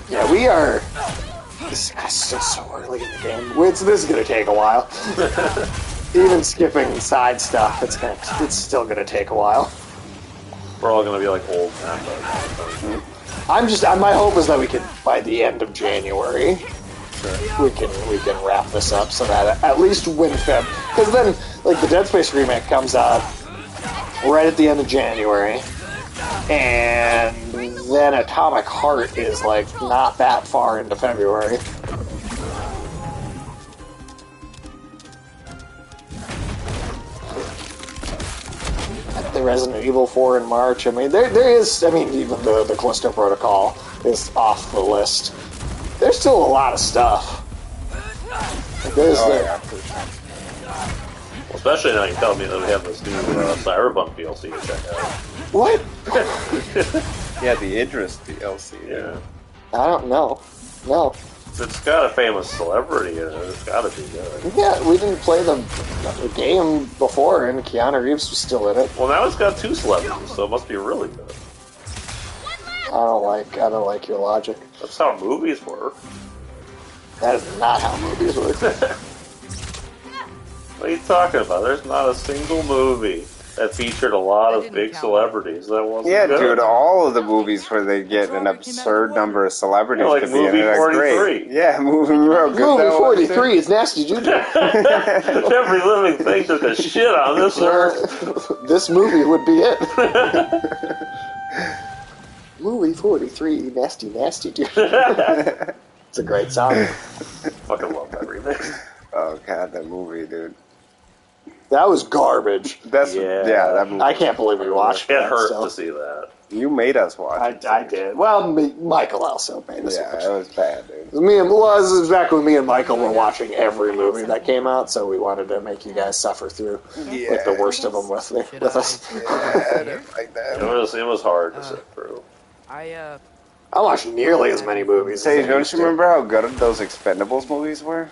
Yeah, we are... This is still so early in the game. This is going to take a while. Even skipping side stuff, it's still going to take a while. We're all going to be like old now. My hope is that we can, by the end of January, we can wrap this up so that at least when Feb, because then like the Dead Space remake comes out right at the end of January, and then Atomic Heart is like not that far into February. The Resident Evil 4 in March. I mean, there is. I mean, even the Callisto Protocol is off the list. There's still a lot of stuff. Especially now you tell me that we have this new Cyberpunk DLC to check out. What? Yeah, the Idris DLC. Yeah. I don't know. No. It's got a famous celebrity in it. It's got to be good. Yeah, we didn't play the game before, and Keanu Reeves was still in it. Well, now it's got 2 celebrities, so it must be really good. I don't like your logic. That's how movies work. That is not how movies work. What are you talking about? There's not a single movie that featured a lot of big celebrities that wasn't good. Dude, all of the movies where they get an absurd number of celebrities like to be in it are 43. great. Yeah, movie 43 is nasty juju. Every living thing took a shit on this earth. This movie would be it. Movie 43, nasty dude. It's a great song. Fucking love that remix. Oh god, that movie, dude. That was garbage. That movie. I can't believe we watched it. It hurt to see that. You made us watch it. I did. Well, Michael also made us watch it. Yeah, it was bad, dude. This was back when me and Michael were watching every movie that came out, so we wanted to make you guys suffer through like the worst of them with us. Yeah, I didn't like that. It was hard to sit through. I watched nearly as many movies. Hey, don't you remember how good those Expendables movies were?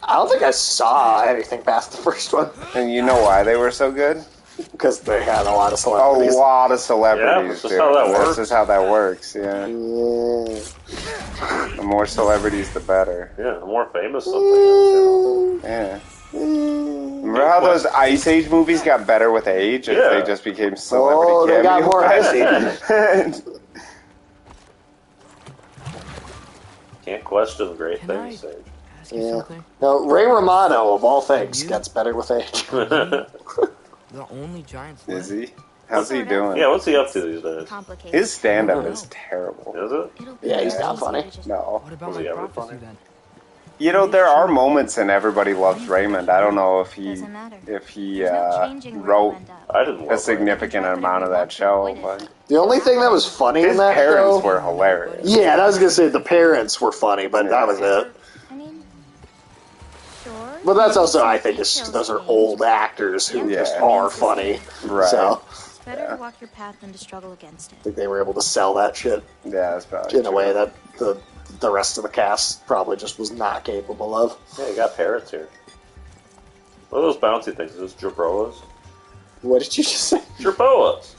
I don't think I saw anything past the first one. And you know why they were so good? Because they had a lot of celebrities. A lot of celebrities, dude. That's just how that works, yeah. The more celebrities, the better. Yeah, the more famous something is. Yeah. Remember how those Ice Age movies got better with age as they just became celebrity they got cameos? more Ice Age. Can question great things, Sage. ask you something? No, Ray Romano, of all things, gets better with age. The only giant slayer. Is he? How's he doing? Yeah, what's he up to these days? You know, there are moments in Everybody Loves Raymond. I don't know if he wrote a significant amount of that show, but the only thing that was funny in that parents show, were hilarious. Yeah, I was gonna say the parents were funny, but that was it. I mean, sure. But that's also, I think, those are old actors who just are funny. Right. So It's better to walk your path than to struggle against it. I think they were able to sell that shit. Yeah, that's probably in a way that the rest of the cast probably just was not capable of. Yeah, you got parrots here. What are those bouncy things? Is this jerboas? What did you just say? Jerboas.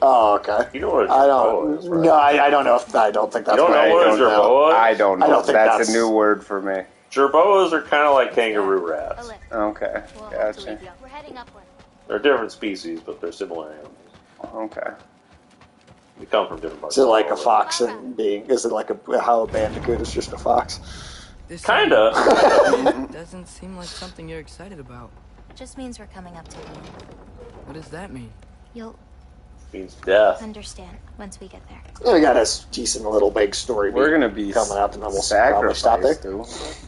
Oh, okay. You know what a jerboa is, right? No, I don't know. I don't think that's You don't know what a jerboa is? I don't know. I don't think that's a new word for me. Jerboas are kind of like kangaroo rats. Okay, gotcha. We're heading upward. They're different species, but they're similar animals. Okay. They come from different parts. Is it like a fox and being? Is it like how a bandicoot is just a fox? Kinda. Doesn't seem like something you're excited about. Just means we're coming up to the end. What does that mean? You'll Means death. understand once we get there. Yeah, we got a decent little big story. We're gonna be coming up, and then we'll probably stop there. sacrificed,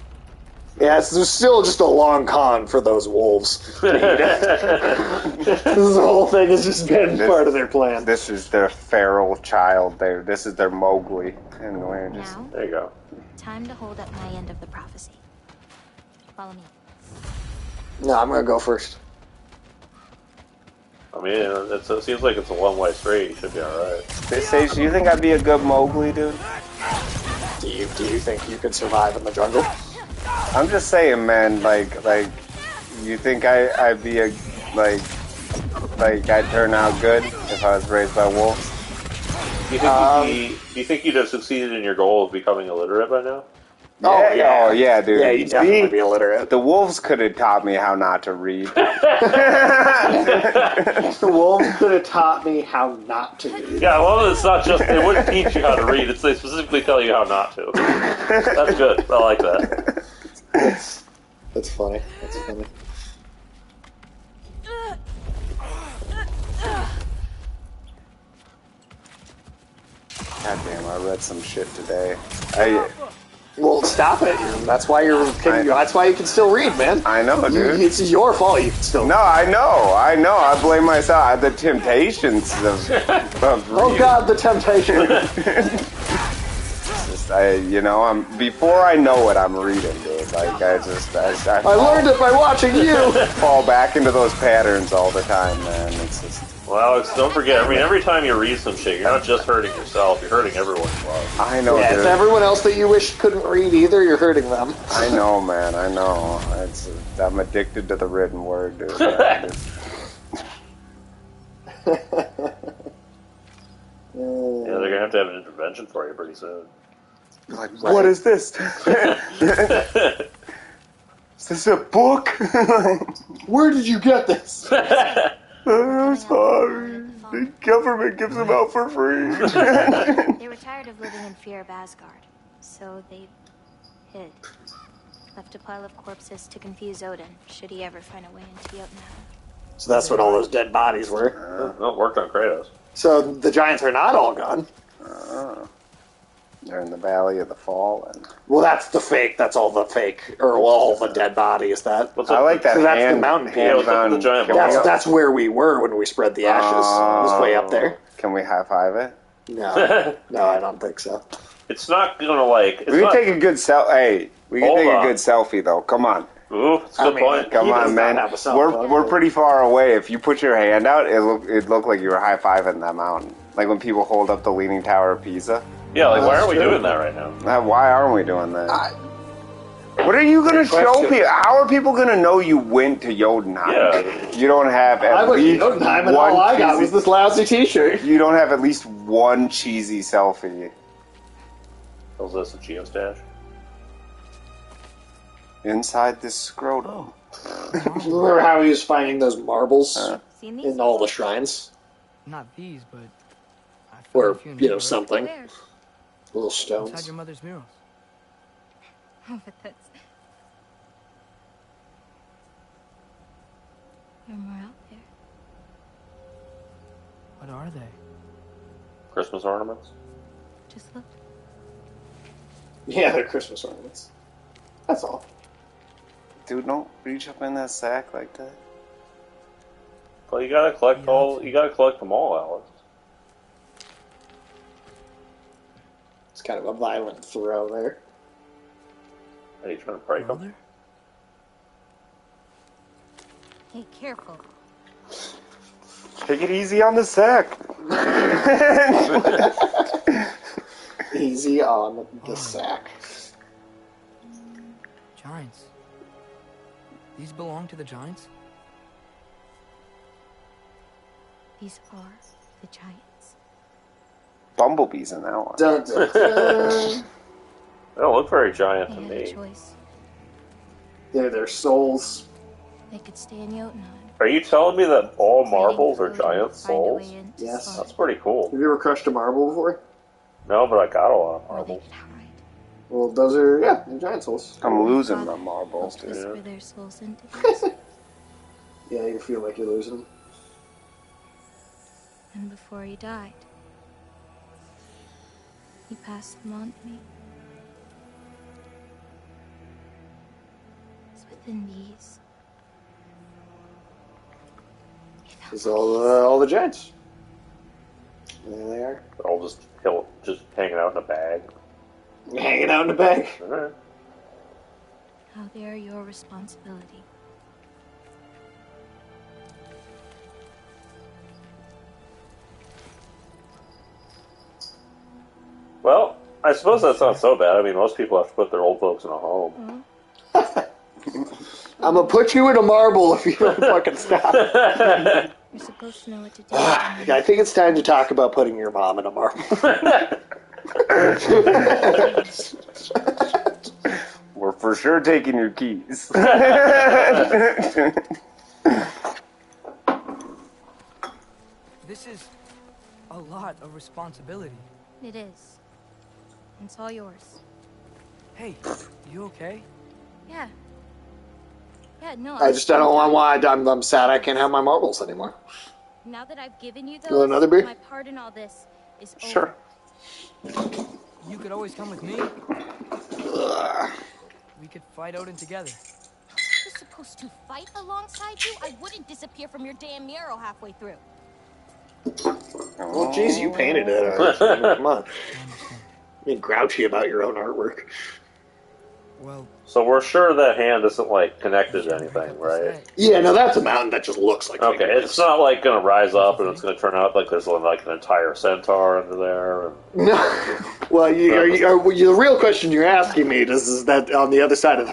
Yeah, there's still just a long con for those wolves. This whole thing has just been part of their plan. This is their feral child. This is their Mowgli, and we're just Now, there you go. time to hold up my end of the prophecy. Follow me. No, I'm gonna go first. I mean, it seems like it's a one-way street. You should be alright. Sage, do you think I'd be a good Mowgli, dude? Do you think you could survive in the jungle? I'm just saying, man. Like, you think I'd be a like I'd turn out good if I was raised by wolves? Do you think you'd have succeeded in your goal of becoming illiterate by now? Oh yeah, dude. Yeah, you'd definitely be illiterate. The wolves could have taught me how not to read. The wolves could have taught me how not to read. Yeah, well, it's not just they wouldn't teach you how to read. It's they specifically tell you how not to. That's good. I like that. That's funny. That's funny. God damn, I read some shit today. Well, stop it. That's why that's why you can still read, man. I know, dude. It's your fault. You can still. No, I know. I blame myself. I have the temptations of oh God, the temptation. I'm before I know it, I'm reading, dude. Like I learned it by watching you. Fall back into those patterns all the time, man. It's just. Well, Alex, don't forget. I mean, every time you read some shit, you're not just hurting yourself. You're hurting everyone involved. I know. Yeah, dude. if everyone else that you wish couldn't read either, you're hurting them. I know, man. I know. I'm addicted to the written word, dude. Yeah, they're gonna have to have an intervention for you pretty soon. Like, what is this? Is this a book? Where did you get this? I'm sorry. The government gives them out for free. They were tired of living in fear of Asgard, so they hid. Left a pile of corpses to confuse Odin, should he ever find a way into Jotunheim. So that's what all those dead bodies were. No, it worked on Kratos. So the giants are not all gone. They're in the Valley of the Fallen. Well, that's the fake. That's all the fake, or all the dead bodies. I like that. So that's the mountain peak. the giant That's where we were when we spread the ashes. It was way up there. Can we high five it? No, no, I don't think so. It's not gonna like. We can take a good Hey, we can take a good selfie though. Come on. Ooh, that's a good point. Come on, man. We're pretty far away. If you put your hand out, it looked like you were high fiving that mountain. Like when people hold up the Leaning Tower of Pisa. Yeah, like why aren't we doing that right now? Why aren't we doing that? What are you going to show people? How are people going to know you went to Jotunheim? Yeah. You don't have at I went to least Jotunheim and one all I got was this lousy T-shirt. You don't have at least one cheesy selfie. Was this a geostash? Inside this scrotum. Remember how he was finding those marbles Seen these? in all the shrines? Not these, but I found Or, a few in Europe. something. Where? Little Inside stones. your mother's murals. Oh, but that's... There are more out there. What are they? Christmas ornaments? Just look. Yeah, they're Christmas ornaments. That's all. Dude, don't reach up in that sack like that. Well, you gotta collect You gotta collect them all, Alex. It's kind of a violent throw there. Are you trying to break them? Hey, careful. Take it easy on the sack. Easy on the sack. Giants. These belong to the Giants? These are the Giants. Bumblebee's in that one. Dun, dun, dun. They don't look very giant to They had me. a choice. They're their souls. They could stay in Jotunheim. Are you telling me that all marbles are giant souls? Yes. That's pretty cool. Have you ever crushed a marble before? No, but I got a lot of marbles. Well, those are, yeah, they're giant souls. I'm losing my marbles, dude. Whisper their souls into these. Yeah, you feel like you're losing them. And before he died, he passed them on to me. It's within these. It's all the giants. And there they are. They're all just hanging out in a bag. Hanging out in a bag. Alright. Now they are your responsibility. Well, I suppose that's not so bad. I mean, most people have to put their old folks in a home. I'm gonna put you in a marble if you don't fucking stop. You're supposed to know what to do. I think it's time to talk about putting your mom in a marble. We're for sure taking your keys. This is a lot of responsibility. It is. It's all yours. Hey, you okay? Yeah. Yeah, no. I just don't want why I'm sad I can't have my marbles anymore. Now that I've given you You want those, another beer? my part in all this is over. Sure. You could always come with me. We could fight Odin together. I was supposed to fight alongside you? I wouldn't disappear from your damn mural halfway through. Well, geez, you painted it. Come on. You're grouchy about your own artwork. Well, So we're sure that hand isn't like connected to anything, right? Yeah, no, that's a mountain that just looks like. Okay, it's not like going to rise up and it's going to turn out like there's like an entire centaur under there. And... No. Well, the real question you're asking me is that on the other side of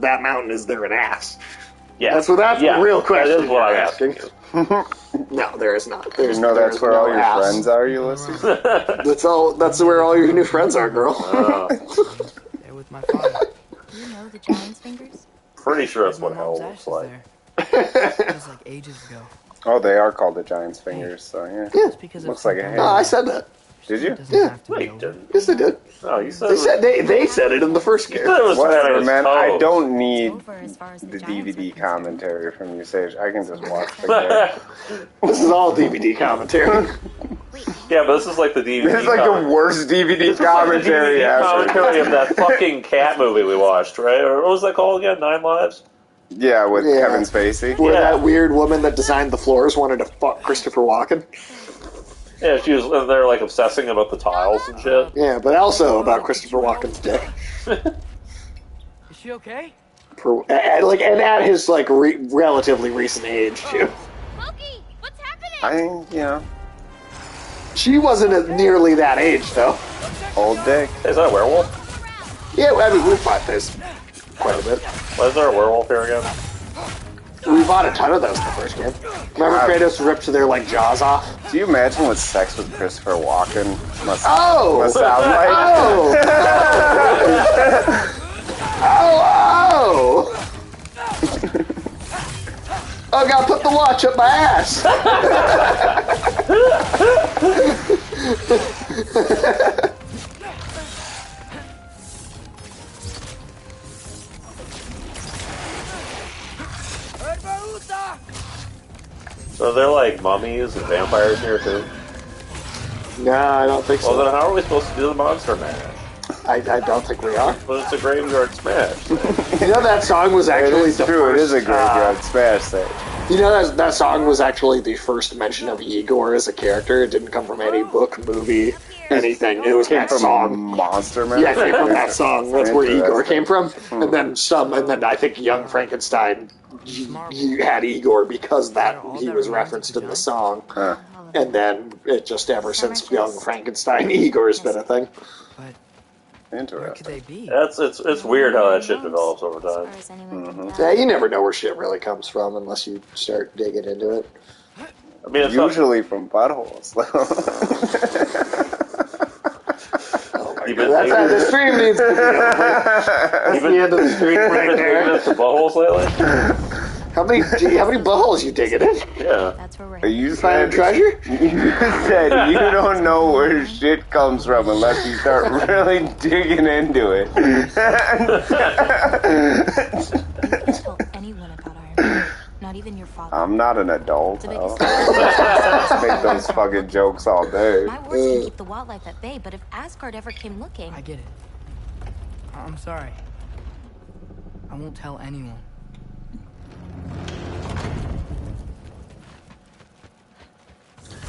that mountain is there an ass? Yeah, that's the real question. That is what I'm asking. No, there is not. That's where all your friends are, Ulysses? That's where all your new friends are, girl. They're with my father. Do you know the giant's fingers? Pretty sure that's what hell looks like. It was like ages ago. Oh, they are called the Giant's Fingers, so yeah. Looks like a hand. No, I said that. Did you? Yeah. Wait, you didn't. Yes, they did. Oh, you said they said it in the first game. Whatever, man. I don't need As far as the Giants are DVD concerned. commentary from you, Sage. I can just watch the game. This is all DVD commentary. Yeah, but this is like the DVD. This is like the worst DVD commentary DVD ever. commentary of that fucking cat movie we watched, right? Or what was that called again? 9 Lives? Yeah, with Kevin Spacey. Where that weird woman that designed the floors wanted to fuck Christopher Walken. Yeah, she was in there like obsessing about the tiles and shit. Yeah, but also about Christopher Walken's dick. Is she okay? And at his relatively recent age too. Loki, what's happening? She wasn't at nearly that age though. Old dick. Is that a werewolf? Yeah, I mean we fought this quite a bit. Was there a werewolf here again? We fought a ton of those in the first game. Remember Kratos ripped their jaws off? Do you imagine what sex with Christopher Walken must Oh! sound like? Oh! I gotta put the watch up my ass! So they're like mummies and vampires here too? No, I don't think so. Well, then how are we supposed to do the monster mash? I don't think we are. But it's a graveyard smash. You know that song was actually the true. first, It is a graveyard smash thing. You know that song was actually the first mention of Igor as a character. It didn't come from any book, movie, anything. It was Came that from song. Monster Man. Yeah, it came from that song. That's where Igor came from. Hmm. And then I think Young Frankenstein you had Igor because he was referenced in the song. Huh. And then it just ever since Young Frankenstein, Igor's been a thing. Interesting. It's weird how that shit develops over time. Yeah, you never know where shit really comes from unless you start digging into it. I mean, it's usually from buttholes. That's how the stream needs to be over. That's the end of the stream right there. The buttholes lately? How many buttholes you digging in? Yeah. That's where we're You finding treasure? You said you don't know where shit comes from unless you start really digging into it. tell anyone about Iron Man. Not even your father. I'm not an adult. I'll make those fucking jokes all day. My words can keep the wildlife at bay, but if Asgard ever came looking... I get it. I'm sorry. I won't tell anyone.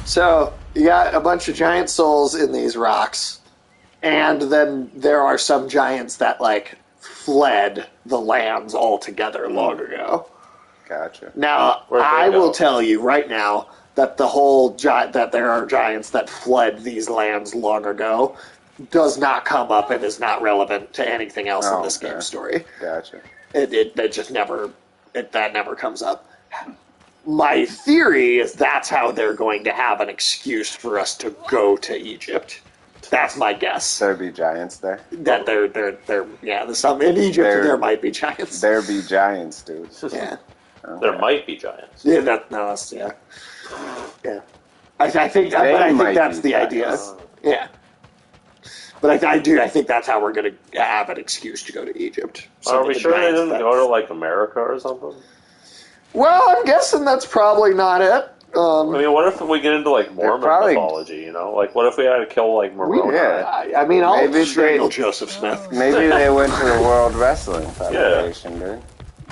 So, you got a bunch of giant souls in these rocks, and then there are some giants that, like, fled the lands altogether long ago. Gotcha. Now, I will tell you right now that the whole that there are giants that fled these lands long ago does not come up and is not relevant to anything else in this game story. Gotcha. It just never that never comes up. My theory is that's how they're going to have an excuse for us to go to Egypt. That's my guess. There'd be giants there. That they're there's some in Egypt. There might be giants. There be giants, dude. Yeah. Okay. There might be giants. Yeah, yeah. I think that's the idea. Yeah. But I think that's how we're going to have an excuse to go to Egypt. Are we sure they didn't go to, like, America or something? Well, I'm guessing that's probably not it. I mean, what if we get into, like, Mormon mythology, you know? Like, what if we had to kill, like, Moroni? I mean, I'll strangle Joseph Smith. Maybe they went to the World Wrestling Federation, dude.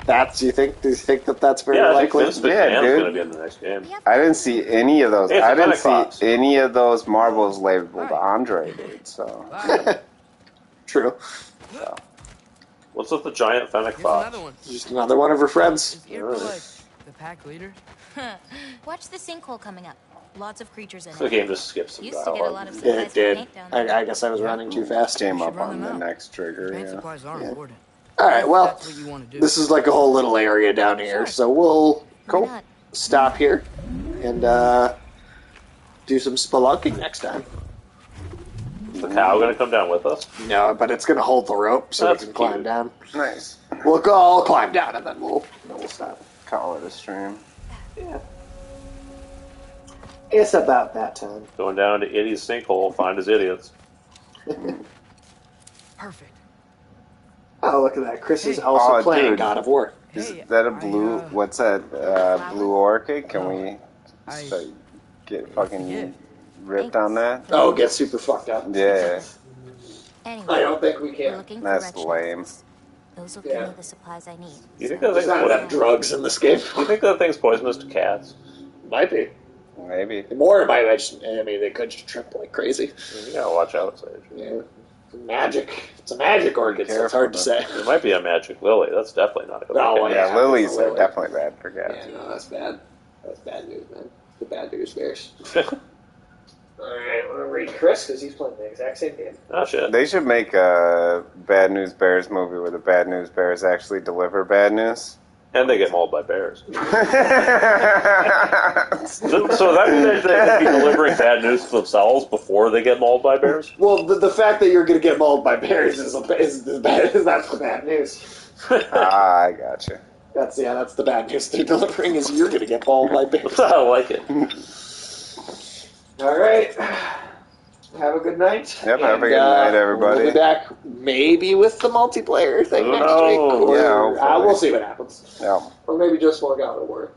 Do you think that's very likely? I think Vince McMahon's going to be in the next game. I didn't see any of those. It's I didn't Pentecost. see any of those marbles labeled Andre, dude. So True. So. What's with the giant fennec fox? Just another one of her friends. The pack leader. Watch the sinkhole coming up. Lots of creatures in it. The game just skips some Used to get a lot of Yeah, supplies it did. from Nate down there. I guess I was running too fast. Came up on the next trigger. Paint supplies are important. All right, well, That's what you want to do. this is like a whole little area down here, so we'll stop here and do some spelunking next time. Is the cow going to come down with us? No, but it's going to hold the rope so That's we can climb cute. down. Nice. I'll climb down and then we'll stop. Call it a stream. Yeah. It's about that time. Going down to Idiot's sinkhole, find his idiots. Perfect. Oh, look at that. Chris is also playing dude. God of War. Is that a blue? What's that? Blue orchid? Can we get fucking ripped on that? Oh, get super fucked up. Yeah. Anyway, I don't think we we're can. looking for That's wretched lame. animals. Those will give me the supplies I need. You think that There's not enough drugs in this game. Do you think that thing's poisonous to cats? Might be. Maybe. More, it might just, they could just trip like crazy. You gotta watch out, Sage. Yeah. Magic. It's a magic orchid, so it's hard to say. It might be a magic lily. That's definitely not a good Oh, idea. Yeah, lilies are definitely bad for cats. Yeah, no, that's bad. That's bad news, man. The bad news bears. Alright, want to read Chris, because he's playing the exact same game. Oh, shit. They should make a Bad News Bears movie where the Bad News Bears actually deliver bad news. And they get mauled by bears. So that means they'd be delivering bad news to themselves before they get mauled by bears? Well, the fact that you're going to get mauled by bears is that's the bad news. I gotcha. That's the bad news they're delivering is you're going to get mauled by bears. I like it. All right. Have a good night. Yep, have a good night, everybody. We'll be back maybe with the multiplayer thing Who next knows? week. Or, Yeah, hopefully. we'll see what happens. Yeah. Or maybe just more God of War.